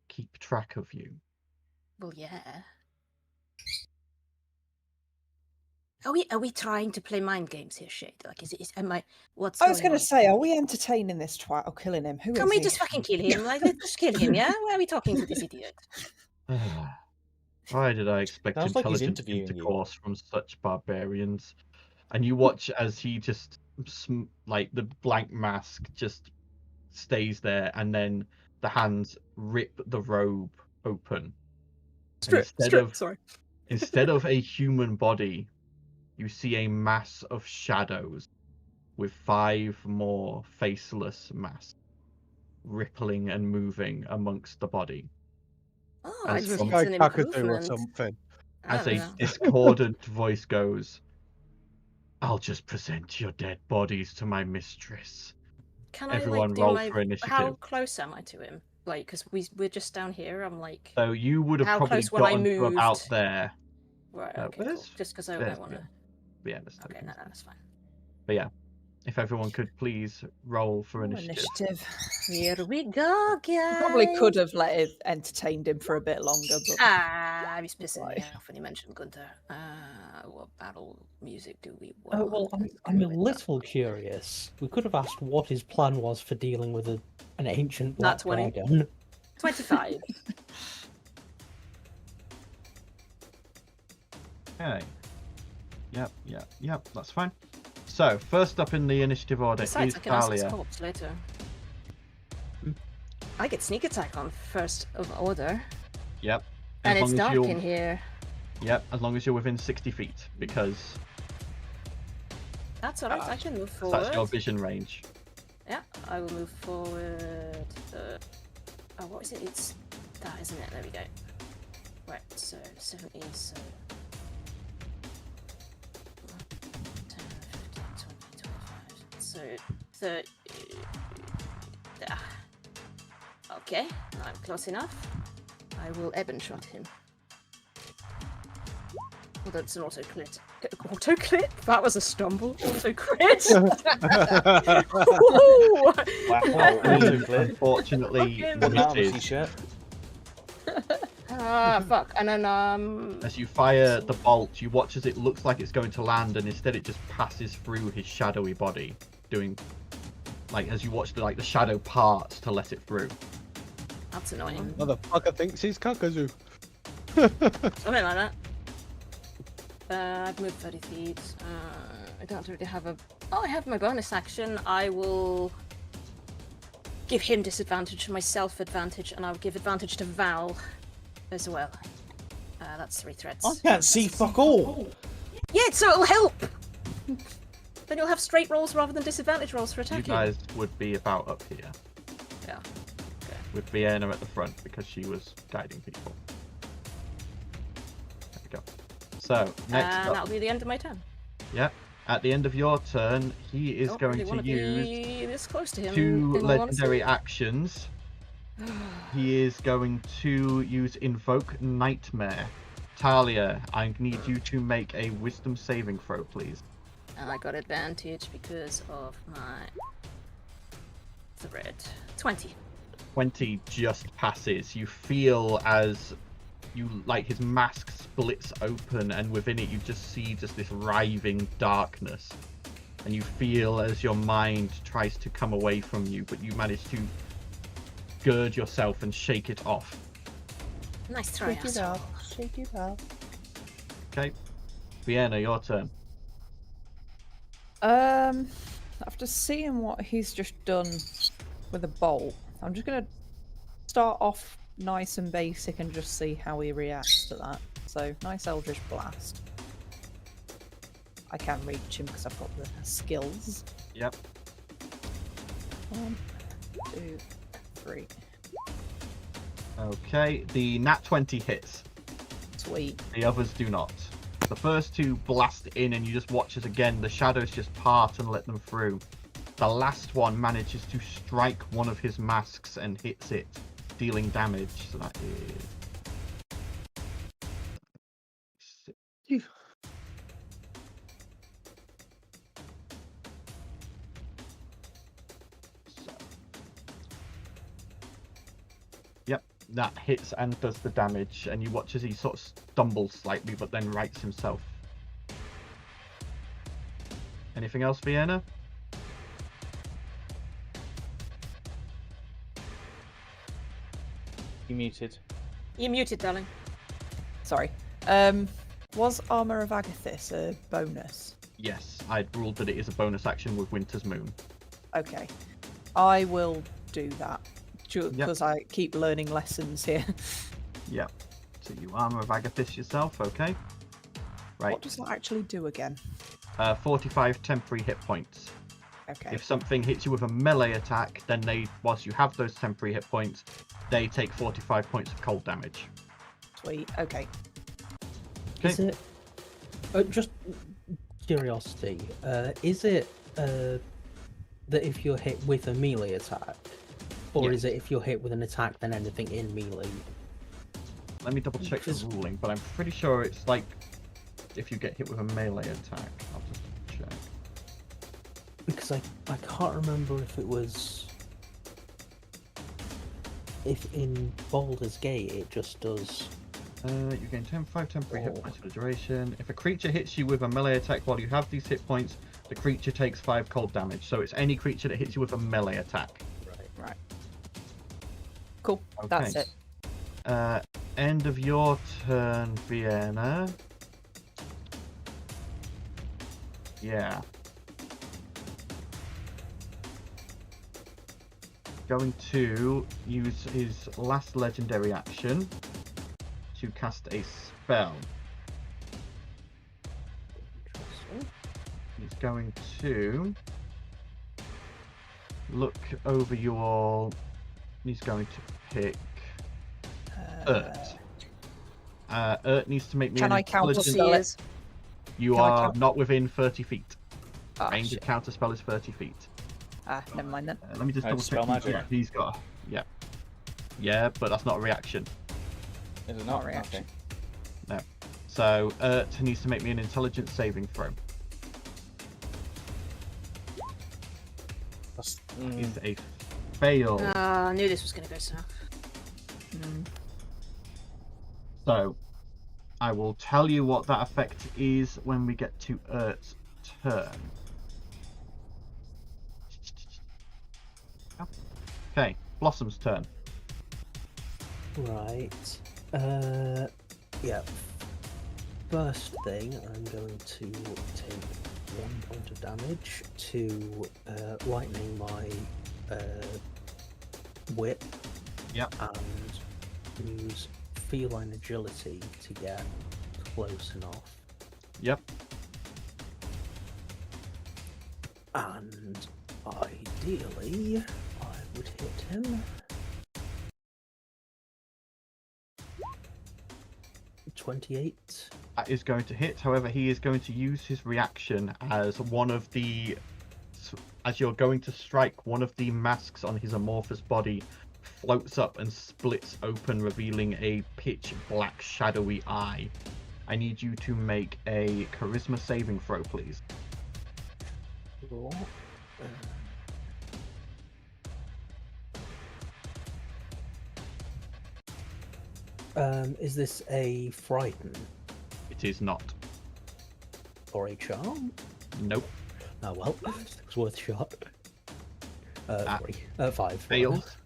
keep track of you? Well, yeah. Are we trying to play mind games here, Shade? Like, am I? What's I was going going on? to say, are we entertaining this twat or killing him? Who Can is we he? just fucking kill him? Like, let's just kill him, yeah? Why are we talking to this idiot? Why did I expect Sounds like he's intelligent interviewing you. intercourse from such barbarians? And you watch as he just, like, the blank mask just stays there, and then the hands rip the robe open. Strip. Sorry. Instead of a human body, you see a mass of shadows with 5 more faceless masks rippling and moving amongst the body. Oh, As it's, Is this it's guy an Kakadu or improvement. something? I As don't a know. discordant voice goes, "I'll just present your dead bodies to my mistress." Can I Everyone like do roll my? for initiative. How close am I to him? Like, because we're just down here. I'm like, So you would have How probably close when I gotten to about moved? there. right, no, okay, cool. where's- Just because I there's- want to. Yeah, that's Okay, no, that's fine. But yeah, if everyone could please roll for Oh, initiative. initiative. Here we go, guys. Probably could have entertained him for a bit longer, but Ah, he's pissing me Right. off when he mentioned Gunter. What battle music do we want? Oh, well, Let's I'm go a with little curious. We could have asked what his plan was for dealing with an ancient Nat black 20. dragon. that. 25. Okay. Yep, that's fine. So, first up in the initiative order Besides, is I can ask his Thalia. corpse later. I get sneak attack on first of order, Yep. and As it's long as dark you're, in here. Yep, as long as you're within 60 feet, because That's alright. I can move that's forward. your vision range. Yeah, I will move forward. Oh, what is it? It's that, isn't it? There we go. Right, so 70, so 10, 15, 20, 25. So 30. Ah. Okay, I'm close enough. I will Eben shot him. Well, that's an auto crit. Auto crit? That was a stumble. Auto crit. Woo! Wow, Unfortunately, Fucking- Put that on a misses. t-shirt. Fuck. And then As you fire the bolt, you watch as it looks like it's going to land, and instead it just passes through his shadowy body, doing like as you watch the shadow parts to let it through. That's annoying. Motherfucker thinks he's Kakazoo. Something like that. I've moved 30 feet. I don't really have a... Oh, I have my bonus action. I will give him disadvantage, myself advantage, and I'll give advantage to Val as well. That's 3 threats. I can't see fuck all. Yeah, so it'll help! Then you'll have straight rolls rather than disadvantage rolls for You attacking. guys would be about up here. Yeah. Okay. With Vienna at the front because she was guiding people. There we go. So, next And up, that'll be the end of my turn. yeah, at the end of your turn, he is Don't going really to wanna use be this close to him. 2 in all legendary honesty. actions. He is going to use Invoke Nightmare. Talia, I need you to make a Wisdom saving throw, please. And I got advantage because of my thread. 20. 20 just passes. You feel as his mask splits open, and within it you just see this writhing darkness. And you feel as your mind tries to come away from you, but you manage to gird yourself and shake it off. Nice try, Shake it asshole. out. Shake it out. Okay. Vienna, your turn. After seeing what he's just done with a bolt, I'm just gonna start off nice and basic and just see how he reacts to that. So, nice Eldritch Blast. I can reach him because I've got the skills. Yep. 1, 2, 3. Okay, the nat 20 hits. Sweet. The others do not. The first 2 blast in, and you just watch as again the shadows just part and let them through. The last one manages to strike one of his masks and hits it, dealing damage. So that is... Yep, that hits and does the damage, and you watch as he sort of stumbles slightly, but then rights himself. Anything else, Vienna? You muted. You're muted, darling. Sorry. Was Armor of Agathis a bonus? Yes, I'd ruled that it is a bonus action with Winter's Moon. Okay. I will do that. Because I keep learning lessons here. Yep. So you Armor of Agathis yourself, okay? Right. What does that actually do again? 45 temporary hit points. Okay. If something hits you with a melee attack, then whilst you have those temporary hit points, they take 45 points of cold damage. Sweet. Okay. Is it just curiosity? Is it that if you're hit with a melee attack, or Yes. is it if you're hit with an attack then anything in melee? Let me double check the ruling, but I'm pretty sure it's like if you get hit with a melee attack. I'll just check. Because I can't remember if it was if in Baldur's Gate it just does. You gain 5 temporary hit Oh. points for the duration. If a creature hits you with a melee attack while you have these hit points, the creature takes 5 cold damage. So it's any creature that hits you with a melee attack. Right. Cool. Okay. That's it. End of your turn, Vienna. Yeah. Going to use his last legendary action to cast a spell. He's going to look over you all. He's going to pick Urt. Urt needs to make me Can an I counter intelligence- spell it? is. You Can I are count- not within 30 feet. Ah, Ranged shit. counter spell is 30 feet. Never mind then. Let me just Oh, double spell check. magic. He's got. Yeah. Yeah, but that's not a reaction. Is it Not not? reaction. Okay. So Urt needs to make me an intelligence saving throw. That's, Is a fail. I knew this was going to go south. So, I will tell you what that effect is when we get to Ert's turn. Okay, Blossom's turn. Right. Yeah. First thing, I'm going to take 1 point of damage to lightning my whip. Yep. And use feline agility to get close enough. Yep. And ideally, I would hit him. 28. That is going to hit. However, he is going to use his reaction as one of the... As you're going to strike, one of the masks on his amorphous body floats up and splits open, revealing a pitch black shadowy eye. I need you to make a charisma saving throw, please. Cool. Is this a frighten It is not. or a charm? Nope. Oh well, it was worth a shot. 5. Fails.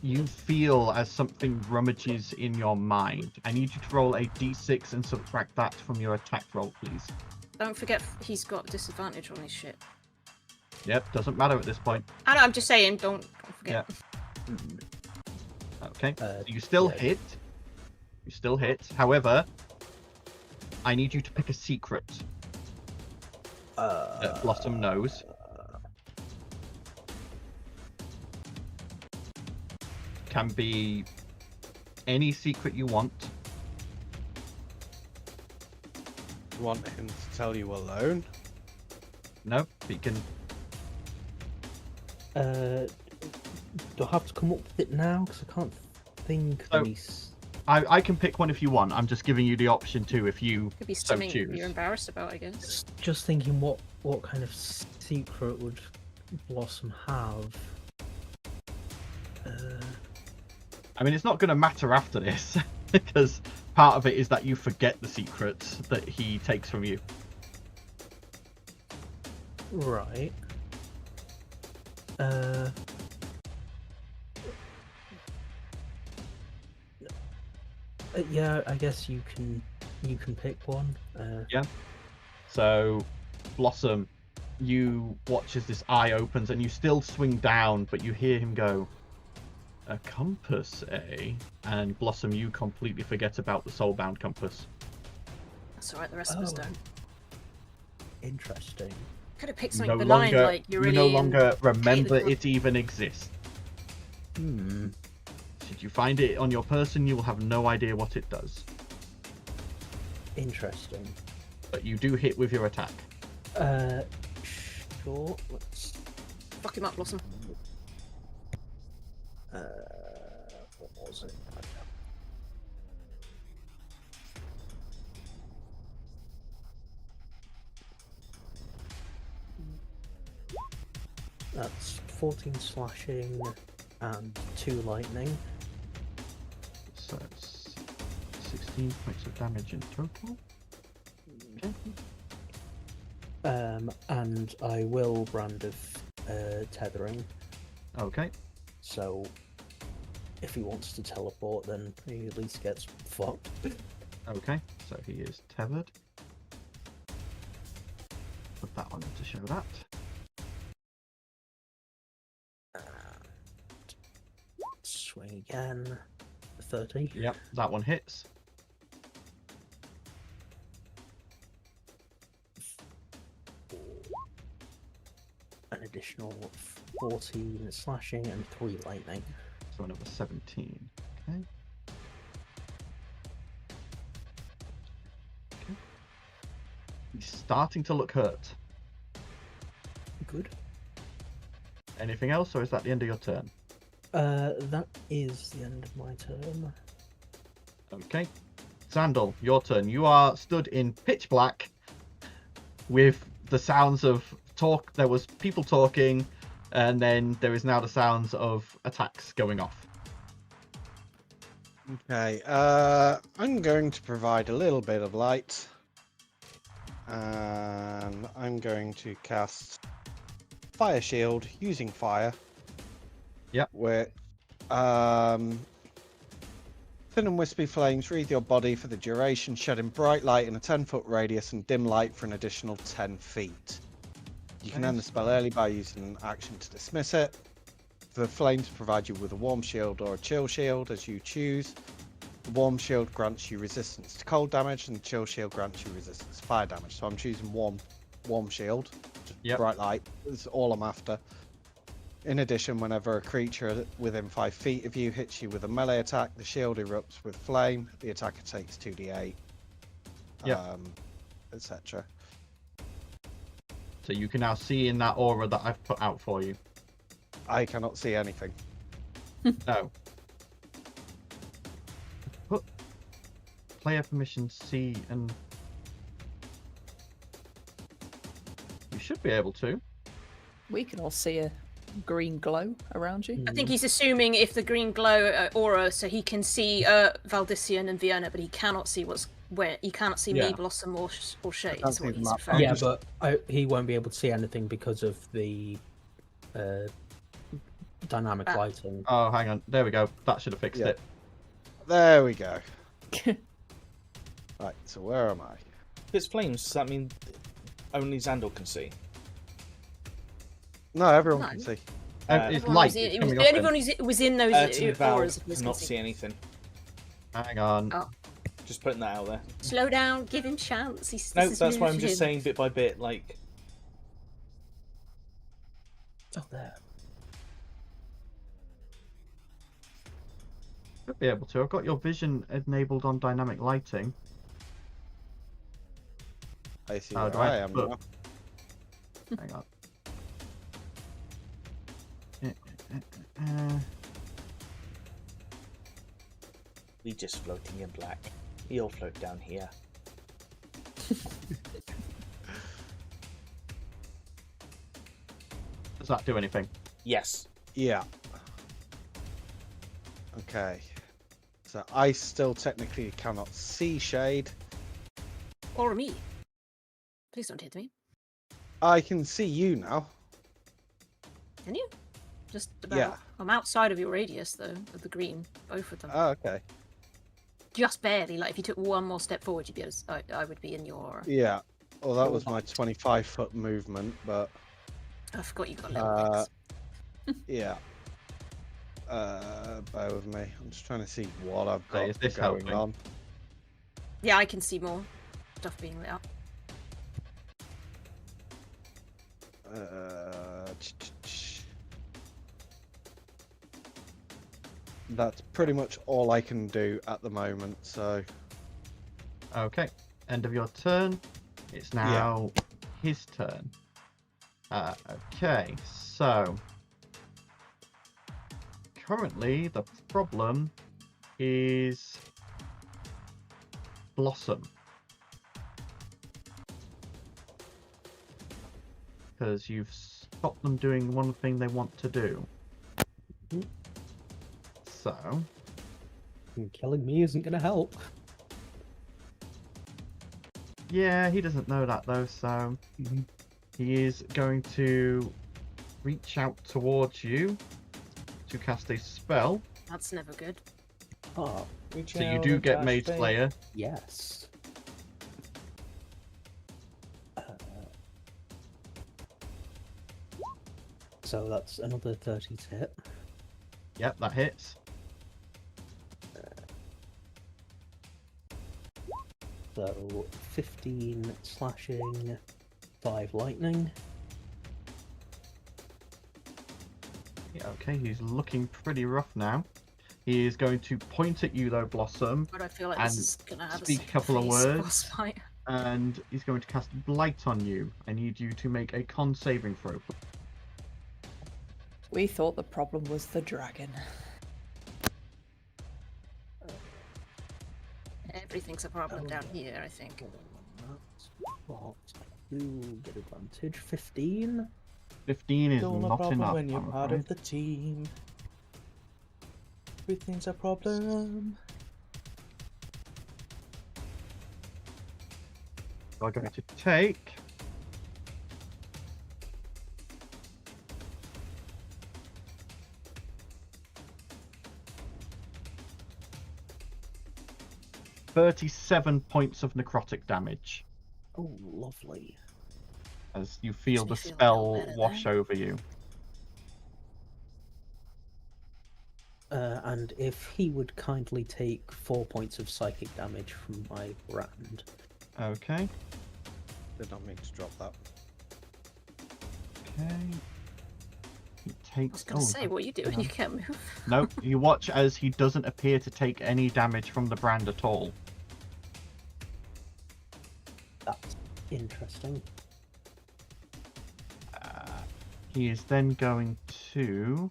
You feel as something rummages in your mind. I need you to roll a d6 and subtract that from your attack roll, please. Don't forget he's got disadvantage on his shit. Yep, doesn't matter at this point. I know, I'm just saying, don't forget. Yeah. Okay, you still hit. You still hit. However, I need you to pick a secret that Blossom knows. Can be any secret you want. You want him to tell you alone? No, he can. Do I have to come up with it now? Because I can't think So- of any... I can pick one if you want. I'm just giving you the option to if you Could be so something choose. you're embarrassed about, I guess. Just thinking what kind of secret would Blossom have? I mean, it's not going to matter after this because part of it is that you forget the secrets that he takes from you. Right. Yeah, I guess you can pick one. So, Blossom, you watch as this eye opens and you still swing down, but you hear him go, "A compass, eh?" And Blossom, you completely forget about the soulbound compass. That's alright, the rest of us Oh. don't. Interesting. Could have picked You something no benign, longer, like you're you really no longer remember the- it even exists. Hmm. Should you find it on your person, you will have no idea what it does. Interesting. But you do hit with your attack. Sure. Let's. Fuck him up, Blossom. What was it? That's 14 slashing and 2 lightning. So it's 16 points of damage in total. Okay. And I will brand of tethering. Okay. So if he wants to teleport, then he at least gets fucked. Okay. So he is tethered. Put that on to show that. Swing again. 30. Yep, that one hits. An additional 14 slashing and 3 lightning. So another 17. Okay. Okay. He's starting to look hurt. Good. Anything else, or is that the end of your turn? That is the end of my turn. Okay. Sandal, your turn. You are stood in pitch black with the sounds of talk. There was people talking, and then there is now the sounds of attacks going off. Okay, I'm going to provide a little bit of light. And I'm going to cast Fire Shield using fire. Yep. Where thin and wispy flames wreathe your body for the duration, shedding bright light in a 10-foot radius and dim light for an additional 10 feet. You can end the spell early by using an action to dismiss it. The flames provide you with a warm shield or a chill shield as you choose. The warm shield grants you resistance to cold damage, and the chill shield grants you resistance to fire damage. So I'm choosing warm shield, just bright light. That's all I'm after. In addition, whenever a creature within 5 feet of you hits you with a melee attack, the shield erupts with flame. The attacker takes 2d8, etc. So you can now see in that aura that I've put out for you. I cannot see anything. No. Put player permission C, and you should be able to. We can all see a green glow around you. I think he's assuming if the green glow aura, so he can see Valdician and Vienna, but he cannot see he cannot see me, Blossom, or Shay. Is what he's referring. Yeah, but he won't be able to see anything because of the dynamic lighting. Oh, hang on. There we go. That should have fixed it. There we go. Right, so where am I? If it's flames, does that mean only Xandor can see? No, everyone can see. It's light. Anyone who was in those auras cannot see anything. Hang on. Oh. Just putting that out there. Slow down, give him chance. No, that's why I'm just saying bit by bit, like. Oh, there. Should be able to. I've got your vision enabled on dynamic lighting. I see How where do I am now. Hang on. We just floating in black. We all float down here. Does that do anything? Yes. Yeah. Okay. So I still technically cannot see Shade. Or me. Please don't hit me. I can see you now. Can you? Just about. Yeah. I'm outside of your radius, though, of the green. Both of them. Oh, okay. Just barely. Like, if you took one more step forward, you'd be able to, I would be in your... Yeah. Well, that was my 25-foot movement, but... I forgot you got little legs. Yeah. Bear with me. I'm just trying to see what I've got Is this going helping? on. Yeah, I can see more stuff being lit up. That's pretty much all I can do at the moment, so... Okay. End of your turn. It's now his turn. Okay, so... Currently, the problem is... Blossom. Because you've stopped them doing one thing they want to do. So... Killing me isn't going to help. Yeah, he doesn't know that though, so... He is going to reach out towards you to cast a spell. That's never good. Oh, So you do get Mage Slayer. yes. So that's another 30 to hit. Yep, that hits. So 15 slashing, 5 lightning. Yeah, okay, he's looking pretty rough now. He is going to point at you though, Blossom, But I feel like and this is going to have speak a couple of words. boss fight. and he's going to cast Blight on you. I need you to make a con saving throw. We thought the problem was the dragon. Everything's a problem down here, I think. That's what I do get advantage. 15. 15 is Don't a not problem enough. when you're I'm part afraid. of the team. Everything's a problem. are going to take 37 points of necrotic damage Oh, lovely. as you feel the Makes me feel a spell little better wash then. over you. And if he would kindly take 4 points of psychic damage from my brand. Okay. Did not mean to drop that. Okay. He I was takes. gonna say, what are you doing? no. You can't move. Nope. You watch as he doesn't appear to take any damage from the brand at all. That's interesting. He is then going to.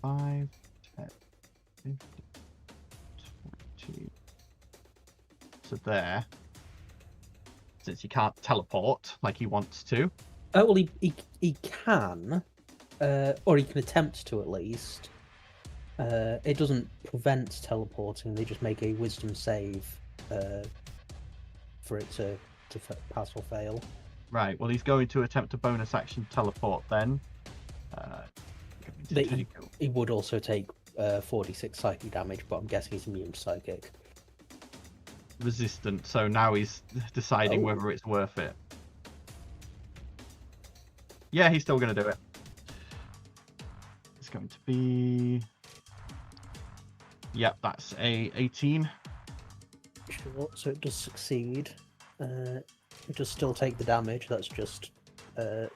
Five, 10, 15, 20. So there. Since he can't teleport like he wants to. Well, he can, or he can attempt to at least. It doesn't prevent teleporting. They just make a wisdom save for it to pass or fail. Right, well, he's going to attempt a bonus action teleport then. He would also take 46 psychic damage, but I'm guessing he's immune to psychic. Resistant, so now he's deciding Oh. whether it's worth it. Yeah, he's still going to do it. It's going to be... Yep, that's a 18. Sure, so it does succeed. It does still take the damage, that's just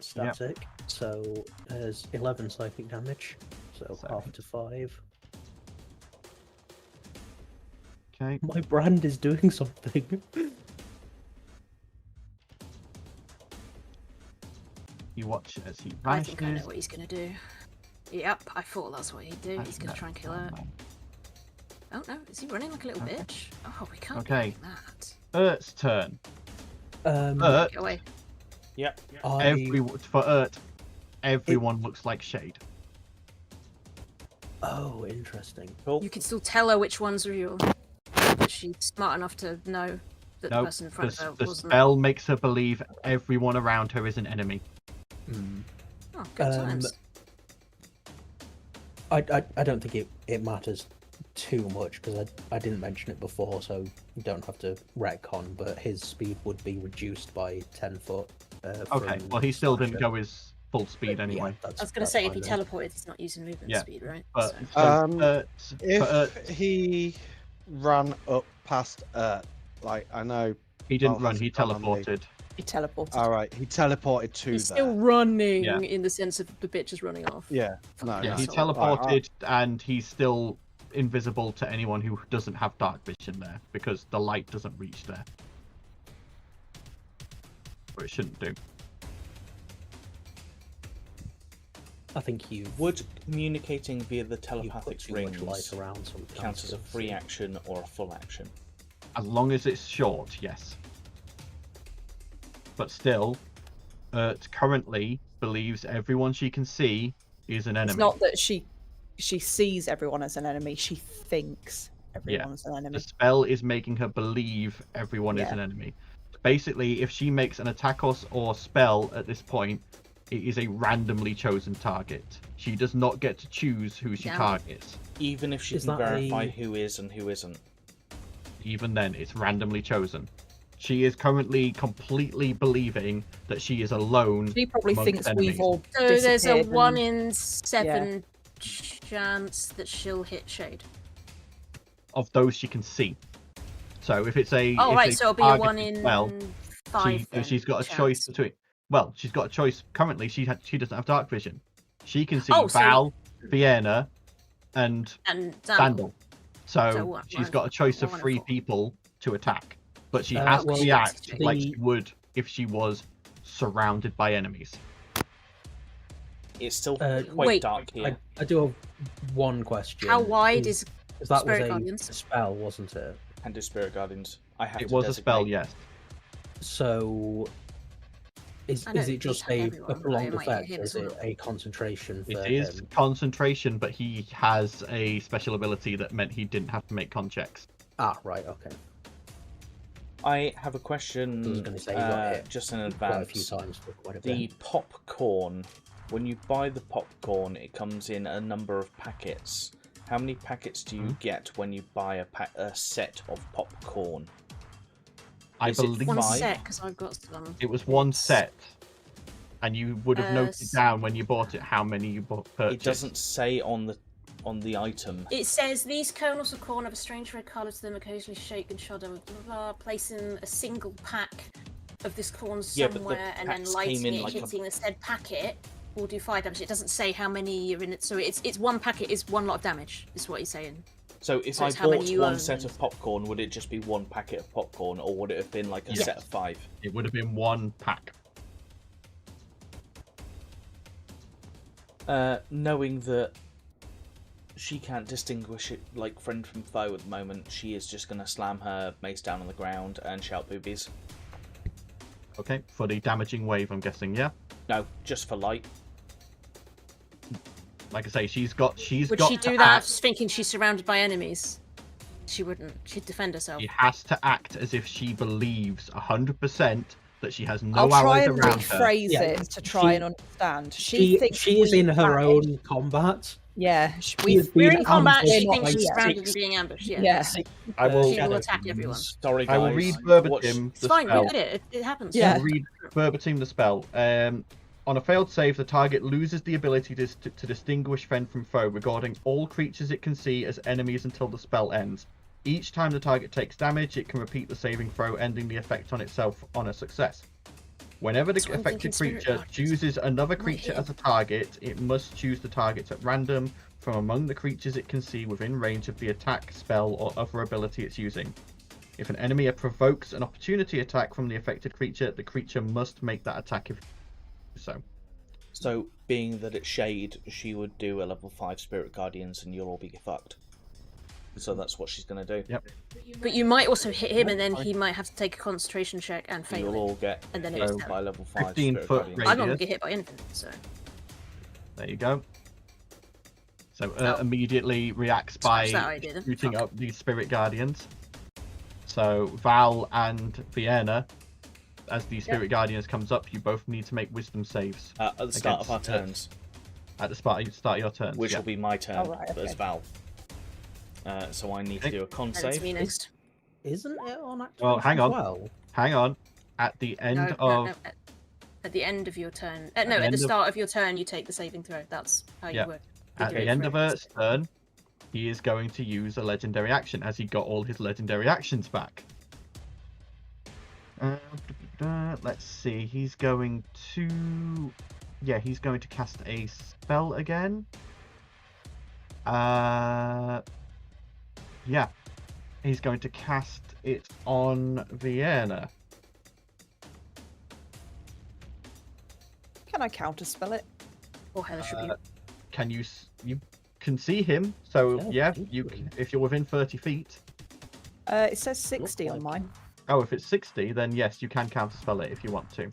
static. So there's 11 psychic damage, so half to 5. Okay. My brand is doing something. You watch as he I vanishes. think I know what he's gonna do. Yep, I thought that's what he'd do. He's gonna No, try and kill no, her. no. Oh no, is he running like a little Okay. bitch? Oh, we can't Okay. do that. Urt's turn. Um, Urt, Get away. Yep. for Urt, everyone looks like Shade. Oh, interesting. Cool. You can still tell her which ones are real. But she's smart enough to know that the No, person in front of her the wasn't. spell makes her believe everyone around her is an enemy. Oh, good Um, times. I don't think it matters too much because I didn't mention it before, so you don't have to retcon, but his speed would be reduced by 10 foot. Okay, from well, he still didn't Slasher. go his full speed anyway. Yeah, I was gonna that's say, if fine he then. teleported, he's not using movement Yeah, speed, right? But So- so If he ran up past like I know he didn't Val run, has he gone on the- teleported. He teleported. all right, he teleported to He's there. still running Yeah. in the sense of the bitch is running off. Yeah, no, Yeah, no. he so- teleported and he's still invisible to anyone who doesn't have dark vision there because the light doesn't reach there. Or it shouldn't do. I think you Would communicating via the put telepathic too much rings light around, so we can't count as a still free see. action or a full action? As long as it's short, yes. But still, Urt currently believes everyone she can see is an enemy. It's not that she sees everyone as an enemy. She thinks everyone's an The enemy. spell is making her believe everyone is Yeah. an enemy. Basically, if she makes an attack or spell at this point, it is a randomly chosen target. She does not get to choose who she Damn. targets. Even if she Is can that verify a- who is and who isn't. Even then, it's randomly chosen. She is currently completely believing that she is alone. She probably amongst thinks enemies. we've all So there's a disappeared 1 and- in 7 chance that she'll hit Shade. Of those she can see. So if it's a Oh, if right, a so it'll be a 1 targeted in spell, 5. then, she's got a chance. choice between. Well, she's got a choice. Currently, she doesn't have dark vision. She can see Oh, so- Val, Vienna, and And Sandal. So So what, she's one got a choice of one and 3 4? people to attack, but she Uh, has to well, react like the- she would if she was surrounded by enemies. It's still Uh, quite wait, dark here. I do have one question. how wide is 'cause that Spirit was Guardians? a spell, wasn't it? And do Spirit Guardians. I have It to was a spell, designate- yes. So Is I know it just attack a everyone, but it prolonged might hit effect, him or as is it well. a concentration for It is him? concentration, but he has a special ability that meant he didn't have to make con checks. Ah, right, okay. I have a I was question going to say he got hit just in quite a few advance. times for quite a The bit. popcorn, when you buy the popcorn, it comes in a number of packets. How many packets do you get when you buy a set of popcorn? I Is it believe One five? sec, because I've got some. it was one It's- set, and you would have noted s- down when you bought it how many you purchased. It doesn't say on the item. It says these kernels of corn have a strange red colour to them, occasionally shake and shudder. Blah, blah, blah. Placing a single pack of this corn Yeah, but the somewhere and then packs lighting came in it, like a- hitting the said packet will do 5 damage. It doesn't say how many are in it, so it's one packet is one lot of damage. Is what he's saying. So if So I it's how many bought you one own. set of popcorn, would it just be one packet of popcorn, or would it have been like a Yes. set of 5? It would have been one pack. Knowing that she can't distinguish it like friend from foe at the moment, she is just going to slam her mace down on the ground and shout boobies. Okay, for the damaging wave, I'm guessing. Yeah. No, just for light. Like I say, she's got Would got she to do that act. thinking she's surrounded by enemies? She wouldn't. She'd defend herself. She has to act as if she believes 100% that she has no I'll try allies and around her. rephrase Yeah, it to try she- and understand. She thinks is we in her managed- own combat. Yeah, We've We're been in combat. ambushed She thinks by she's surrounded six- and being ambushed. Yeah. Yeah. I will. She will shadow attack demons. everyone. Sorry, guys. I will read Watch- verbatim It's the fine. We spell. get it. It happens. Yeah. I'll read verbatim the spell. On a failed save, the target loses the ability to distinguish friend from foe, regarding all creatures it can see as enemies until the spell ends. Each time the target takes damage, it can repeat the saving throw, ending the effect on itself on a success. Whenever the That's what I'm thinking, affected Spirit creature Guardians chooses another might creature hit. as a target, it must choose the target at random from among the creatures it can see within range of the attack, spell, or other ability it's using. If an enemy provokes an opportunity attack from the affected creature, the creature must make that attack if so. So, being that it's Shade, she would do a level 5 Spirit Guardians and you'll all be fucked. So that's what she's going to do. Yep. But you might also hit him, and then he might have to take a concentration check and fail You'll it. all get And then hit it's by down. level 5 15 Spirit foot Guardians. radius. I'm not gonna get hit by anything, so There you go. So Oh. immediately reacts by scratch that idea then. shooting Fuck. up these Spirit Guardians. So Val and Vienna, as the Spirit Guardians comes up, you both need to make Wisdom saves At the start of our against, turns, at the start of your turns. which yeah. will be my turn Oh, right, as okay. Val. So I need to Okay. do a con And it's save. me next. Isn't it on activation Well, hang on. as well? Hang on. At the end No, of no, no. At the end of your turn. No, the at end the of- start of your turn, you take the saving throw. That's how Yeah. you work. at your the end of friends. Ert's turn, he is going to use a legendary action as he got all his legendary actions back. Let's see. He's going to. Yeah, he's going to cast a spell again. Yeah. He's going to cast it on Vienna. Can I counterspell it? Or hellish rebuke. Can you? You can see him. So Yeah, yeah, you. easily. If you're within 30 feet. It says 60 on like- mine. Oh, if it's 60, then yes, you can counterspell it if you want to.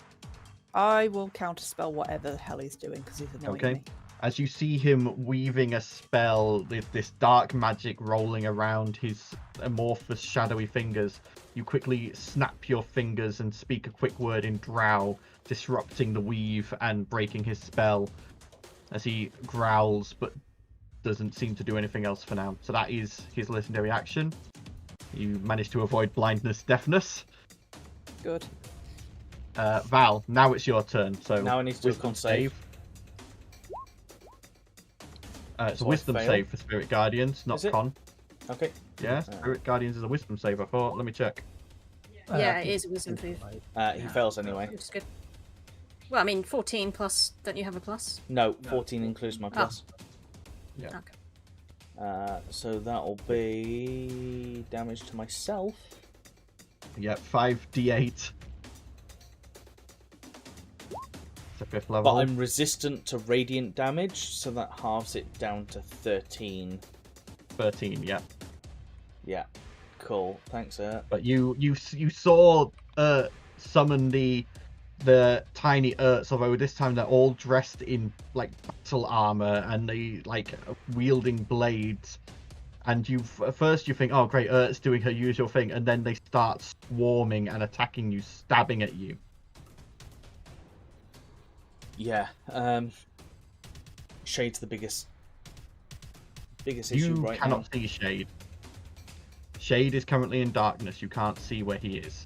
I will counterspell whatever the hell he's doing because he's annoying Okay. me. As you see him weaving a spell with this dark magic rolling around his amorphous shadowy fingers, you quickly snap your fingers and speak a quick word in Drow, disrupting the weave and breaking his spell as he growls but doesn't seem to do anything else for now. So that is his legendary action. You managed to avoid blindness, deafness. Good. Val, now it's your turn. So Now I need to do a wisdom con save. It's a So I wisdom fail. save for Spirit Guardians, not Is it? con. Okay. Yeah, Spirit Guardians is a wisdom save, I thought. Let me check. Yeah, I it think is a wisdom it's save. right. He fails anyway. Which is good. Well, I mean, 14 plus. Don't you have a plus? No, 14 includes my plus. Yeah. Okay. So that'll be damage to myself. Yeah, 5d8. It's a 5th level. But I'm resistant to radiant damage, so that halves it down to 13. 13, yeah. Yeah. Cool. Thanks, But you saw summon the the tiny Urts, although this time they're all dressed in like battle armor and they like wielding blades. And at first you think, oh great, Urt's doing her usual thing, and then they start swarming and attacking you, stabbing at you. Yeah. Shade's the biggest issue You right now. cannot see Shade. Shade is currently in darkness. You can't see where he is.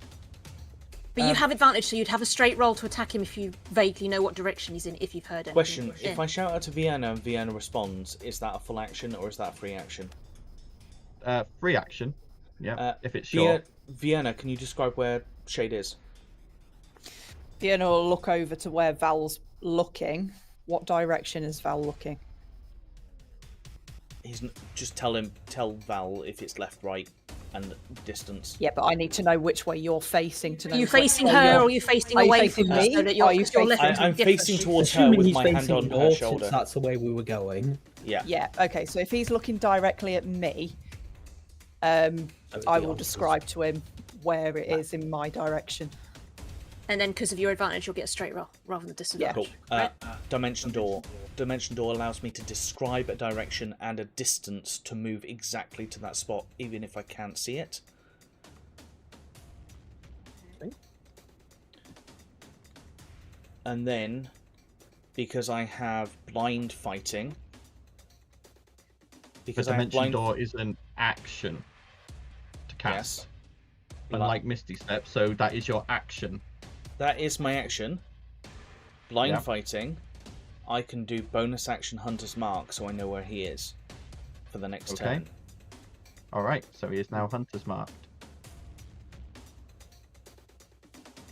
But you have advantage, so you'd have a straight roll to attack him if you vaguely know what direction he's in, if you've heard anything. Question: Yeah. if I shout out to Vienna and Vienna responds, is that a full action or is that a free action? Free action. Yeah, if it's short. Vienna, can you describe where Shade is? Fiona will look over to where Val's looking. What direction is Val looking? Just tell Val if it's left, right, and distance. Yeah, but I need to know which way you're facing to know. Are you which facing way her, you're- or are you facing Are you away facing from her? me? So that Are you're, you you're left facing- I'm different. facing towards her Assuming with he's my facing hand on her north, shoulder. since that's the way we were going. Yeah. Yeah. Okay. So if he's looking directly at me, I will describe to him where it is in my direction. And then, because of your advantage, you'll get a straight roll rather than disadvantage. Cool. Right? Dimension door. Dimension door allows me to describe a direction and a distance to move exactly to that spot, even if I can't see it. Okay. And then, because I have blind fighting, The because I have dimension blind door is an action to cast, Yes. unlike Misty Step. So that is your action. That is my action. Blind Yeah. fighting. I can do bonus action Hunter's Mark, so I know where he is for the next Okay. turn. All right. So he is now Hunter's marked.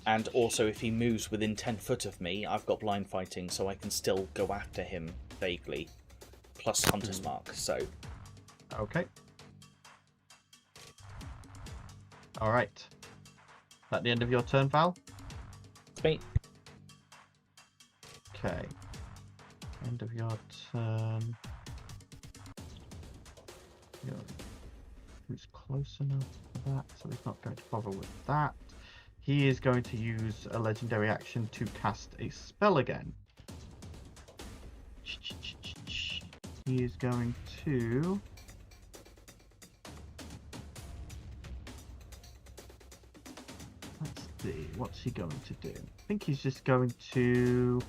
And also, if he moves within 10 foot of me, I've got blind fighting, so I can still go after him vaguely. Plus Hunter's Mark, so... Okay. All right. Is that the end of your turn, Val? It's me. Okay. End of your turn. Who's close enough for that? So he's not going to bother with that. He is going to use a legendary action to cast a spell again. He is going to... Let's see, what's he going to do? I think he's just going to...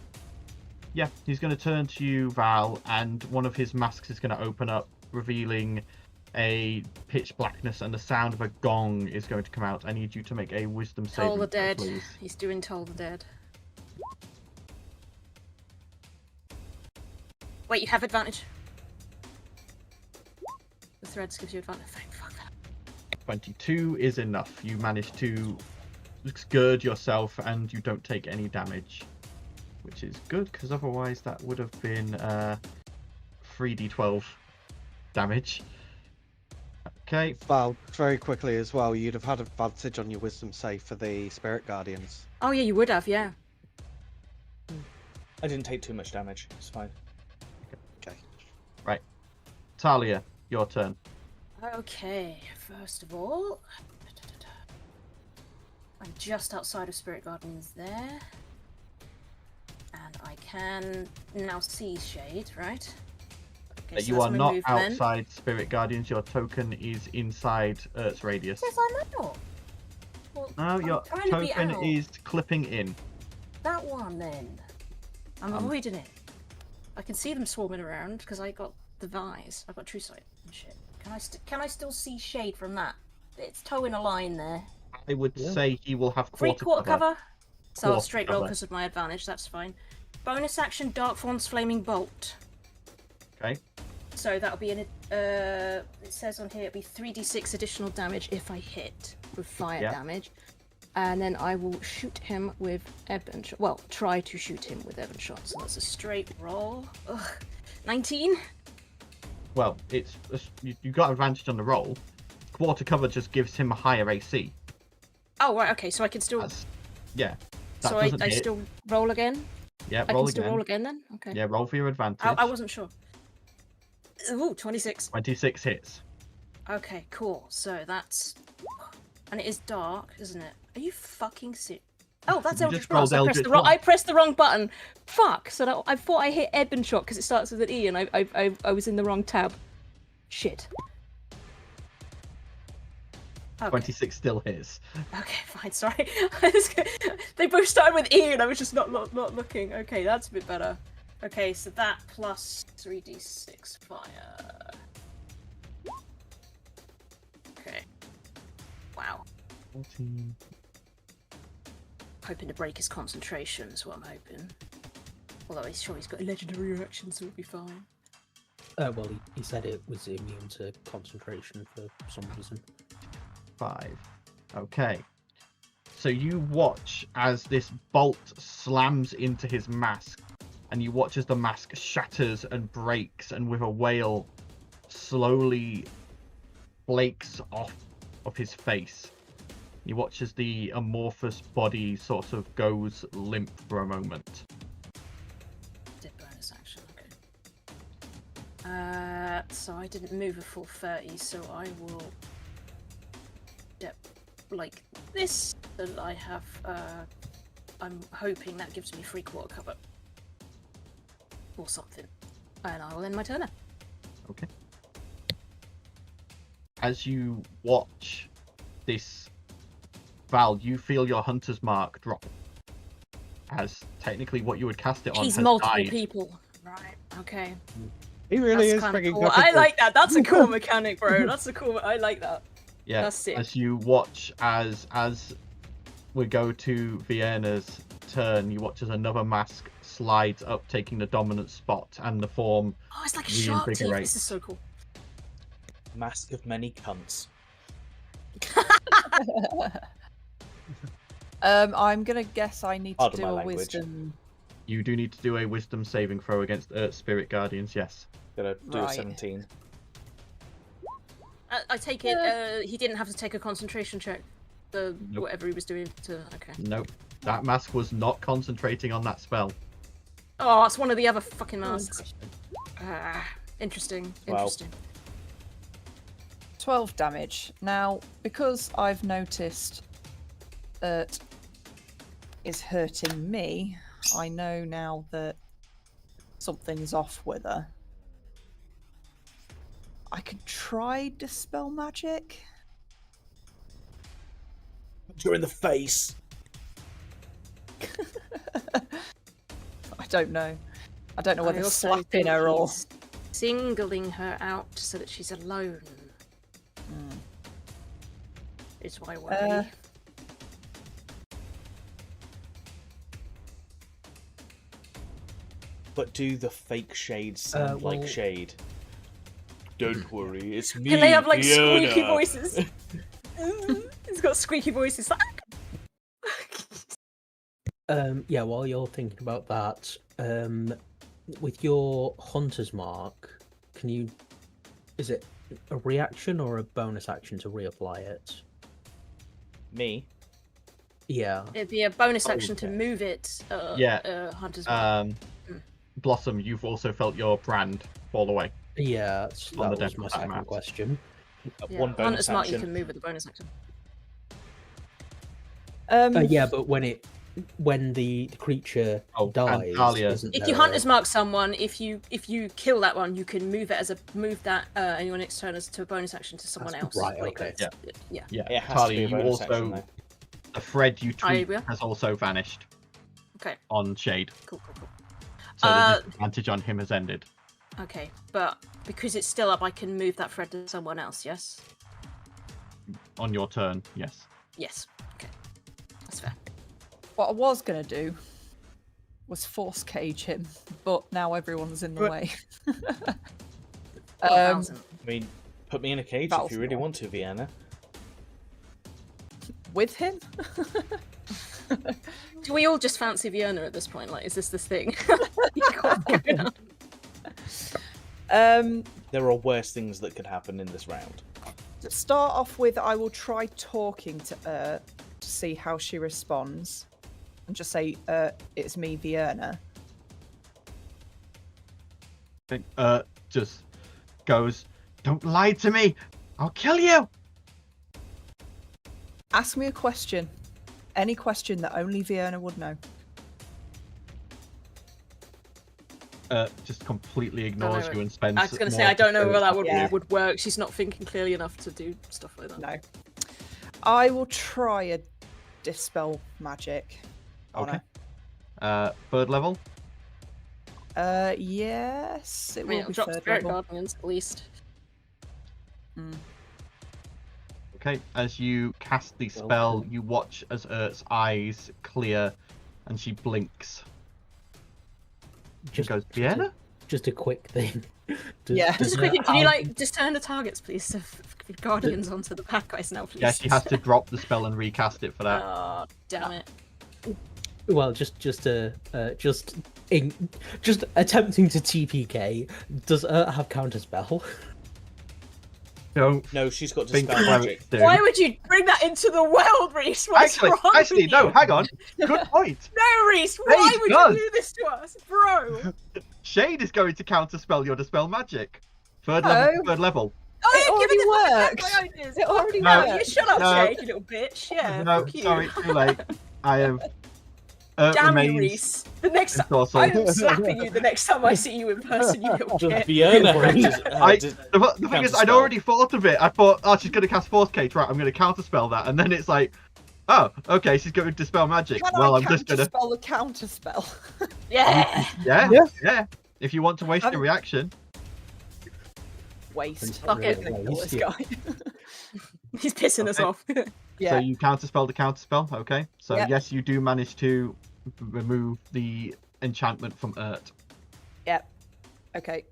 Yeah, he's going to turn to you, Val, and one of his masks is going to open up, revealing a pitch blackness, and the sound of a gong is going to come out. I need you to make a wisdom saving Toll the throw, dead. please. He's doing Toll the dead. Wait, you have advantage. The threads gives you advantage. Thank fuck that. 22 is enough. You manage to gird yourself and you don't take any damage, which is good, because otherwise that would have been 3d12 damage. Okay. Val, very quickly as well, you'd have had advantage on your wisdom save for the Spirit Guardians. Oh yeah, you would have, yeah. I didn't take too much damage, it's fine. Okay. Right. Talia, your turn. Okay, first of all, I'm just outside of Spirit Guardians there. And I can now see Shade, right? Okay, so You that's are my not movement. outside Spirit Guardians. Your token is inside Earth's radius. Yes, I'm not. Well, No, I'm your trying to be token out. is clipping in. That one then. I'm avoiding it. I can see them swarming around because I got the vise. I've got true sight and shit. Can I still see Shade from that? It's towing a line there. I would Yeah. say he will have Quarter cover. So I'll Quarter straight roll cover. because of my advantage. That's fine. Bonus action, Darkthorn's Flaming Bolt. Okay. So that'll be it says on here it'll be 3d6 additional damage if I hit with fire Yeah. damage. And then I will shoot him with Ebon shot. Well, try to shoot him with Ebon shot. So that's a straight roll. Ugh. 19? Well, you got advantage on the roll. Quarter cover just gives him a higher AC. Oh, right, okay, so I can still. Yeah. That So I doesn't hit. still roll again? Yeah, I roll can still again. roll again then? Okay. Yeah, roll for your advantage. I wasn't sure. Ooh, 26. 26 hits. Okay, cool. So that's. And it is dark, isn't it? Are you fucking sick? Oh, that's You Eldritch just rolled Blast. Eldritch I pressed the wrong button. Fuck. So I thought I hit Ebon Shot because it starts with an E, and I was in the wrong tab. Shit. Okay. 26 still hits. Okay, fine. Sorry. They both started with E, and I was just not looking. Okay, that's a bit better. Okay, so that plus 3d6 fire. Okay. Wow. 14. Hoping to break his concentration is what I'm hoping. Although he's sure he's got a legendary reaction, so it'll be fine. Well, he said it was immune to concentration for some reason. 5. Okay. So you watch as this bolt slams into his mask, and you watch as the mask shatters and breaks, and with a wail, slowly flakes off of his face. You watch as the amorphous body sort of goes limp for a moment. Did bonus action, okay. So I didn't move a full 30, so I will step like this. And I have, I'm hoping that gives me 3/4 cover. Or something. And I will end my turn now. Okay. As you watch this, Val, you feel your hunter's mark drop. As technically what you would cast it on He's has multiple died. people. Right, okay. He really That's is kinda bringing cool. up a I good- like that. That's a cool mechanic, bro. That's a cool. I like that. Yeah, That's sick. as you watch as we go to Vienna's turn, you watch as another mask slides up, taking the dominant spot, and the form Oh, it's like a shark teeth. This reinvigorates. is so cool. Mask of many cunts. I'm gonna guess I need to Pardon do my a language. wisdom. You do need to do a wisdom saving throw against Earth Spirit Guardians, yes. Gotta do a Right. 17. I take it he didn't have to take a concentration check. The Nope. whatever he was doing to. Okay. Nope. That mask was not concentrating on that spell. Oh, it's one of the other fucking Oh, masks. Interesting. Wow. Interesting. 12 damage. Now, because I've noticed that is hurting me, I know now that something's off with her. I could try Dispel Magic. You're in the face. I don't know. I don't know I whether also slapping think her or... he's singling her out so that she's alone. Hmm. Is my worry. But do the fake shades sound like well- shade? Don't worry, it's me. Can they have like Fiona. squeaky voices? It's got squeaky voices. Yeah, while you're thinking about that, with your hunter's mark, can you... Is it a reaction or a bonus action to reapply it? Me? Yeah. It'd be a bonus Oh, action to okay. move it. Yeah. Hunter's mark. Blossom, you've also felt your brand fall away. Yeah, On the that was deck my of that second map. question. Yeah. One bonus Hunter's mark you action. can move with a bonus action. Yeah, but when the creature Oh, and dies, Talia. isn't If you there Hunter's mark someone, if you kill that one, you can move it as a that in your next turn as to a bonus action to someone else. right, Like, okay. Yeah. Yeah. Yeah, It has to Talia, be a you bonus also... action, though. the thread you tweet will. has also vanished Okay. on Shade. Cool. So the disadvantage on him has ended. Okay, but because it's still up, I can move that thread to someone else. Yes. On your turn, yes. Yes. Okay. That's fair. What I was going to do was force cage him, but now everyone's in the But- way. Well, Val's in- I mean, put me in a cage Val's if you really not. want to, Vienna. With him? Do we all just fancy Vienna at this point? Like, is this thing? There are worse things that could happen in this round. To start off with, I will try talking to her to see how she responds. And just say, it's me, Vienna. Just goes, "Don't lie to me! I'll kill you!" Ask me a question. Any question that only Vienna would know. Just completely ignores you and spends. I was going to say, more I don't know whether that Yeah. would work. She's not thinking clearly enough to do stuff like that. No. I will try a dispel magic on Okay. her. Third level. Yes, it I mean, will it'll be drop third Spirit level. Guardians at least. Okay, as you cast the spell, you watch as Ert's eyes clear, and she blinks. She goes, Vienna? Just a quick thing. Yeah. Just quickly, can you like just turn the targets, please, of Guardians onto the bad guys now, please? Yeah, she has to drop the spell and recast it for that. Oh, damn it. Well, just attempting to TPK. Does have counterspell? Don't No, she's got think dispel clerics magic. do. Why would you bring that into the world, Reese? What's wrong Actually, with no, you? hang on. Good point. No, Reese, why Hey, would does. you do this to us, bro? Shade is going to counterspell your dispel magic. Third Oh. level. Oh, It you're giving this already back works. my ideas. It already No. You works. shut up, No. Shade, you little bitch. Yeah, No, fuck you. sorry, too late. I have. Damn you, remains Reese. The next time, endorsal. I am slapping you the next time I see you in person, you little shit. Vienna had The thing is, I'd counterspell. already thought of it. I thought, oh, she's going to cast Force Cage. Right, I'm going to counterspell that. And then it's like, oh, okay, she's going to dispel magic. Can Well, I I'm just going to. counterspell the counterspell? Yeah. Yeah. If you want to waste a I'm- reaction. Waste. Fuck it. Kill this Yeah. guy. He's pissing us Okay. off. Yeah. So you counterspell the counterspell. Okay. So Yep. yes, you do manage to remove the enchantment from Ert. Yep. Okay.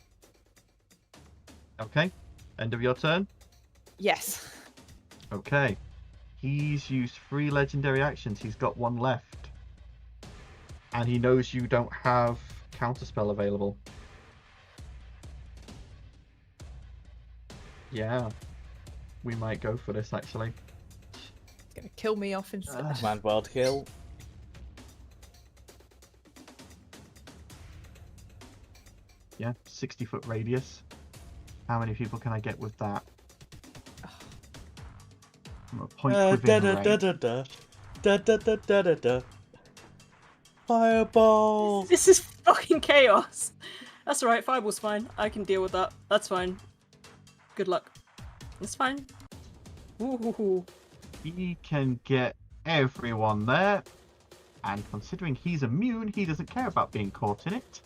Okay. End of your turn. Yes. Okay. He's used 3 legendary actions. He's got 1 left. And he knows you don't have counterspell available. Yeah. We might go for this, actually. It's gonna kill me off instead. Command Wild Kill. Yeah, 60-foot radius. How many people can I get with that? From a point Da within da range. da da da da da da da da da. Fireball. This is fucking chaos. That's alright, Fireball's fine. I can deal with that. That's fine. Good luck. That's fine. Ooh. He can get everyone there. And considering he's immune, he doesn't care about being caught in it.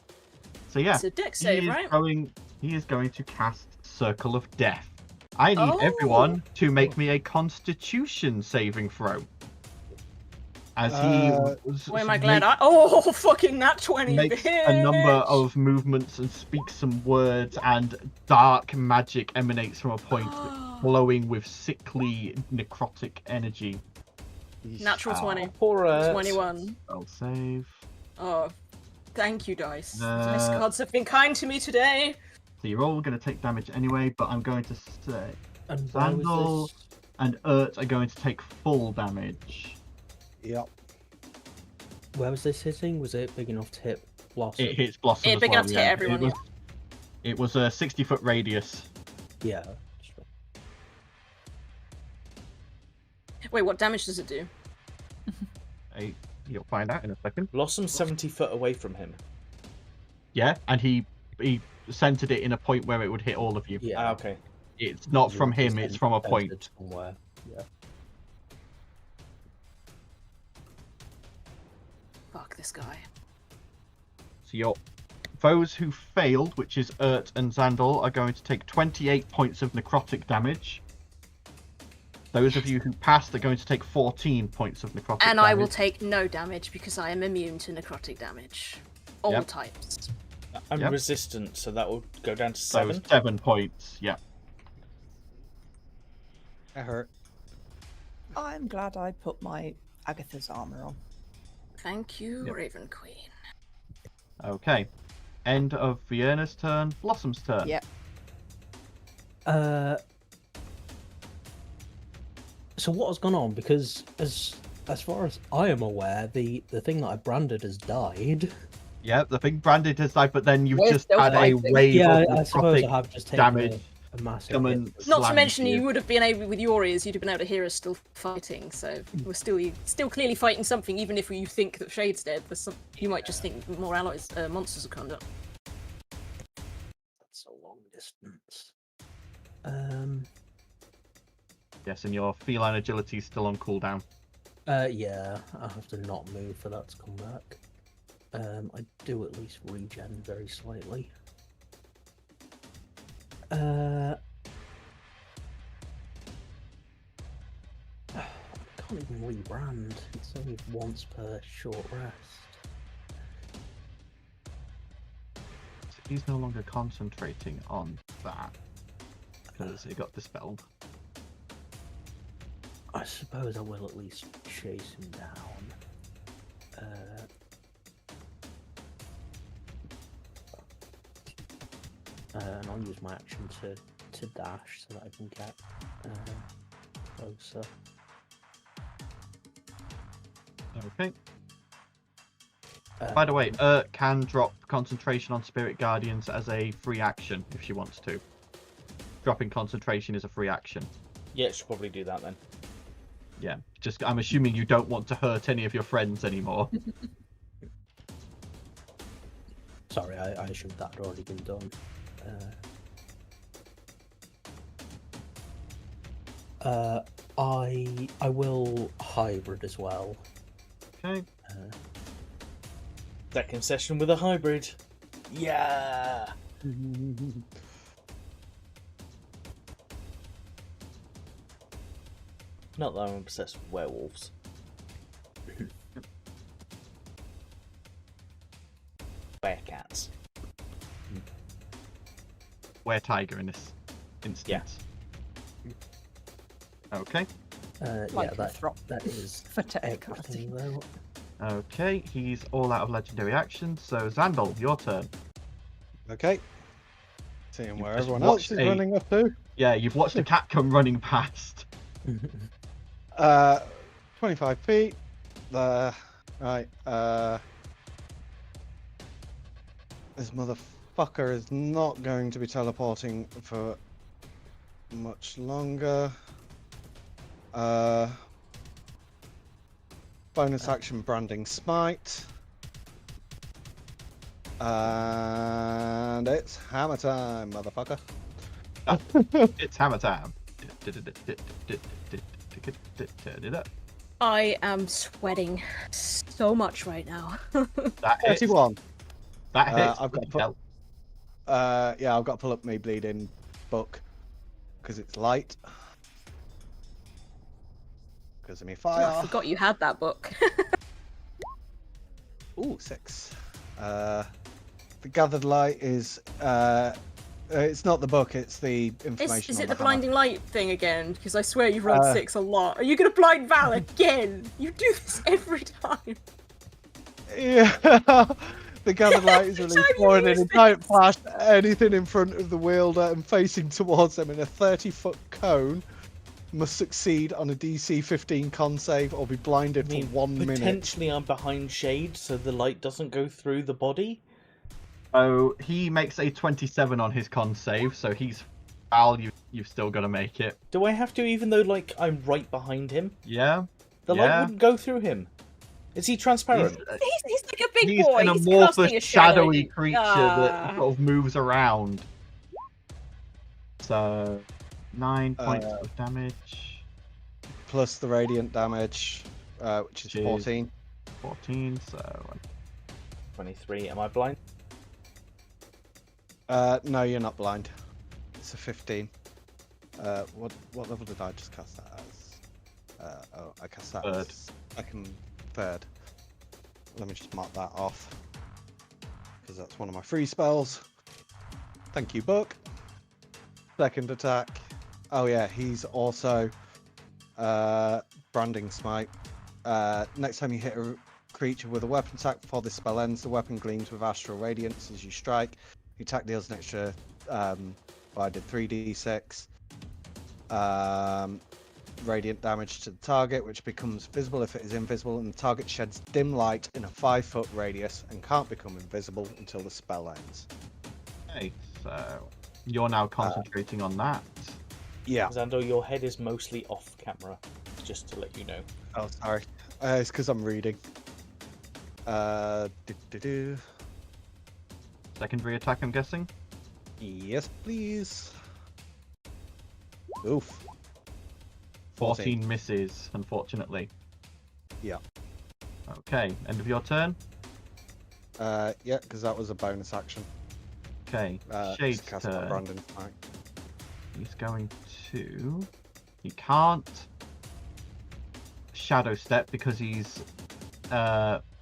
So yeah, It's a deck save, he right? is going to cast Circle of Death. I need Oh. everyone to make me a Constitution saving throw. As he Boy, am I glad I. Oh, fucking nat 20, makes bitch! a number of movements and speaks some words, and dark magic emanates from a point glowing with sickly necrotic energy. Natural 20. Poor Ert. 21. I'll save. Oh, thank you, dice. Uh, Dice gods have been kind to me today. So you're all going to take damage anyway, but I'm going to say And why was Sandal this? and Ert are going to take full damage. Yep. Where was this hitting? Was it big enough to hit Blossom? It hits Blossom Yeah, as big well, enough to hit everyone, It was a 60-foot radius. Yeah. Wait, what damage does it do? You'll find out in a second. Blossom's 70 foot away from him. Yeah, and he centered it in a point where it would hit all of you. Yeah. Ah, okay. It's not from him, it's from a Centered point. somewhere. Yeah. Fuck this guy. So those who failed, which is Ert and Zandal, are going to take 28 points of necrotic damage. Those of you who passed are going to take 14 points of necrotic damage. And I will take no damage because I am immune to necrotic damage. All Yep. types. I'm Yep. resistant, so that will go down to So 7. 7 points, yeah. It hurt. I'm glad I put my Agatha's armor on. Thank you, Yep. Raven Queen. Okay. End of Vienna's turn, Blossom's turn. Yep. So what has gone on? Because as far as I am aware, the thing that I branded has died. Yeah, the thing branded has died, but then you've We're just still had a fighting. wave Yeah, of I suppose I necrotic have just taken damage a massive. Come hit and with- Not to slam mention, you. you would have been able, with your ears, you'd have been able to hear us still fighting. So we're still clearly fighting something, even if you think that Shade's dead. There's some, you might just think more allies, monsters have come up. That's a long distance. Yes, and your feline agility is still on cooldown. Yeah, I have to not move for that to come back. I do at least regen very slightly. I can't even rebrand. It's only once per short rest. So he's no longer concentrating on that because it got dispelled. I suppose I will at least chase him down. And I'll use my action to dash so that I can get closer. Okay. By the way, can drop concentration on Spirit Guardians as a free action if she wants to. Dropping concentration is a free action. Yeah, should probably do that then. Yeah, just I'm assuming you don't want to hurt any of your friends anymore. Sorry, I assumed that had already been done. I will hybrid as well. Okay. Second session with a hybrid. Yeah. Not that I'm obsessed with werewolves. Werecats. Were-tiger in this instance. Yeah. Okay. Yeah, Like that Throp is for technicality. everything though. Okay, he's all out of legendary actions, so Xandal, your turn. Okay. Seeing You've where just everyone else watched is a- running up to. Yeah, you've watched a cat come running past. 25 feet. Right. This motherfucker is not going to be teleporting for much longer. Bonus action branding smite. And it's hammer time, motherfucker. It's hammer time. I am sweating so much right now. That hits. 31. That hits. I've got to Bloody put- hell. Yeah, I've got to pull up my bleeding book because it's light. Because of me I fire. forgot you had that book. Ooh, 6. The gathered light is it's not the book, it's the information. Is on it the hammer. blinding light thing again? Because I swear you've rolled 6 a lot. Are you going to blind Val again? You do this every time. Yeah. The gathered light is Every released time you for an use entire flash anything in front of the wielder and facing towards them in a 30-foot cone must succeed on a DC 15 con save or be blinded for 1 minute. Potentially I'm behind shade, so the light doesn't go through the body. So he makes a 27 on his con save, so he's foul. You've still got to make it. Do I have to, even though like I'm right behind him? Yeah. The light wouldn't go through him. Is he transparent? He's like a big He's boy. an He's amorphous, casting a shadow. shadowy creature that sort of moves around. So 9 points of damage. Plus the radiant damage, which is Jeez. 14. 14. So 23. Am I blind? No, you're not blind. It's a 15. What level did I just cast that as? I cast that Third. as third. Let me just mark that off because that's one of my free spells. Thank you, book. Second attack. Oh yeah, he's also branding smite. Next time you hit a creature with a weapon attack before this spell ends, the weapon gleams with astral radiance as you strike. The attack deals an extra. I did 3d6 radiant damage to the target, which becomes visible if it is invisible, and the target sheds dim light in a 5-foot radius and can't become invisible until the spell ends. okay, so You're now concentrating on that. Yeah. Xando, your head is mostly off camera, just to let you know. Oh, sorry. It's because I'm reading. Secondary attack, I'm guessing. Yes, please. Oof. 14 misses, unfortunately. Yeah. Okay, end of your turn. Yeah, because that was a bonus action. Okay, Just Shade's cast my turn. Brandon Smite. He's going to... He can't shadow step because he's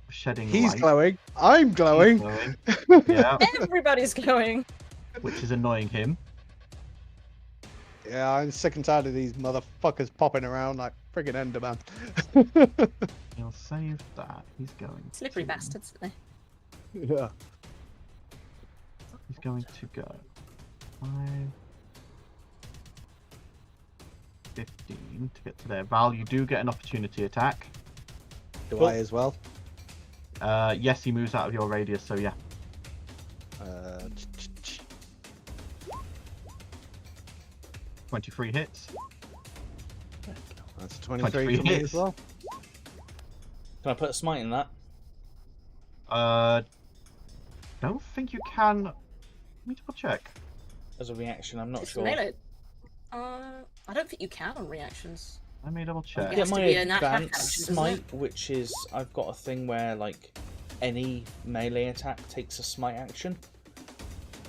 shedding He's light. glowing. I'm He's glowing. glowing. Yeah, Everybody's glowing. which is annoying him. Yeah, I'm sick and tired of these motherfuckers popping around like friggin' Enderman. He'll save that. He's going Slippery to... bastards. Aren't Yeah. He's going to go 5, 15 to get to there. Val, you do get an opportunity attack. Do Cool. I as well? Yes, he moves out of your radius, so yeah. 23 hits. That's 23 23 for me hits. as well. Can I put a smite in that? Don't think you can. Let me double check. As a reaction, I'm not Just sure. melee. I don't think you can on reactions. Let me double check. It Get has to my be an attack advanced action, doesn't smite, which is I've got a thing where like any melee attack takes a smite action.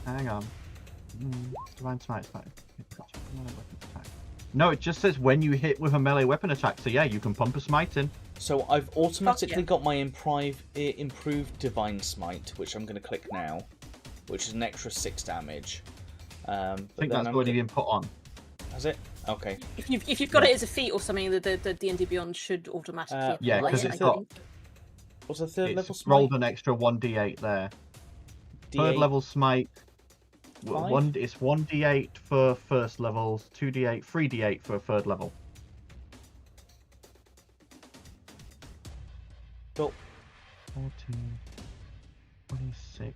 Hang on. Divine smite. No, it just says when you hit with a melee weapon attack. So yeah, you can pump a smite in. So I've automatically yeah. got my improved divine smite, which I'm going to click now, which is an extra 6 damage. I think that's already been put on. Has it? Okay. If you've got it as a feat or something, the DnD Beyond should automatically. Yeah, apply because it, it's I got. think. What's the third level It's smite? rolled an extra 1d8 there. Third D8. level smite. Five? It's 1d8 for first levels, 2d8, 3d8 for third level. Cool. 14, 26.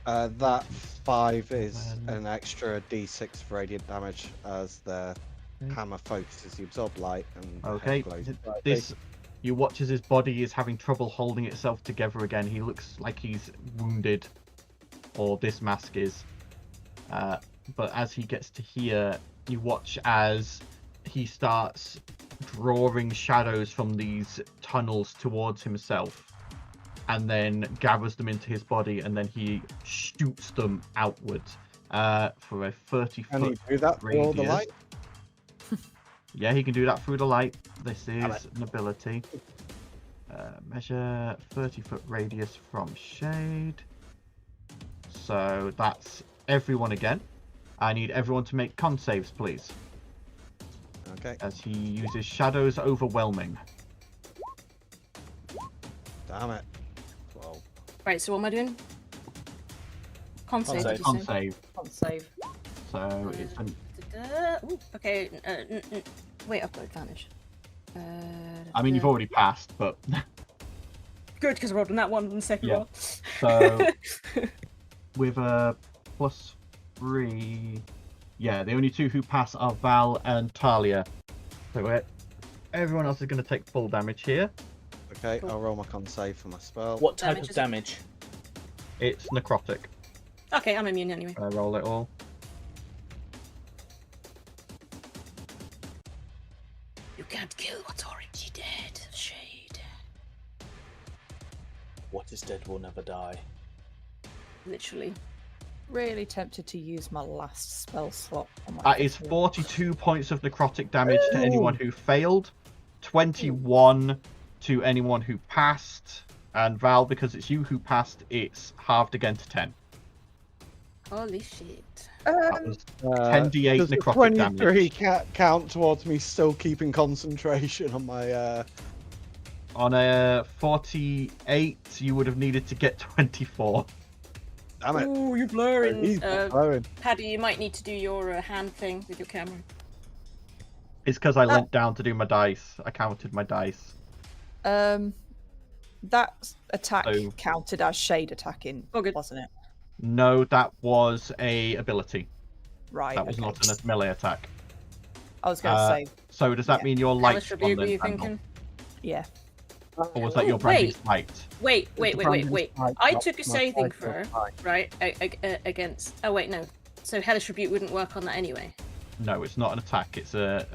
That 5 is an extra d6 for radiant damage as the hammer focuses the absorbed light and the Okay, head glows brightly. this you watch as his body is having trouble holding itself together again. He looks like he's wounded, or this mask is. But as he gets to here, you watch as he starts drawing shadows from these tunnels towards himself, and then gathers them into his body, and then he shoots them outwards for a 30 Can you foot do that through all the radius. light? Yeah, he can do that through the light. This Damn is an ability. Measure 30-foot radius from shade. So that's everyone again. I need everyone to make con saves, please. Okay. As he uses Shadows Overwhelming. Damn it. 12. Right, so what am I doing? Con save, save. did you Con say? save. Can't save. So it's an, Ooh, okay. Wait, I've got advantage. I mean, you've already passed, but Good, because I rolled on that one in the second Yeah. roll. so with a +3, yeah, the only two who pass are Val and Talia. So everyone else is going to take full damage here. Okay, Cool. I'll roll my con save for my spell. What type Damage of is it? damage? It's necrotic. Okay, I'm immune anyway. I roll it all. You can't kill what's already dead, Shade. What is dead will never die. Literally. Really tempted to use my last spell slot on my That is 15th. 42 points of necrotic damage to anyone who failed, 21 to anyone who passed, and Val, because it's you who passed, it's halved again to 10. Holy shit. That was 10d8 does the necrotic 23 damage. count towards me still keeping concentration on my On a 48, you would have needed to get 24. damn it. Ooh, you're blurring. He's blowing. Paddy, you might need to do your hand thing with your camera. It's because I leant down to do my dice. I counted my dice. That attack So- counted as shade attacking, Oh, good. wasn't it? No, that was a ability. Right. That was okay. not a melee attack. I was going to say, So does that Yeah. mean your light Hellish one Rebuke, were then, you Randall? thinking? yeah. Or was that your Ooh, branding wait. smite? Wait. I not took a my saving fight, throw, fight. right, against... Oh, wait, no. So Hellish Rebuke wouldn't work on that anyway. No, it's not an attack. It's an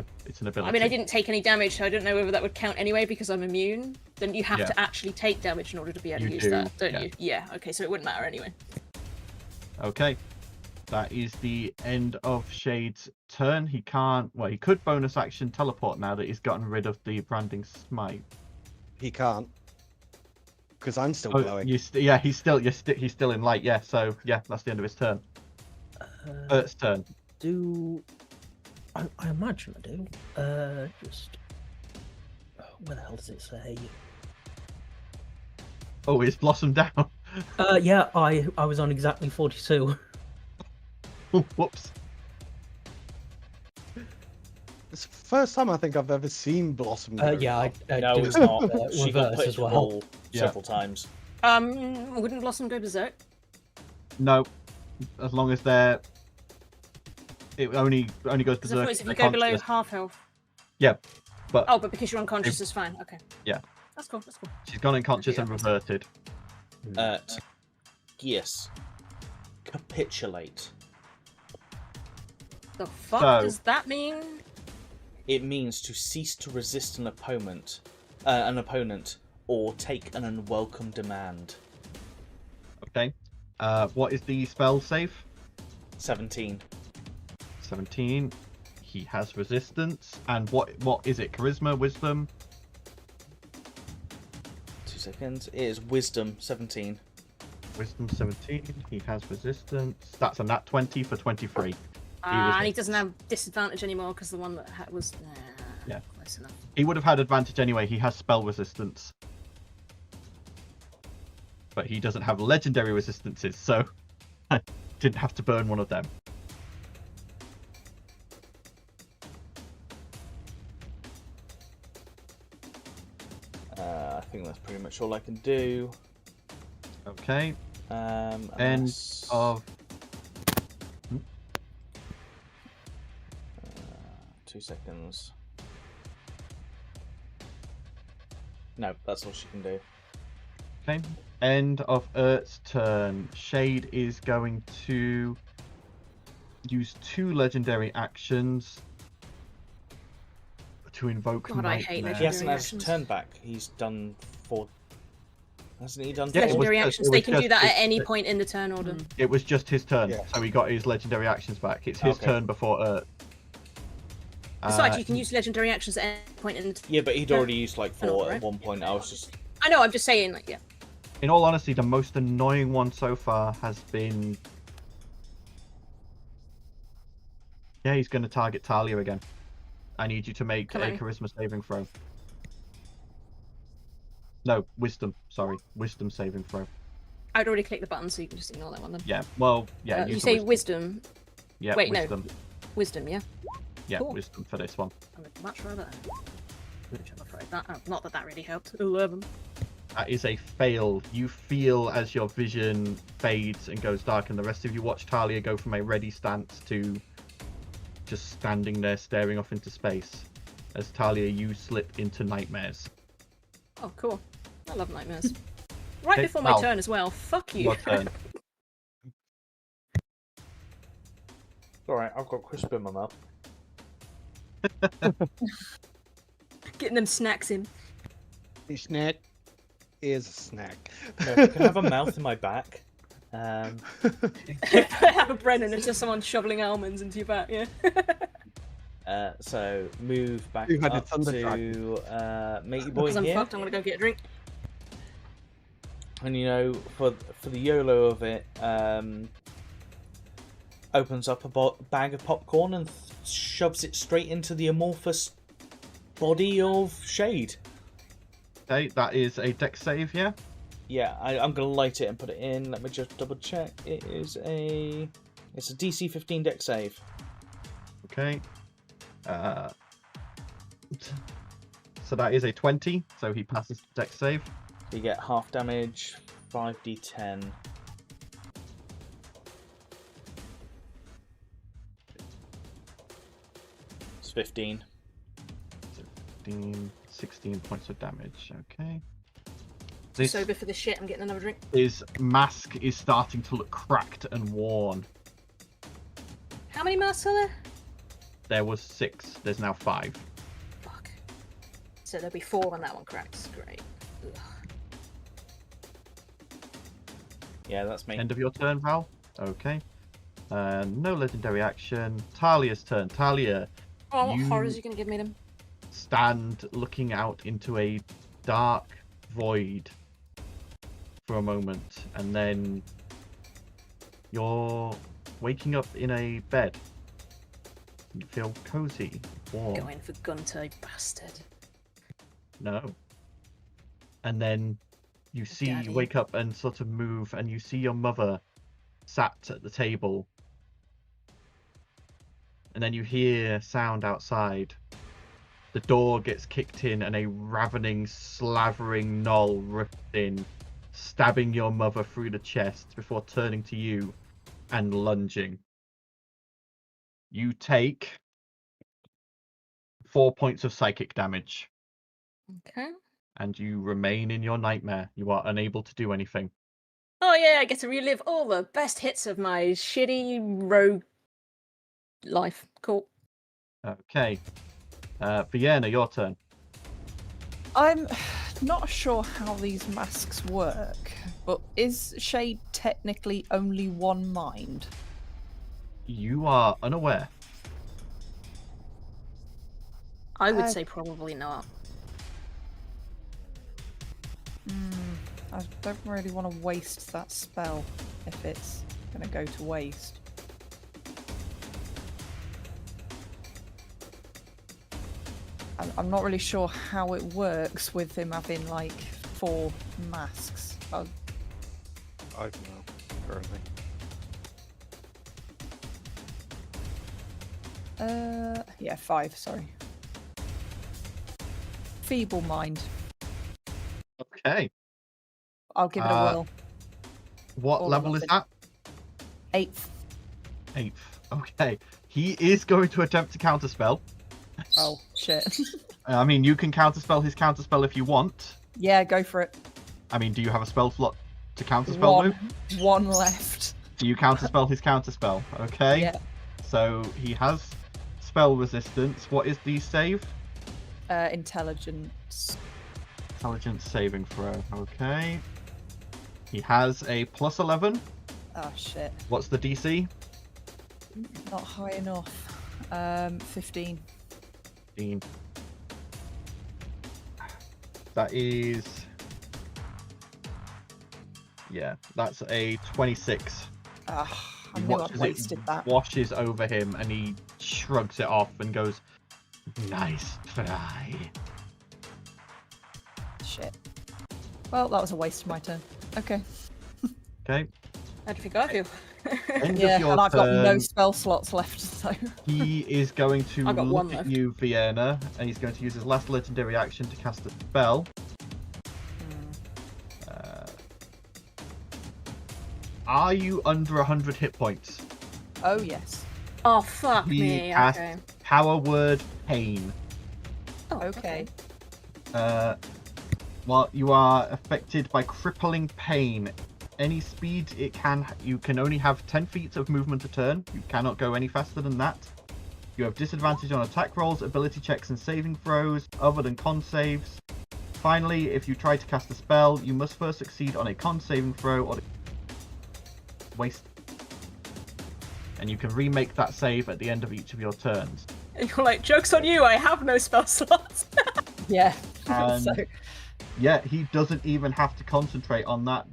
ability. I mean, I didn't take any damage, so I don't know whether that would count anyway because I'm immune. Then you have Yeah. to actually take damage in order to be able to You use do, that, don't yeah. you? Yeah, okay, so it wouldn't matter anyway. Okay. That is the end of Shade's turn. He can't. Well, he could bonus action teleport now that he's gotten rid of the branding smite. He can't. Because I'm still Oh, glowing. yeah, he's still in light. Yeah, so yeah, that's the end of his turn. Ert's turn. I imagine I do. Where the hell does it say? Oh, it's blossomed down. Yeah, I was on exactly 42. Oh, whoops. It's the first time I think I've ever seen Blossom. grow. Yeah, I No, do it's not. She got reverse put as in the well. ball Yeah. several times. Wouldn't Blossom go berserk? No, as long as they're. It only goes Because I thought berserk if if you they're go below conscious. half health. Yeah, but Oh, but because you're unconscious, it's fine. Okay. Yeah. That's cool. That's cool. she's gone unconscious and Yeah. reverted. Yes. Capitulate. The fuck So- does that mean? It means to cease to resist an opponent, or take an unwelcome demand. Okay. What is the spell save? 17. 17. He has resistance. And what is it? Charisma, wisdom? 2 seconds. It is wisdom 17. Wisdom 17. He has resistance. That's a nat 20 for 23. And he doesn't have disadvantage anymore because the one that was. Yeah. Close enough. He would have had advantage anyway. He has spell resistance. But he doesn't have legendary resistances, so I didn't have to burn one of them. I think that's pretty much all I can do. Okay. End Unless- of 2 seconds. No, that's all she can do. Okay. End of Ert's turn. Shade is going to use 2 legendary actions to invoke God, I hate Nightmare. He hasn't Legendary had his actions. turn back. He's done 4. Hasn't he done Yeah, 4? it was Legendary just- actions, it they was can do just- that at it- any point in the turn order. It was just his turn, Yeah. so he got his legendary actions back. It's his Okay. turn before Ert. Besides, you can use legendary actions at any point in the Yeah, but he'd already used like 4 right? at one point. I was just. I know, I'm just saying, like, yeah. In all honesty, the most annoying one so far has been. Yeah, he's going to target Talia again. I need you to make Come a on. charisma saving throw. No, wisdom. Sorry, wisdom saving throw. I'd already clicked the button, so you can just ignore that one then. Yeah, well, yeah. You use the say wisdom. Yeah, wait, no. wisdom. Wisdom, yeah? Yeah, Cool. wisdom for this one. I would much rather. Which I'm afraid that. Not that that really helped. 11. That is a fail. You feel as your vision fades and goes dark, and the rest of you watch Talia go from a ready stance to just standing there staring off into space. As Talia, you slip into nightmares. Oh, cool. I love nightmares. Right Okay, before my Val. turn as well. Fuck you. Your turn. Alright, I've got crisp in my mouth. Getting them snacks in. Snack is a snack. No, I can have a mouth in my back. Have a Brennan, it's just someone shoveling almonds into your back, yeah? So move back Two-headed up thunder to matey boy Because I'm here. fucked, I'm gonna go get a drink. And you know, for the YOLO of it, opens up a bag of popcorn and shoves it straight into the amorphous body of Shade. Okay, that is a dex save, yeah? Yeah, I'm gonna light it and put it in. Let me just double check. It's a DC 15 dex save. Okay. So that is a 20, so he passes the dex save. You get half damage, 5d10. It's 15. 16 points of damage. Okay. Sober for this shit. I'm getting another drink. His mask is starting to look cracked and worn. How many masks are there? There was 6. There's now 5. Fuck. So there'll be 4 when that one cracks. Great. Ugh. Yeah, that's me. End of your turn, Val. Okay. No legendary action. Talia's turn. Talia, Oh, what You- horrors are you going to give me then? stand looking out into a dark void for a moment, and then you're waking up in a bed. You feel cozy, warm. Going for Gunter, you bastard. No. And then you see, Daddy. you wake up and sort of move, and you see your mother sat at the table. And then you hear sound outside. The door gets kicked in, and a ravening, slavering gnoll rips in, stabbing your mother through the chest before turning to you and lunging. You take 4 points of psychic damage. Okay. And you remain in your nightmare. You are unable to do anything. Oh yeah, I get to relive all the best hits of my shitty rogue life. Cool. Okay. Vienna, your turn. I'm not sure how these masks work, but is Shade technically only one mind? You are unaware. I would say probably not. I don't really want to waste that spell if it's going to go to waste. I'm not really sure how it works with him having like 4 masks. I don't know, currently. Yeah, 5, sorry. Feeble mind. Okay. I'll give it a whirl. What All or level is nothing. that? 8th. 8th. Okay. He is going to attempt to counterspell. Oh, shit. I mean, you can counterspell his counterspell if you want. Yeah, go for it. I mean, do you have a spell slot to counterspell, Lou? One left. Do you counterspell his counterspell? Okay. Yeah. So he has spell resistance. What is the save? Intelligence. Intelligence saving throw. Okay. He has a plus 11. Oh, shit. What's the DC? Not high enough. 15. 15. That is... Yeah, that's a 26. Ah, I He knew I'd watches wasted that. washes over him, and he shrugs it off and goes, "Nice try." Shit. Well, that was a waste of my turn. Okay. Okay. How do you think I feel? End Yeah, of your and I've got no turn. spell slots left, so... He is going to I got one look at left. you, Vienna, and he's going to use his last legendary action to cast a spell. Are you under 100 hit points? Oh, yes. Oh, fuck He me. casts Okay. Power Word Pain. Oh, Okay. Well, you are affected by crippling pain. Any speed it can, you can only have 10 feet of movement a turn. You cannot go any faster than that. You have disadvantage on attack rolls, ability checks, and saving throws, other than con saves. Finally, if you try to cast a spell, you must first succeed on a con saving throw or waste. And you can remake that save at the end of each of your turns. And you're like, joke's on you, I have no spell slots. Yeah. And so, yeah, he doesn't even have to concentrate on that.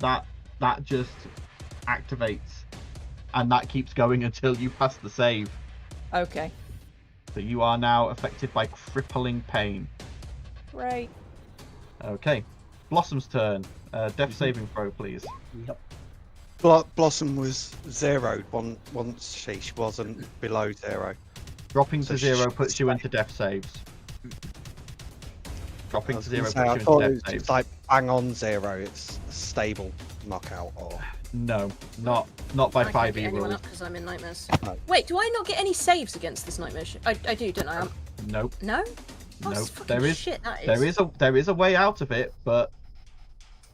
That just activates, and that keeps going until you pass the save. okay. So you are now affected by crippling pain. Right. Okay, Blossom's turn. Death saving throw, please. Yep. Blossom was zeroed once she wasn't below 0. Dropping So to 0 she- puts you into death saves. Dropping I to was 0 gonna puts say, I you into thought it death was saves. just like bang on 0. It's a stable knockout, or No, not by I can't 5e get anyone rules. up because I'm in nightmares. No. Wait, do I not get any saves against this nightmare? I do, don't I? Nope. No? Oh, Nope. it's fucking shit, that is. There is a way out of it, but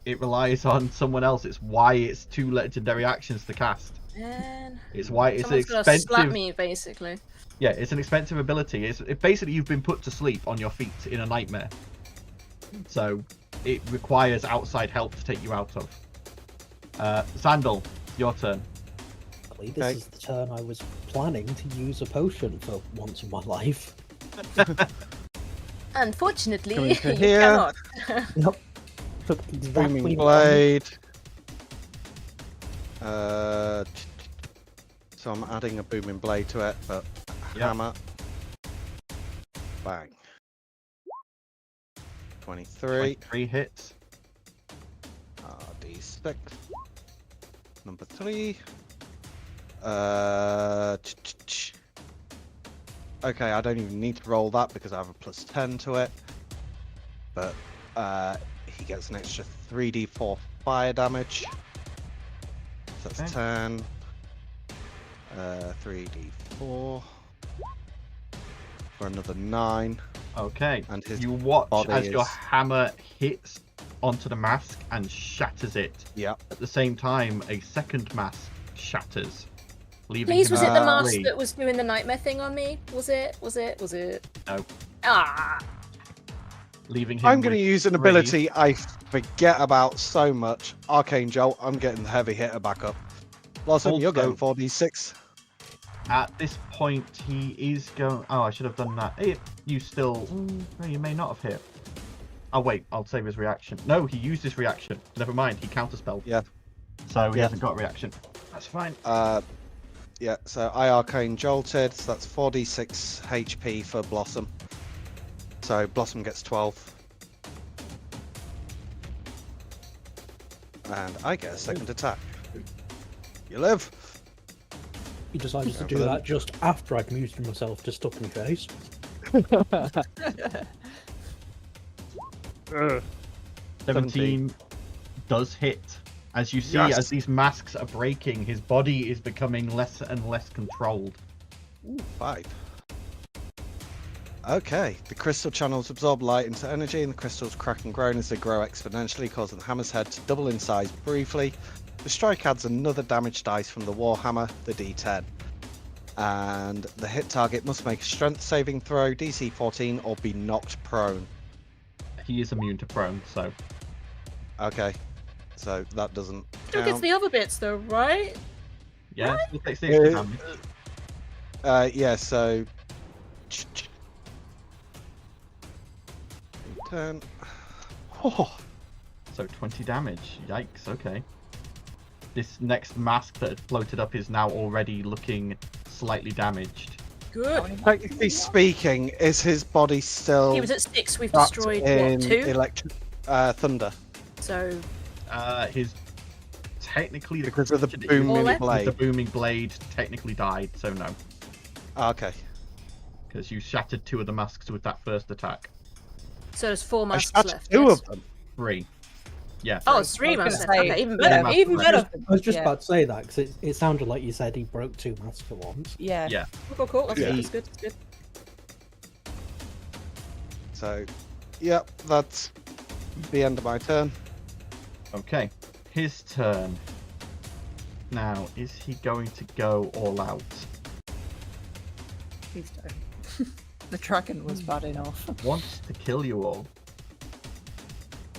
it relies on someone else. It's why it's 2 legendary actions to cast. Man. It's why it's Someone's gonna expensive. slap me, basically. Yeah, it's an expensive ability. Basically you've been put to sleep on your feet in a nightmare. So it requires outside help to take you out of. Sandal, your turn. This is the turn I was planning to use a potion for once in my life. Unfortunately, Coming you to here. cannot. Yep. Took exactly Booming one- blade. So I'm adding a booming blade to it, but hammer. Bang. 23. 3 hits. D6. Number 3. Okay, I don't even need to roll that because I have a plus 10 to it. But he gets an extra 3d4 fire damage. So that's Okay. 10. 3d4 for another 9. Okay. And his You watch body as your is- hammer hits onto the mask and shatters it. Yep. At the same time, a second mask shatters, leaving Please, him was it the at mask 3. that was doing the nightmare thing on me? Was it? No. Ah! Leaving him. I'm going to with use an 3. ability I forget about so much. Arcane Jolt. I'm getting the heavy hitter back up. Blossom, you're Also- getting 4d6. At this point, he is going. Oh, I should have done that. You still. No, you may not have hit. Oh wait, I'll save his reaction. No, he used his reaction. Never mind, he counterspelled. Yeah. So he Yeah. hasn't got a reaction. That's fine. Yeah, so I Arcane Jolted, so that's 4d6 HP for Blossom. So Blossom gets 12. And I get a second attack. You live? He decided to do Then- that just after I'd muted myself to stuff my face. 17 does hit. As you see, Yes. as these masks are breaking, his body is becoming less and less controlled. 5. Okay, the crystal channels absorb light into energy and the crystals crack and groan as they grow exponentially, causing the hammer's head to double in size briefly. The strike adds another damage dice from the Warhammer, the D10. And the hit target must make a strength saving throw, DC 14, or be knocked prone. He is immune to prone, so Okay, so that doesn't Still gets count. the other bits though, right? yeah, still takes the extra Uh, damage. Yeah, so 10. Oh, So 20 damage. Yikes, okay. This next mask that had floated up is now already looking slightly damaged. Good. technically speaking, is his body still He was at 6. We've wrapped destroyed in what, 2? electric thunder So His technically because of the creature that booming All left? with the blade? booming blade technically died, so no, Okay. because you shattered 2 of the masks with that first attack. there's 4 I masks shot left. 2 yes? of them. 3. Yeah. Oh, it's 3 I was masks. gonna say, Okay, even yeah, better. masks Even left. better. I was just Yeah. about to say that because it sounded like you said he broke 2 masks for once. Yeah. Yeah. Cool. That's Yeah. good. That's good. That's good. So, yep, that's the end of my turn. Okay. His turn. Now, is he going to go all out? Please don't. The dragon was bad enough. Wants to kill you all.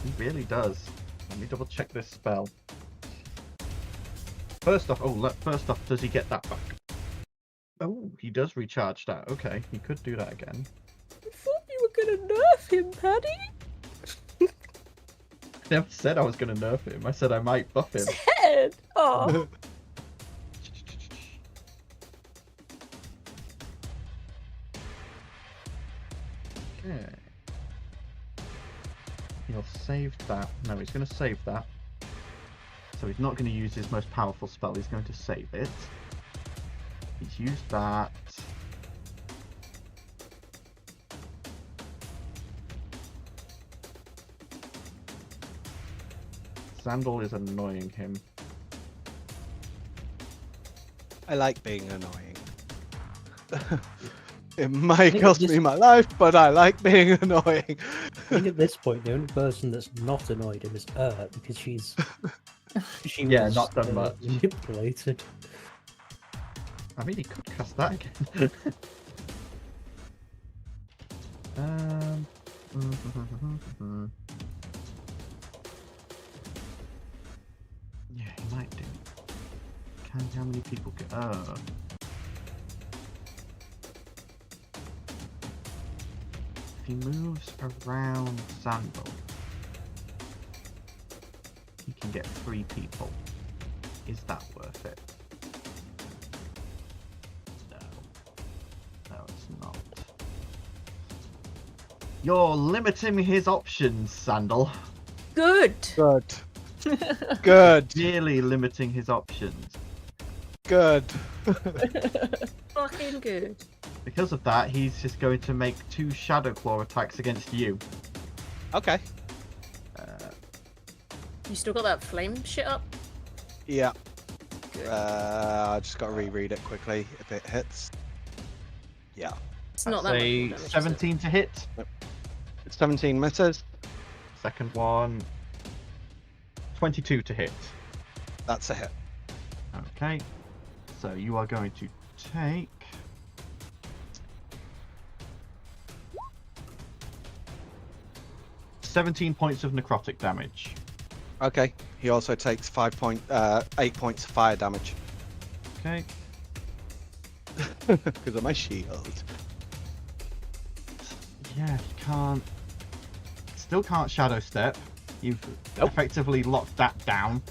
He really does. Let me double check this spell. First off, does he get that back? Oh, he does recharge that. Okay, he could do that again. I thought you were gonna nerf him, Paddy. I never said I was going to nerf him. I said I might buff him. Head. Oh. Okay. He'll save that. No, he's going to save that. So he's not going to use his most powerful spell. He's going to save it. He's used that. Sandal is annoying him. I like being annoying. It may think cost this- me my life, but I like being annoying. I think at this point, the only person that's not annoyed him is because she Yeah, was, not done much. manipulated. I mean, he could cast that again. Yeah, he might do. How many people get? If he moves around Sandal, he can get 3 people. Is that worth it? No, it's not. You're limiting his options, Sandal. Good. Good. Good. Really limiting his options. Good. Fucking good. Because of that, he's just going to make 2 Shadow Claw attacks against you. Okay. You still got that flame shit up? Yeah. I just got to reread it quickly if it hits. Yeah. It's not that much Say damage, is it? 17 to hit. 17 misses. Second one, 22 to hit. That's a hit. Okay. So you are going to take 17 points of necrotic damage. Okay. He also takes 8 points of fire damage Okay. because of my shield. Yeah, you can't. Still can't shadow step. You've Nope. effectively locked that down.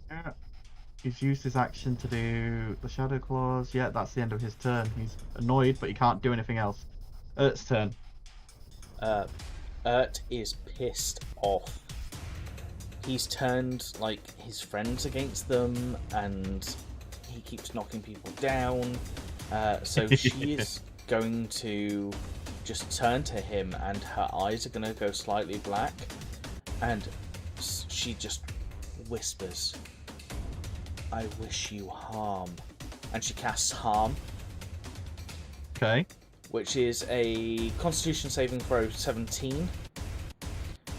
Yeah. He's used his action to do the shadow claws. Yeah, that's the end of his turn. He's annoyed, but he can't do anything else. Ert's turn. Ert is pissed off. He's turned like his friends against them, and he keeps knocking people down. So she is going to just turn to him, and her eyes are going to go slightly black, and she just whispers, "I wish you harm," and she casts harm, Okay. which is a Constitution saving throw 17,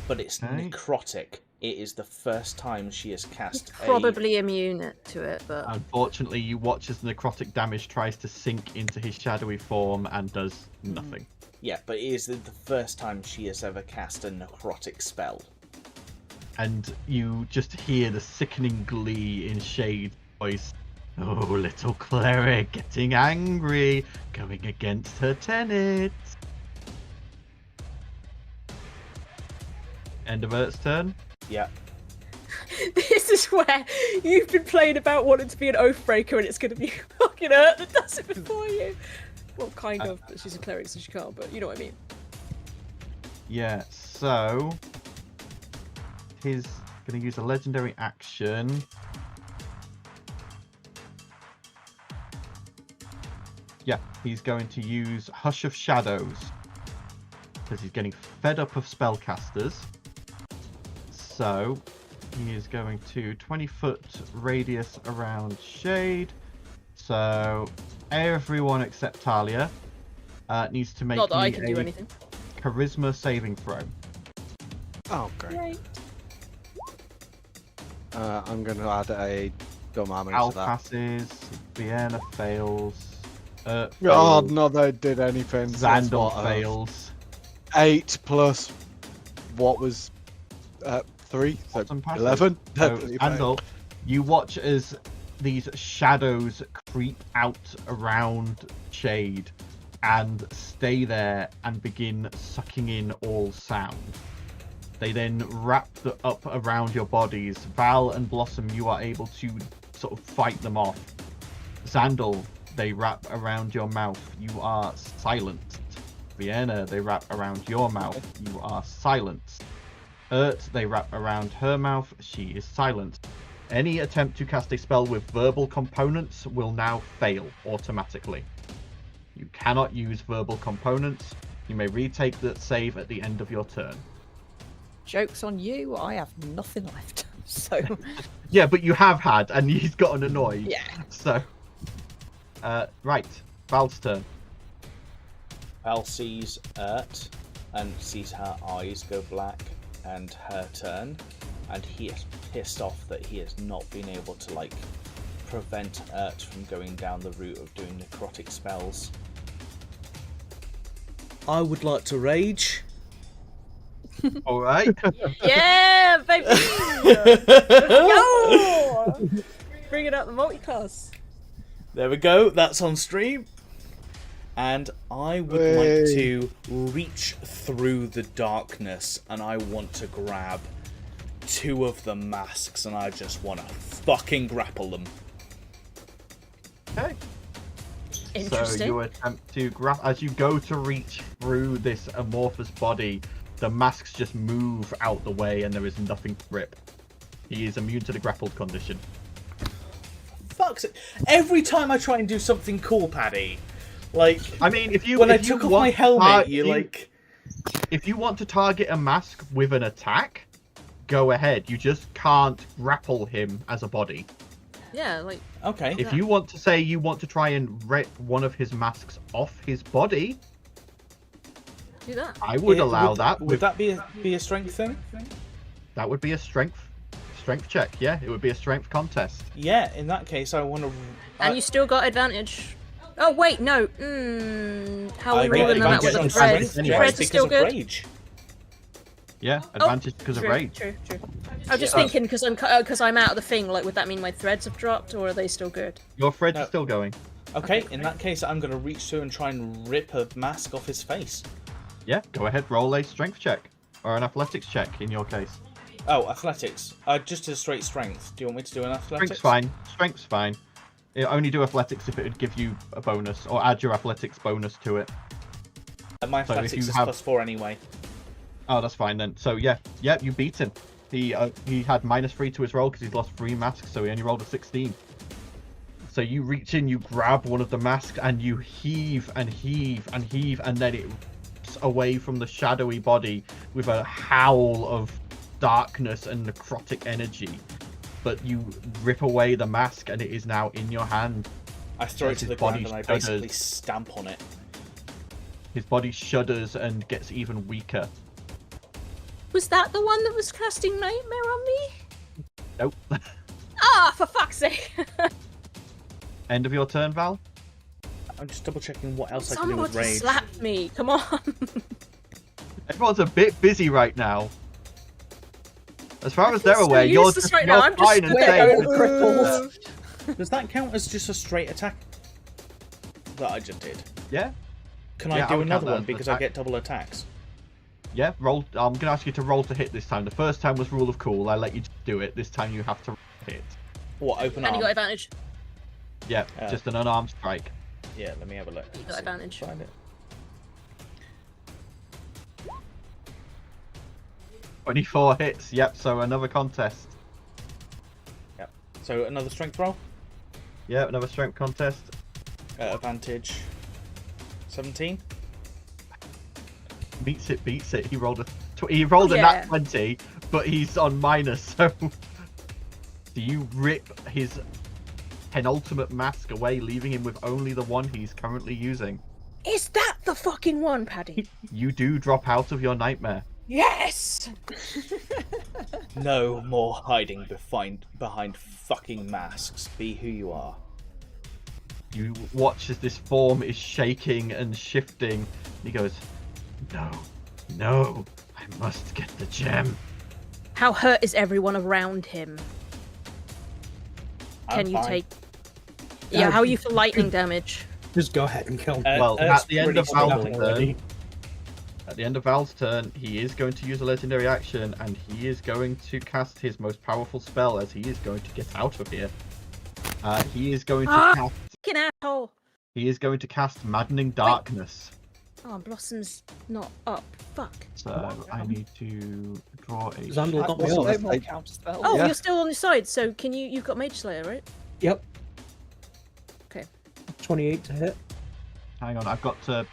but it's Okay. necrotic. It is the first time she has cast Probably immune to it, but Unfortunately, you watch as necrotic damage tries to sink into his shadowy form and does nothing. Yeah, but it is the first time she has ever cast a necrotic spell. And you just hear the sickening glee in Shade's voice. Oh, little cleric getting angry, going against her tenets. End of Ert's turn. Yeah. this is where you've been playing about wanting to be an oathbreaker, and it's going to be fucking Ert that does it before you. Well, kind of, but she's a cleric, so she can't. But you know what I mean. Yeah, so he's going to use a legendary action. Yeah, he's going to use Hush of Shadows because he's getting fed up of spellcasters. So he is going to 20-foot radius around Shade. So everyone except Talia needs to make Not that I me can do a anything. charisma saving throw. Oh, great. Yay. I'm going to add a dumb armor Al to that. passes, Vienna fails, Oh, fails, no, they did anything. That's Xandal what, fails. 8 plus what was 3? So Bottom passive. 11? So, Definitely failed. Xandal, you watch as these shadows creep out around Shade and stay there and begin sucking in all sound. They then wrap up around your bodies. Val and Blossom, you are able to sort of fight them off. Xandal, they wrap around your mouth. You are silenced. Vienna, they wrap around your mouth. You are silenced. They wrap around her mouth. She is silenced. Any attempt to cast a spell with verbal components will now fail automatically. You cannot use verbal components. You may retake that save at the end of your turn. Joke's on you, I have nothing left. So, Yeah, but you have had, and he's gotten annoyed. yeah. So, Right, Val's turn. Val sees Ert and sees her eyes go black and her turn, and he is pissed off that he has not been able to like prevent Ert from going down the route of doing necrotic spells. I would like to rage. All right. Yeah, baby! Yo! Bringing out the multiclass. There we go, that's on stream. And I would like to reach through the darkness and I want to grab 2 of the masks and I just want to fucking grapple them. Okay. Interesting. So you attempt to as you go to reach through this amorphous body, the masks just move out the way and there is nothing to grip. He is immune to the grappled condition. Fuck's it. Every time I try and do something cool, Paddy, like I mean, if you when I if you took off want my helmet, if you- if you want to target a mask with an attack, go ahead. You just can't grapple him as a body. Yeah, like, okay. If you want to say you want to try and rip one of his masks off his body, do that. I would allow that. Would that be a strength thing? That would be a strength check. Yeah, it would be a strength contest. Yeah, in that case, I want to. And you still got advantage. Oh, wait, no. How are we get rolling that with advantage the on threads? strength anyway. Threads are because still of good? rage. Yeah, advantage because of True, rage. true. I was just thinking, because I'm out of the thing, like, would that mean my threads have dropped, or are they still good? Your threads No. are still going. Okay, in that case, I'm going to reach through and try and rip a mask off his face. Yeah, go ahead, roll a strength check or an athletics check in your case. Oh, athletics. Just a straight strength. Do you want me to do an athletics? Strength's fine. It only do athletics if it would give you a bonus or add your athletics bonus to it. My So if athletics you is have- +4 anyway. Oh, that's fine then. So yeah, you beat him. He had -3 to his roll because he's lost 3 masks, so he only rolled a 16. So you reach in, you grab one of the masks, and you heave and heave and heave, and then it rips away from the shadowy body with a howl of darkness and necrotic energy. But you rip away the mask, and it is now in your hand. I throw it As to his the ground body and I shudders. basically stamp on it. His body shudders and gets even weaker. Was that the one that was casting Nightmare on me? Nope. Ah, for fuck's sake! End of your turn, Val? I'm just double checking what else I can do with Somebody rage. slapped me, come on! Everyone's a bit busy right now. As far I as feel they're so aware, you're useless just right now, I'm just fine and square safe. crippled. Does that count as just a straight attack that I just did? Yeah, Can Yeah, I I do would count another that one as an because I attack. get double attacks? yeah. Roll. I'm gonna ask you to roll to hit this time. The first time was rule of cool. I let you do it. This time you have to hit. What, open And arm? you got advantage. Yeah, Uh, just an unarmed strike. Yeah, let me have a look. You got See if I can advantage. Find it. 24 hits. Yep. So another contest. So another strength roll. Yeah, another strength contest. Advantage. 17. Meets it, beats it. He rolled a a Yeah. nat 20, but he's on minus. So do you rip his penultimate mask away, leaving him with only the one he's currently using? Is that the fucking one, Paddy? You do drop out of your nightmare. Yes! No more hiding behind fucking masks. Be who you are. You watch as this form is shaking and shifting. He goes, No, I must get the gem. How hurt is everyone around him? I'm Can you fine. take... Yeah, how are you for lightning damage? Just go ahead and kill me. Well, Ert's at the end pretty of Val's struggling. turn, he is going to use a legendary action, and he is going to cast his most powerful spell as he is going to get out of here. He is going to cast. Fucking asshole! He is going to cast Maddening Darkness. Oh, Blossom's not up. Fuck. So I need to draw a. Xandal got me Wasn't off. it? No more counter spells. Oh, Yeah. you're still on your side, so can you... You've got Mage Slayer, right? Yep. Okay. 28 to hit. Hang on, I've got to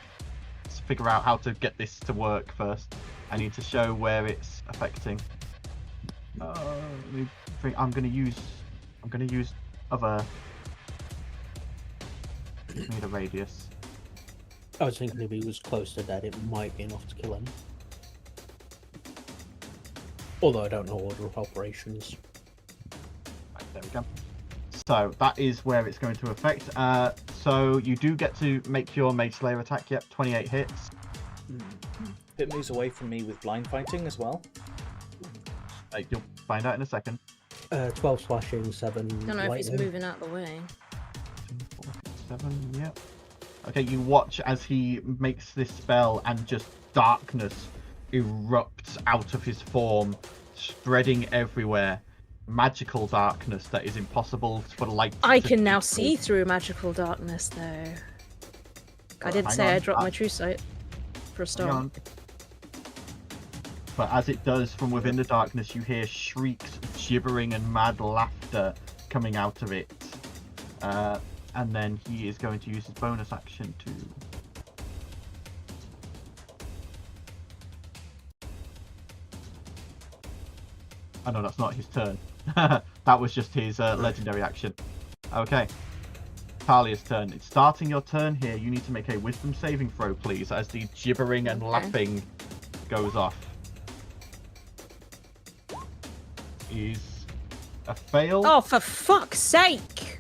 figure out how to get this to work first. I need to show where it's affecting. I'm gonna use other. Need a radius. I was thinking if he was close to dead, it might be enough to kill him. Although I don't know order of operations. Right, there we go. So that is where it's going to affect. So you do get to make your Mage Slayer attack. Yep, 28 hits. It moves away from me with blind fighting as well. You'll find out in a second. 12 slashing, 7 Don't know if he's lightning. moving out the way. 7, yep. Okay, you watch as he makes this spell and just darkness erupts out of his form, spreading everywhere. Magical darkness that is impossible for light. I to can now penetrate. see through magical darkness, though. I didn't hang say I on. dropped my true sight for a Hang start. on. But as it does, from within the darkness, you hear shrieks, gibbering, and mad laughter coming out of it. And then he is going to use his bonus action to... Oh no, that's not his turn. That was just his legendary action. Okay. Talia's turn. It's starting your turn here. You need to make a wisdom saving throw, please, as the gibbering and laughing goes off. Is a fail. Oh, for fuck's sake!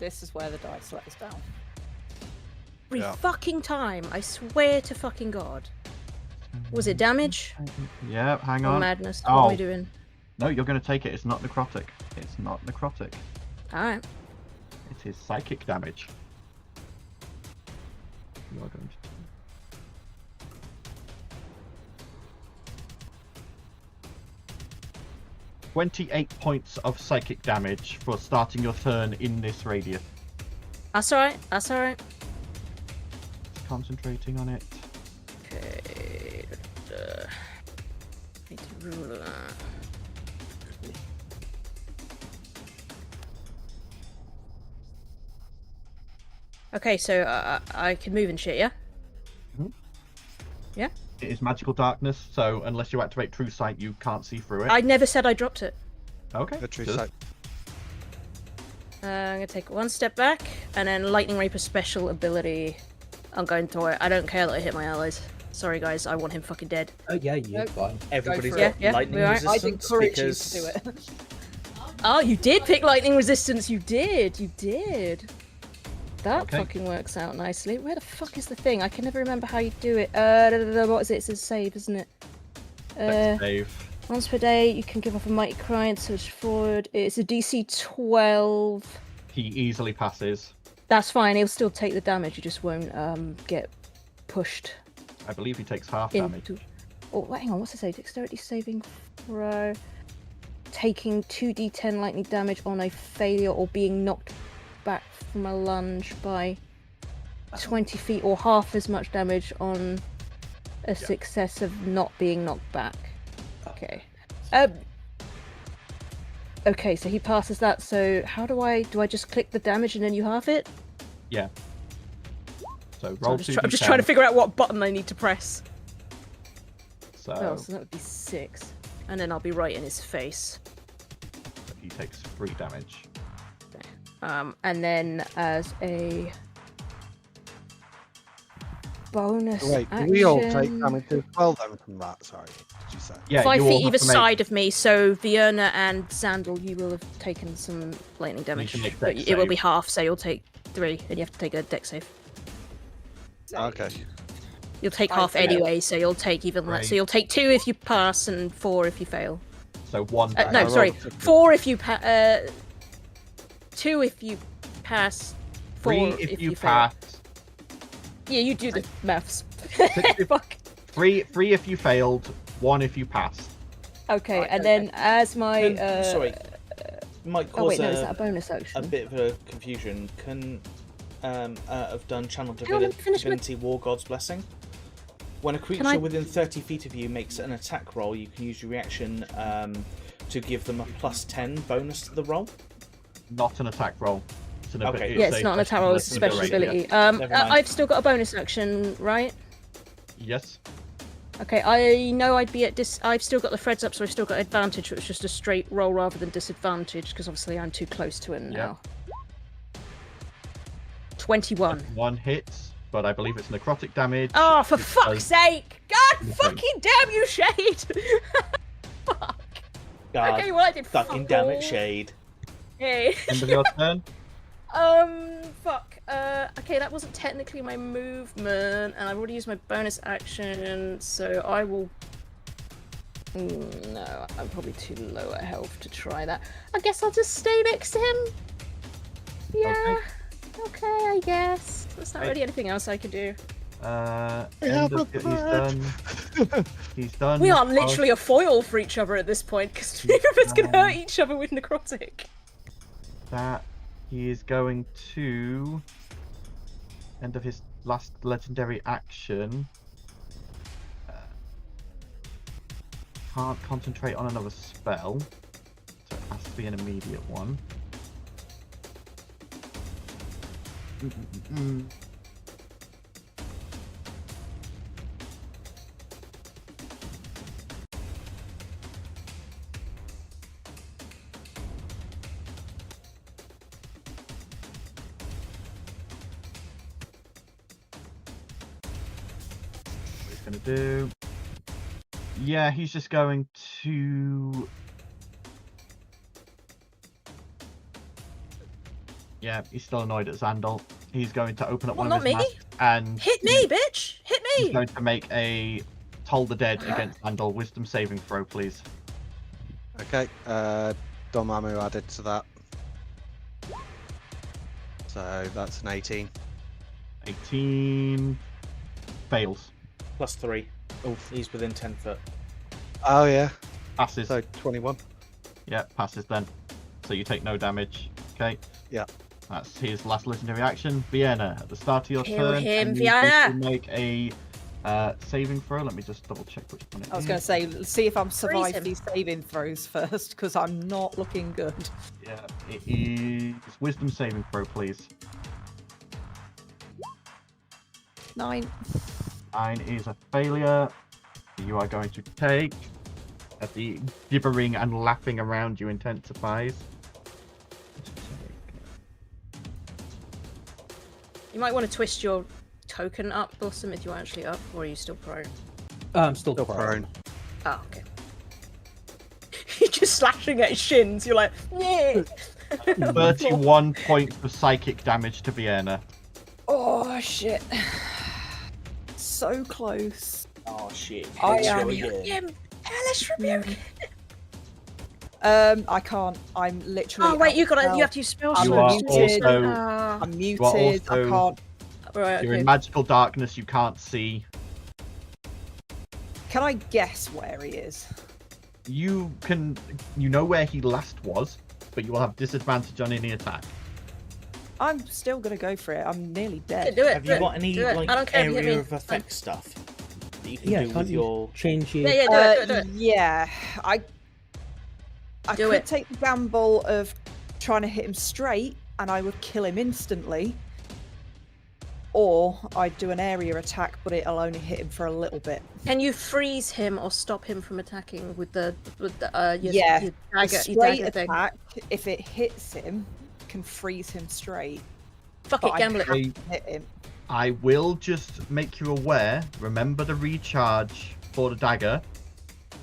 This is where the dice let us down. Every Yeah. fucking time, I swear to fucking God. Was it damage? Yeah, hang Or on. madness? What are we Oh. doing? No, you're going to take it. It's not necrotic. It's not necrotic. Alright. It is psychic damage. You are going to... 28 points of psychic damage for starting your turn in this radius. That's alright, that's alright. Concentrating on it. Okay. Need to rule that. Okay, so I can move and shit, yeah? Mhm. Yeah? It is magical darkness, so unless you activate True Sight, you can't see through it. I never said I dropped it. Okay. The true just- sight. I'm gonna take one step back, and then Lightning Raper special ability. I'm going to it. I don't care that I hit my allies. Sorry, guys, I want him fucking dead. Yeah, you're Nope. fine. Everybody's for got it. Yeah, lightning we are. I'd resistance encourage because you to do it. Oh, you did pick Lightning Resistance. You did. You did. That Okay. fucking works out nicely. Where the fuck is the thing? I can never remember how you do it. What is it? It's a save, isn't it? Dex save. Once per day, you can give off a mighty cry and surge forward. It's a DC 12. He easily passes. That's fine. He'll still take the damage. He just won't get pushed I believe he takes half damage. into. Oh, wait, hang on. What's it say? Dexterity saving throw. Taking 2d10 lightning damage on a failure or being knocked back from a lunge by 20 feet or half as much damage on a success of not being knocked back. Okay. Okay, so he passes that. So how do I just click the damage and then you halve it? Yeah. So So roll I'm just trying to 2d10. figure out what button I need to press. So Oh, so that would be 6. And then I'll be right in his face. he takes 3 damage. And then as a bonus Wait, do action, we all take damage as well then from that? Sorry, did you say? Yeah, 5 you all feet have either to make- side of me, so Vienna and Sandal, you will have taken some lightning damage. can make But dex it will be save. half, so you'll take 3, and you have to take a dex save. Okay. You'll take I half fail. anyway, so you'll take even less. So Right. you'll take 2 if you pass, and 4 if you fail. So 1 No, I sorry, rolled a 4 if you 2 if you pass, 4 3 if you pass. fail. Yeah, you do the maths. if- Fuck. 3 if you failed, 1 if you passed. Okay, Right, and okay. then as my sorry, might oh wait, cause no, is that a bonus a action? bit of a confusion. Can have done Channel Hang on, let me finish my- Divinity War God's Blessing. When a creature I- within 30 feet of you makes an attack roll, you can use your reaction to give them a +10 bonus to the roll. Not an attack roll. It's an Okay. ability. Yeah, it's not an attack roll, it's a special ability. Never mind. I've still got a bonus action, right? Yes. Okay, I know I'd be at I've still got the threads up, so I've still got advantage, so it's just a straight roll rather than disadvantage, because obviously I'm too close to it now. 21. One hits, but I believe it's necrotic damage. Oh, for because- fuck's sake! God Okay. fucking damn you, Shade! Fuck. God, Okay, well I did fuck fucking damn all. it, Shade. Hey. End of your turn. Fuck. Okay, that wasn't technically my movement, and I've already used my bonus action, so I will. No, I'm probably too low at health to try that. I guess I'll just stay next to him. Yeah. Okay, I guess. There's not really anything else I could do. He's done. He's done. We are literally a foil for each other at this point, because neither of us can hurt each other with necrotic. That he is going to end of his last legendary action. Can't concentrate on another spell, so it has to be an immediate one. What he's gonna do? Yeah, he's just going to. Yeah, he's still annoyed at Xandal. He's going to open up Well, one of not his me. masks and Hit me, bitch! Hit he's me! going to make a Toll the Dead against Xandal. Wisdom saving throw, please. Okay, Dormammu added to that. So that's an 18. 18 fails. +3. Oof. He's within 10 foot. Oh yeah, Passes. so 21. Yeah, passes then. So you take no damage. Okay. Yeah. That's his last legendary action. Vienna, at the start of your Kill turn, him, I need Vienna! you to make a saving throw. Let me just double check which one it is. I was going to say, see if I'm survive him. these saving throws first, because I'm not looking good. Yeah, it is wisdom saving throw, please. 9. 9 is a failure. You are going to take, as the gibbering and laughing around you intensifies. You might want to twist your token up, Blossom, if you're actually up, or are you still prone? I'm still Still prone. prone. Oh, okay. You're just slashing at his shins, you're like, yeah. 31 points of psychic damage to Vienna. Oh, shit. So close. Oh shit. I Let's am- go again. Him. Hellish rebuke. I can't. I'm literally. Oh wait, out you of got to. spell. You have to use spell I'm You are muted. also I'm muted. I also- can't. right. you're Okay. in magical darkness. You can't see. Can I guess where he is? You know where he last was, but you will have disadvantage on any attack. I'm still gonna go for it. I'm nearly Yeah, dead. do it. Have do you it, got any do it. like I don't care if you hit area me. of effect stuff that you can Yeah, do can't with you your? change your... Yeah, yeah, do it. Yeah, I Do could it. take the gamble of trying to hit him straight, and I would kill him instantly. Or I'd do an area attack, but it'll only hit him for a little bit. Can you freeze him or stop him from attacking with the your, Yeah, your A dagger, your straight dagger thing? attack, if it hits him, can freeze him straight. Fuck But it, I gamble it. have I, to hit him. I will just make you aware. Remember the recharge for the dagger,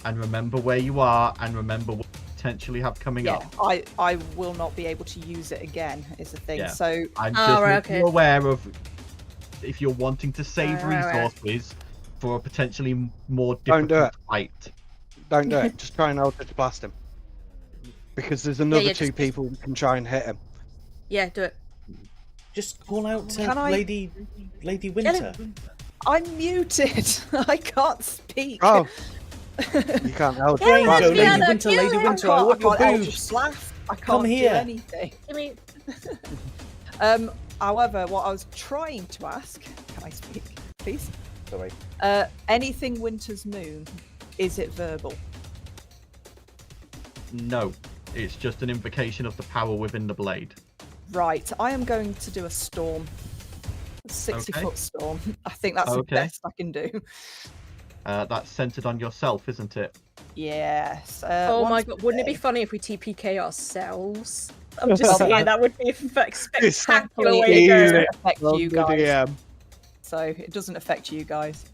and remember where you are, and remember what you potentially have coming Yeah, up. I will not be able to use it again. Is the thing. Yeah. So I'm Oh, just right, making okay. you aware of if you're wanting to save Right. resources for a potentially more Don't do difficult fight. Don't do it. Just try and Eldritch Blast him. Because there's another yeah, two just- people who can try and hit him. Yeah, do it. Just call out to Can I- Lady Winter. I'm muted. I can't speak. Oh! You can't Eldritch Yeah, Blast Go, him. Lady Vienna, Winter, kill Lady him. Winter, I want your Eldritch boobs. Blast. I can't Come here. do anything. Give me. However, what I was trying to ask, can I speak, please? Sorry. Anything Winter's Moon, is it verbal? No, it's just an invocation of the power within the blade. Right, I am going to do a storm. A 60-foot storm. I think that's the Okay. best I can do. That's centered on yourself, isn't it? Yes. Oh my once god, per wouldn't it be day. funny if we TPK ourselves? I'm just saying that would be a spectacular way to It go. doesn't affect Well, you the guys, DM. so it doesn't affect you guys.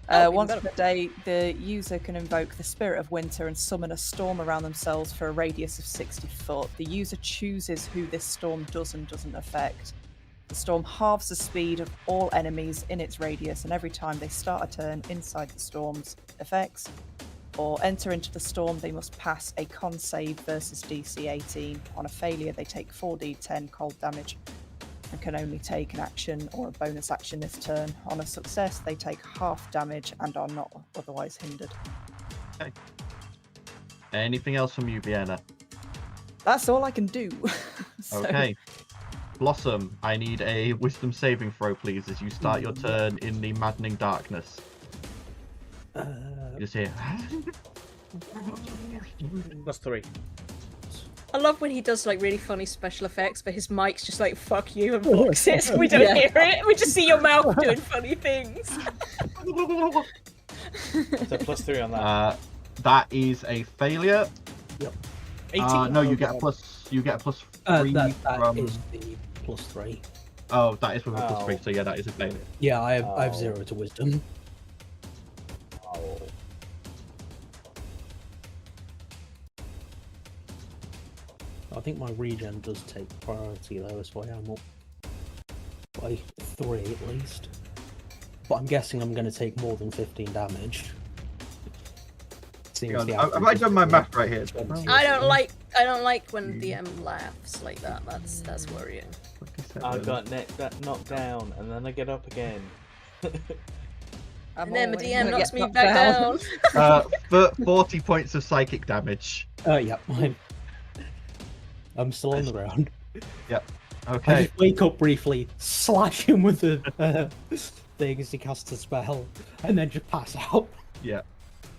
Oh, even Once better. per day, the user can invoke the Spirit of Winter and summon a storm around themselves for a radius of 60 foot. The user chooses who this storm does and doesn't affect. The storm halves the speed of all enemies in its radius, and every time they start a turn inside the storm's effects or enter into the storm, they must pass a con save versus DC 18. On a failure, they take 4d10 cold damage and can only take an action or a bonus action this turn. On a success, they take half damage and are not otherwise hindered. Anything else from you, Vienna? That's all I can do. So, Okay. Blossom, I need a wisdom saving throw, please, as you start your turn in the maddening darkness. You just hear. +3. I love when he does like really funny special effects, but his mic's just like "fuck you" and blocks it, so we don't Yeah. hear it. We just see your mouth doing funny things. So +3 on that. That is a failure. 18. No, you get a plus. You get a +3 That from. is the +3. Oh, that is with a Oh. +3. So yeah, that is a failure. Yeah, I have Oh. 0 to wisdom. Oh. I think my regen does take priority though, that's why I'm up by 3 at least. But I'm guessing I'm going to take more than 15 damage. Seems the Have I average done is my around math right here? 20. I don't like when DM laughs like that. That's worrying. I got knocked down, and then I get up again. And then my always DM gonna knocks get me knocked back down. 40 points of psychic damage. Yeah, I'm still on the ground. I Okay. just wake up briefly, slash him with the thing as he casts a spell, and then just pass out. Yeah.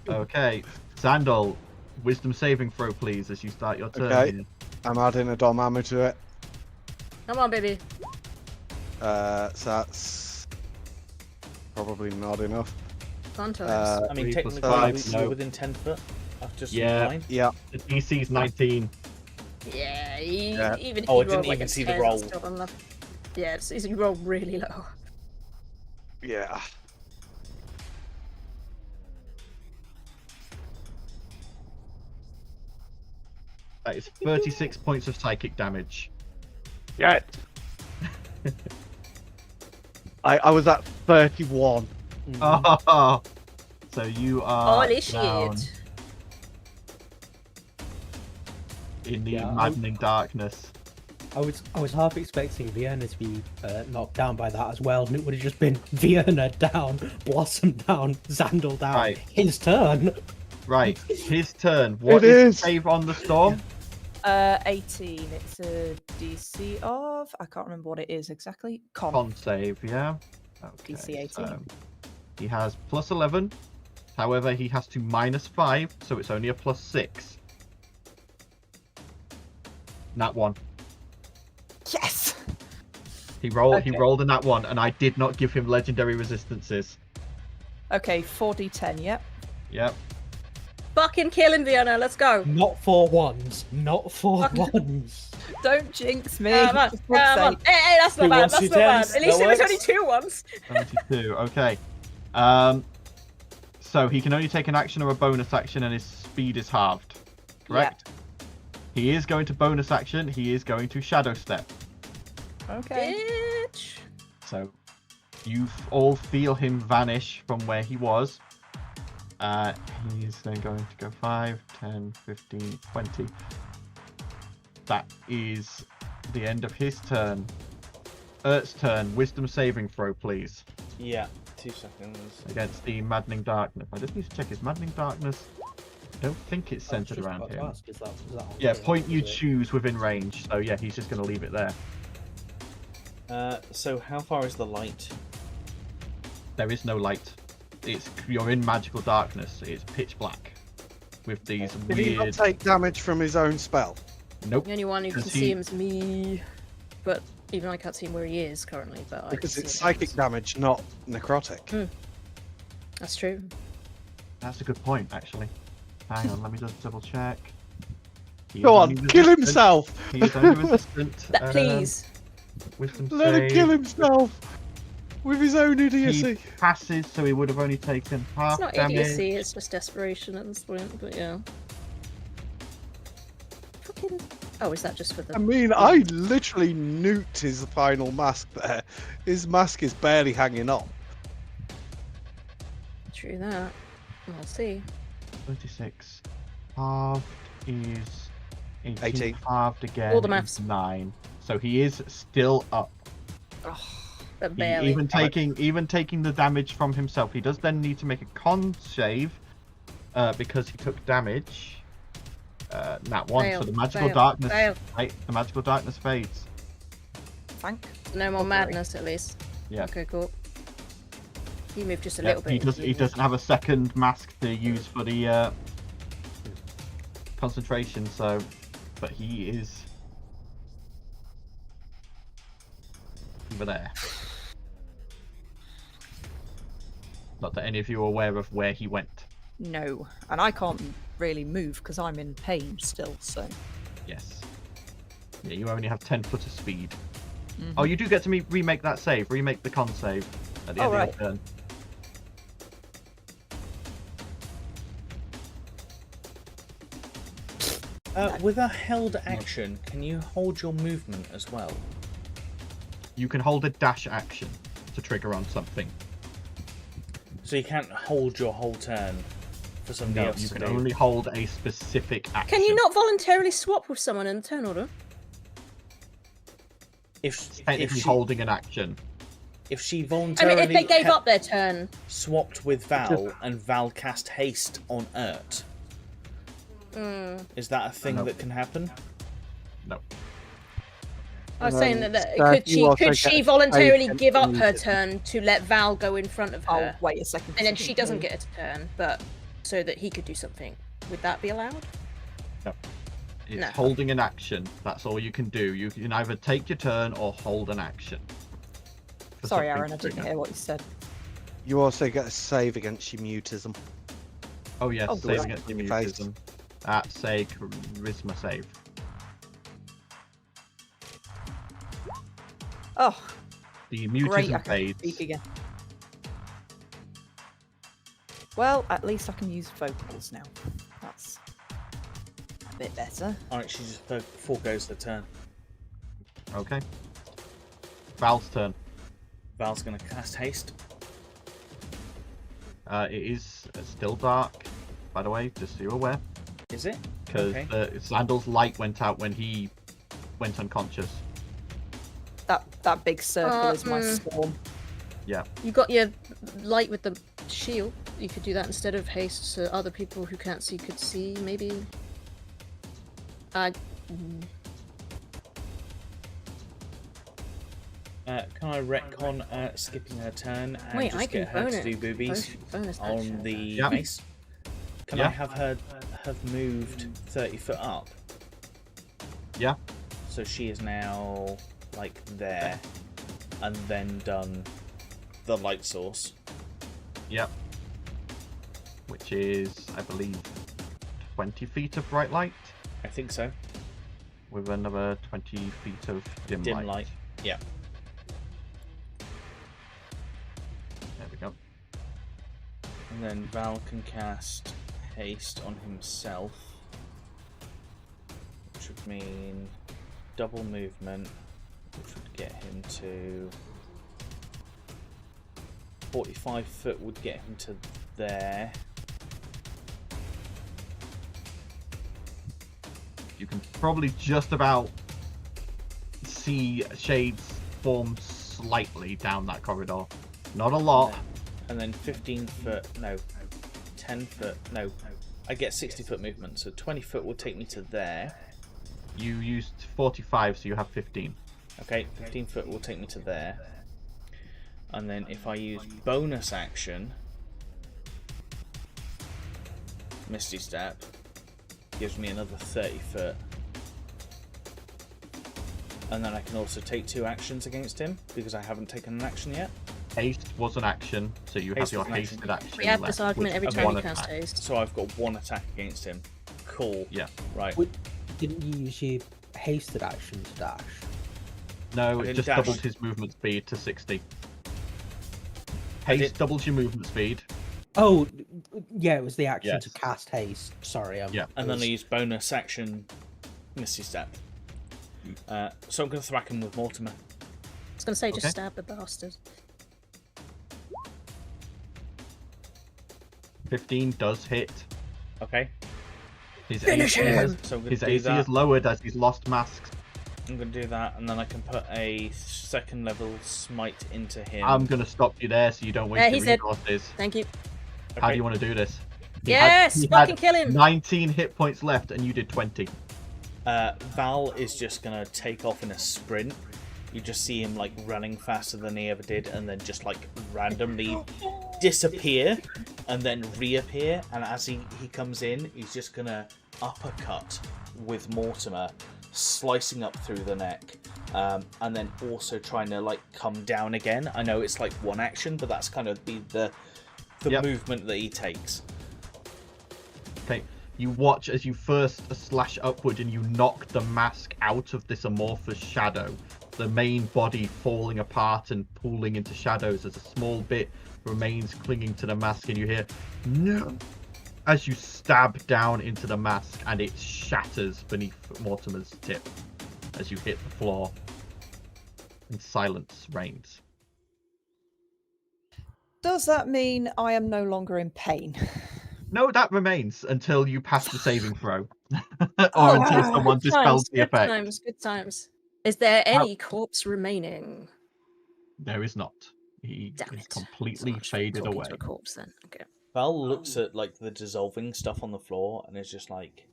Okay. Zandal, wisdom saving throw, please, as you start your turn. Okay. here. I'm adding a Dom ammo to it. Come on, baby. So that's probably not enough. Contours. I mean, 3 plus technically, 5, we're no. within 10 foot. I've just Yeah. blind. Yeah. The DC's 19. Yeah, Yeah. even if Oh, I you didn't roll like even a see the 10, roll. it's still enough. Yeah, it's you roll really low. Yeah. That is 36 points of psychic damage. Yeah. I was at 31. Oh, so you are Holy down shit. in the Yeah, maddening darkness. I was half expecting Vienna to be knocked down by that as well, and it would have just been Vienna down, Blossom down, Zandal down. Right. His turn. Right, his turn. What It is is. the save on the storm? 18. It's a DC of, I can't remember what it is exactly. Con save, yeah. Okay, DC 18. so he has +11. However, he has to -5, so it's only a +6. Nat 1. Yes. He rolled. He Okay. rolled a nat 1, and I did not give him legendary resistances. Okay, 4d10. Yep. Yep. Fucking kill him, Vienna. Let's go. Not 4 ones. Not 4 Fuck. ones. Don't jinx me. Come on, for come fuck's on. sake. Hey, that's not Who bad. wants That's you not bad. tens? At least That it was works. only 2 ones. 72. Okay. So he can only take an action or a bonus action, and his speed is halved. Correct. He is going to bonus action. He is going to shadow step. Okay. Bitch. So you all feel him vanish from where he was. He's then going to go 5, 10, 15, 20. That is the end of his turn. Ert's turn. Wisdom saving throw, please. Yeah, 2 seconds. Against the maddening darkness. I just need to check his maddening darkness. I don't think it's I was centered just around about to him. ask, is that on Yeah, here? point you Is it- choose within range. So yeah, he's just going to leave it there. So how far is the light? There is no light. You're in magical darkness. It's pitch black with these Did he not weird. take damage from his own spell? Nope. The only one who can Does see he- him is me. But even I can't see him where he is currently. But I can Because see it's him. psychic damage, not necrotic. That's true. That's a good point, actually. Hang on, let me just double check. He Go is on, only kill resistant- himself! He is only resistant. Please. Wisdom Let him save. kill himself! With his own He idiocy. passes, so he would have only taken half It's not damage. idiocy, it's just desperation at this point, but yeah. Fucking... Oh, is that just for the... I mean, I literally nuked his final mask there. His mask is barely hanging on. True that. We'll see. 36. Halved is 18. 18. Halved again. All the is maths. 9. So he is still up. Oh, but He- barely. even taking the damage from himself, he does then need to make a con save because he took damage. That one. Fail, So the magical fail, darkness. fail. Right, the magical darkness fades. Thank. No more Okay. madness, at least. Yeah. Okay, cool. He moved just a Yeah, little bit. he doesn't have a second mask to use for the concentration, so but he is over there. Not that any of you are aware of where he went. No, and I can't really move because I'm in pain still. So. Yes. Yeah, you only have 10 foot of speed. Mhm. Oh, you do get to remake that save. Remake the con save at the Oh, end right. of your turn. With a held action, can you hold your movement as well? You can hold a dash action to trigger on something. So you can't hold your whole turn for somebody No, else you to can do. only hold a specific action. Can you not voluntarily swap with someone in the turn order? If Technically she, holding an action. if she I mean, voluntarily if they gave up their turn. swapped with Val and Val cast haste on Urt, Mm. is that a thing No. that can happen? No. I was saying that so could you also she get voluntarily paid give up her immediately. turn to let Val go in front of Oh, her, wait a second. and then she doesn't get a turn, but so that he could do something? Would that be allowed? It's No. holding an action. That's all you can do. You can either take your turn or hold an action. for Sorry, something Aaron, to I didn't trigger. hear what you said. You also get a save against your mutism. Oh yes, Oh, save right. against On your face. mutism. That's a charisma save. Oh, The great! I mutism can fades. speak again. Well, at least I can use vocals now. That's a bit better. Alright, she just foregoes the turn. Okay. Val's turn. Val's gonna cast haste. It is still dark, by the way, just so you're aware, Is it? because Okay. Sandal's light went out when he went unconscious. That big circle is my Mm. storm. You got your light with the shield. You could do that instead of haste, so other people who can't see could see. Maybe. Can I retcon skipping her turn and Wait, just I can get her bone to it. do boobies Bonus on action. the Yep. mace? Can Yeah. I have her have moved 30 foot up? Yeah. So she is now like there, and then done the light source. Yep. Which is, I believe, 20 feet of bright light, I think so. with another 20 feet of dim Dim light. Yeah. There we go. And then Val can cast haste on himself, which would mean double movement, which would get him to 45 foot, would get him to there. You can probably just about see shades form slightly down that corridor. Not a lot. And then 15 foot, no, 10 foot, no. I get 60 foot movement, so 20 foot will take me to there. You used 45, so you have 15. Okay, 15 foot will take me to there. And then if I use bonus action, Misty Step, gives me another 30 foot. And then I can also take 2 actions against him, because I haven't taken an action yet. Haste was an action, so you have Haste your was an action. hasted action. We have left, this argument which every is time one you cast attack. haste. So I've got 1 attack against him. Cool. Yeah. Right. Didn't you use your hasted action to dash? No, I it didn't just dash. doubled his movement speed to 60. I Haste did- doubles your movement speed. Oh, yeah, it was the action to Yes. cast haste. Sorry, Yeah. And then I use bonus action Misty Step. So I'm going to thwack him with Mortimer. I was gonna say, just Okay. stab the bastard. 15 does hit. Okay. His Finish AC, has, him! So I'm going his to do AC that. is lowered as he's lost masks. I'm going to do that, and then I can put a 2nd level smite into him. I'm going to stop you there so you don't waste Yeah, your he's dead. resources. Thank you. How do Okay. you want to do this? Yes, he fucking had kill him. 19 hit points left and you did 20. Val is just going to take off in a sprint. You just see him like running faster than he ever did, and then just like randomly disappear and then reappear. And as he comes in, he's just going to uppercut with Mortimer, slicing up through the neck, and then also trying to like come down again. I know it's like one action, but that's kind of the Yep. movement that he takes. Okay, you watch as you first slash upward and you knock the mask out of this amorphous shadow, the main body falling apart and pooling into shadows as a small bit remains clinging to the mask, and you hear no as you stab down into the mask and it shatters beneath Mortimer's tip as you hit the floor, and silence reigns. Does that mean I am no longer in pain? No, that remains until you pass the saving throw. Or until someone Good dispels times, the good effect. times, good times. Is there any corpse remaining? There is not. He Damn is it. completely So much for faded talking away. to a corpse then. Okay. Val looks at like the dissolving stuff on the floor and is just like,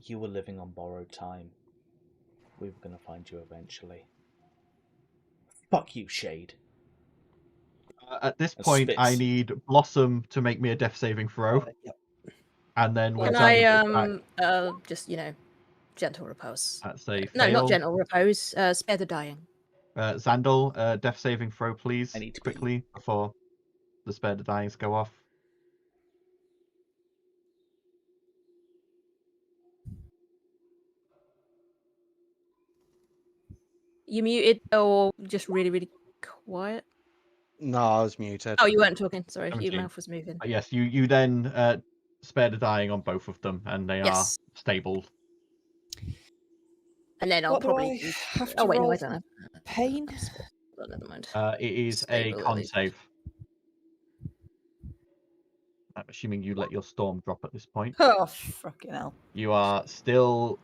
you were living on borrowed time. We were going to find you eventually. Fuck you, Shade. At this And point, I spits. need Blossom to make me a death saving throw, Yep. and then when Can Xander I goes back, just gentle repose? that's a No, fail. not gentle repose. Spare the dying. Xandal, death saving throw, please, I need to pee. quickly before the spare the dyings go off. You muted or just really, really quiet? No, I was muted. Oh, you weren't talking. Sorry, your 17. mouth was moving. Yes, you then spare the dying on both of them, and they Yes. are stable. And then I'll What do probably. I have to Oh wait, no, roll I don't have. pain? Oh, never mind. It is a Stable, at con least. save. I'm assuming you let your storm drop at this point. Oh, fucking hell. You are still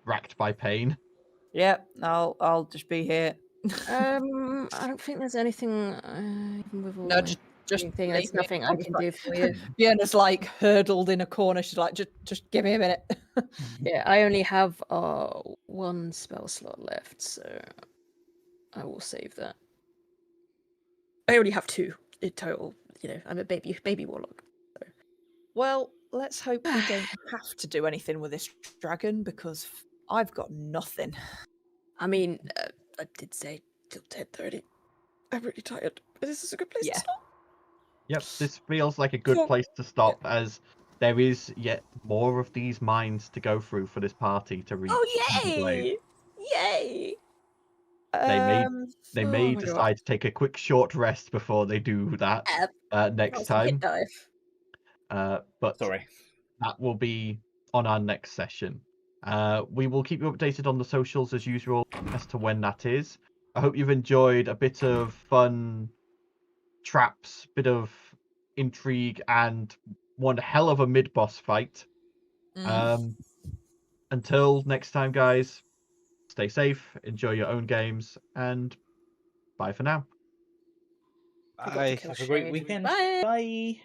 racked by pain. Yep, I'll just be here. I don't think there's anything. Even with all No, my just thing, there's leave me. nothing I I'll be can fine. do for you. Fiona's like hurdled in a corner. She's like, just give me a minute. Yeah, I only have one spell slot left, so I will save that. I only have 2 in total. You know, I'm a baby warlock. Well, let's hope we don't have to do anything with this dragon because I've got nothing. I mean, I did say till 10:30. I'm really tired, but this is a good place Yeah. to stop. Yep, this feels like a good Cool. place to stop, as there is yet more of these mines to go through for this party to reach. Oh Everglade. yay! They may Oh my God. decide to take a quick short rest before they do that next Roll some hit time. dive. But Sorry. that will be on our next session. We will keep you updated on the socials as usual as to when that is. I hope you've enjoyed a bit of fun traps, bit of intrigue, and one hell of a mid-boss fight. Until next time, guys, stay safe, enjoy your own games, and bye for now. Have a great weekend. Bye. Bye.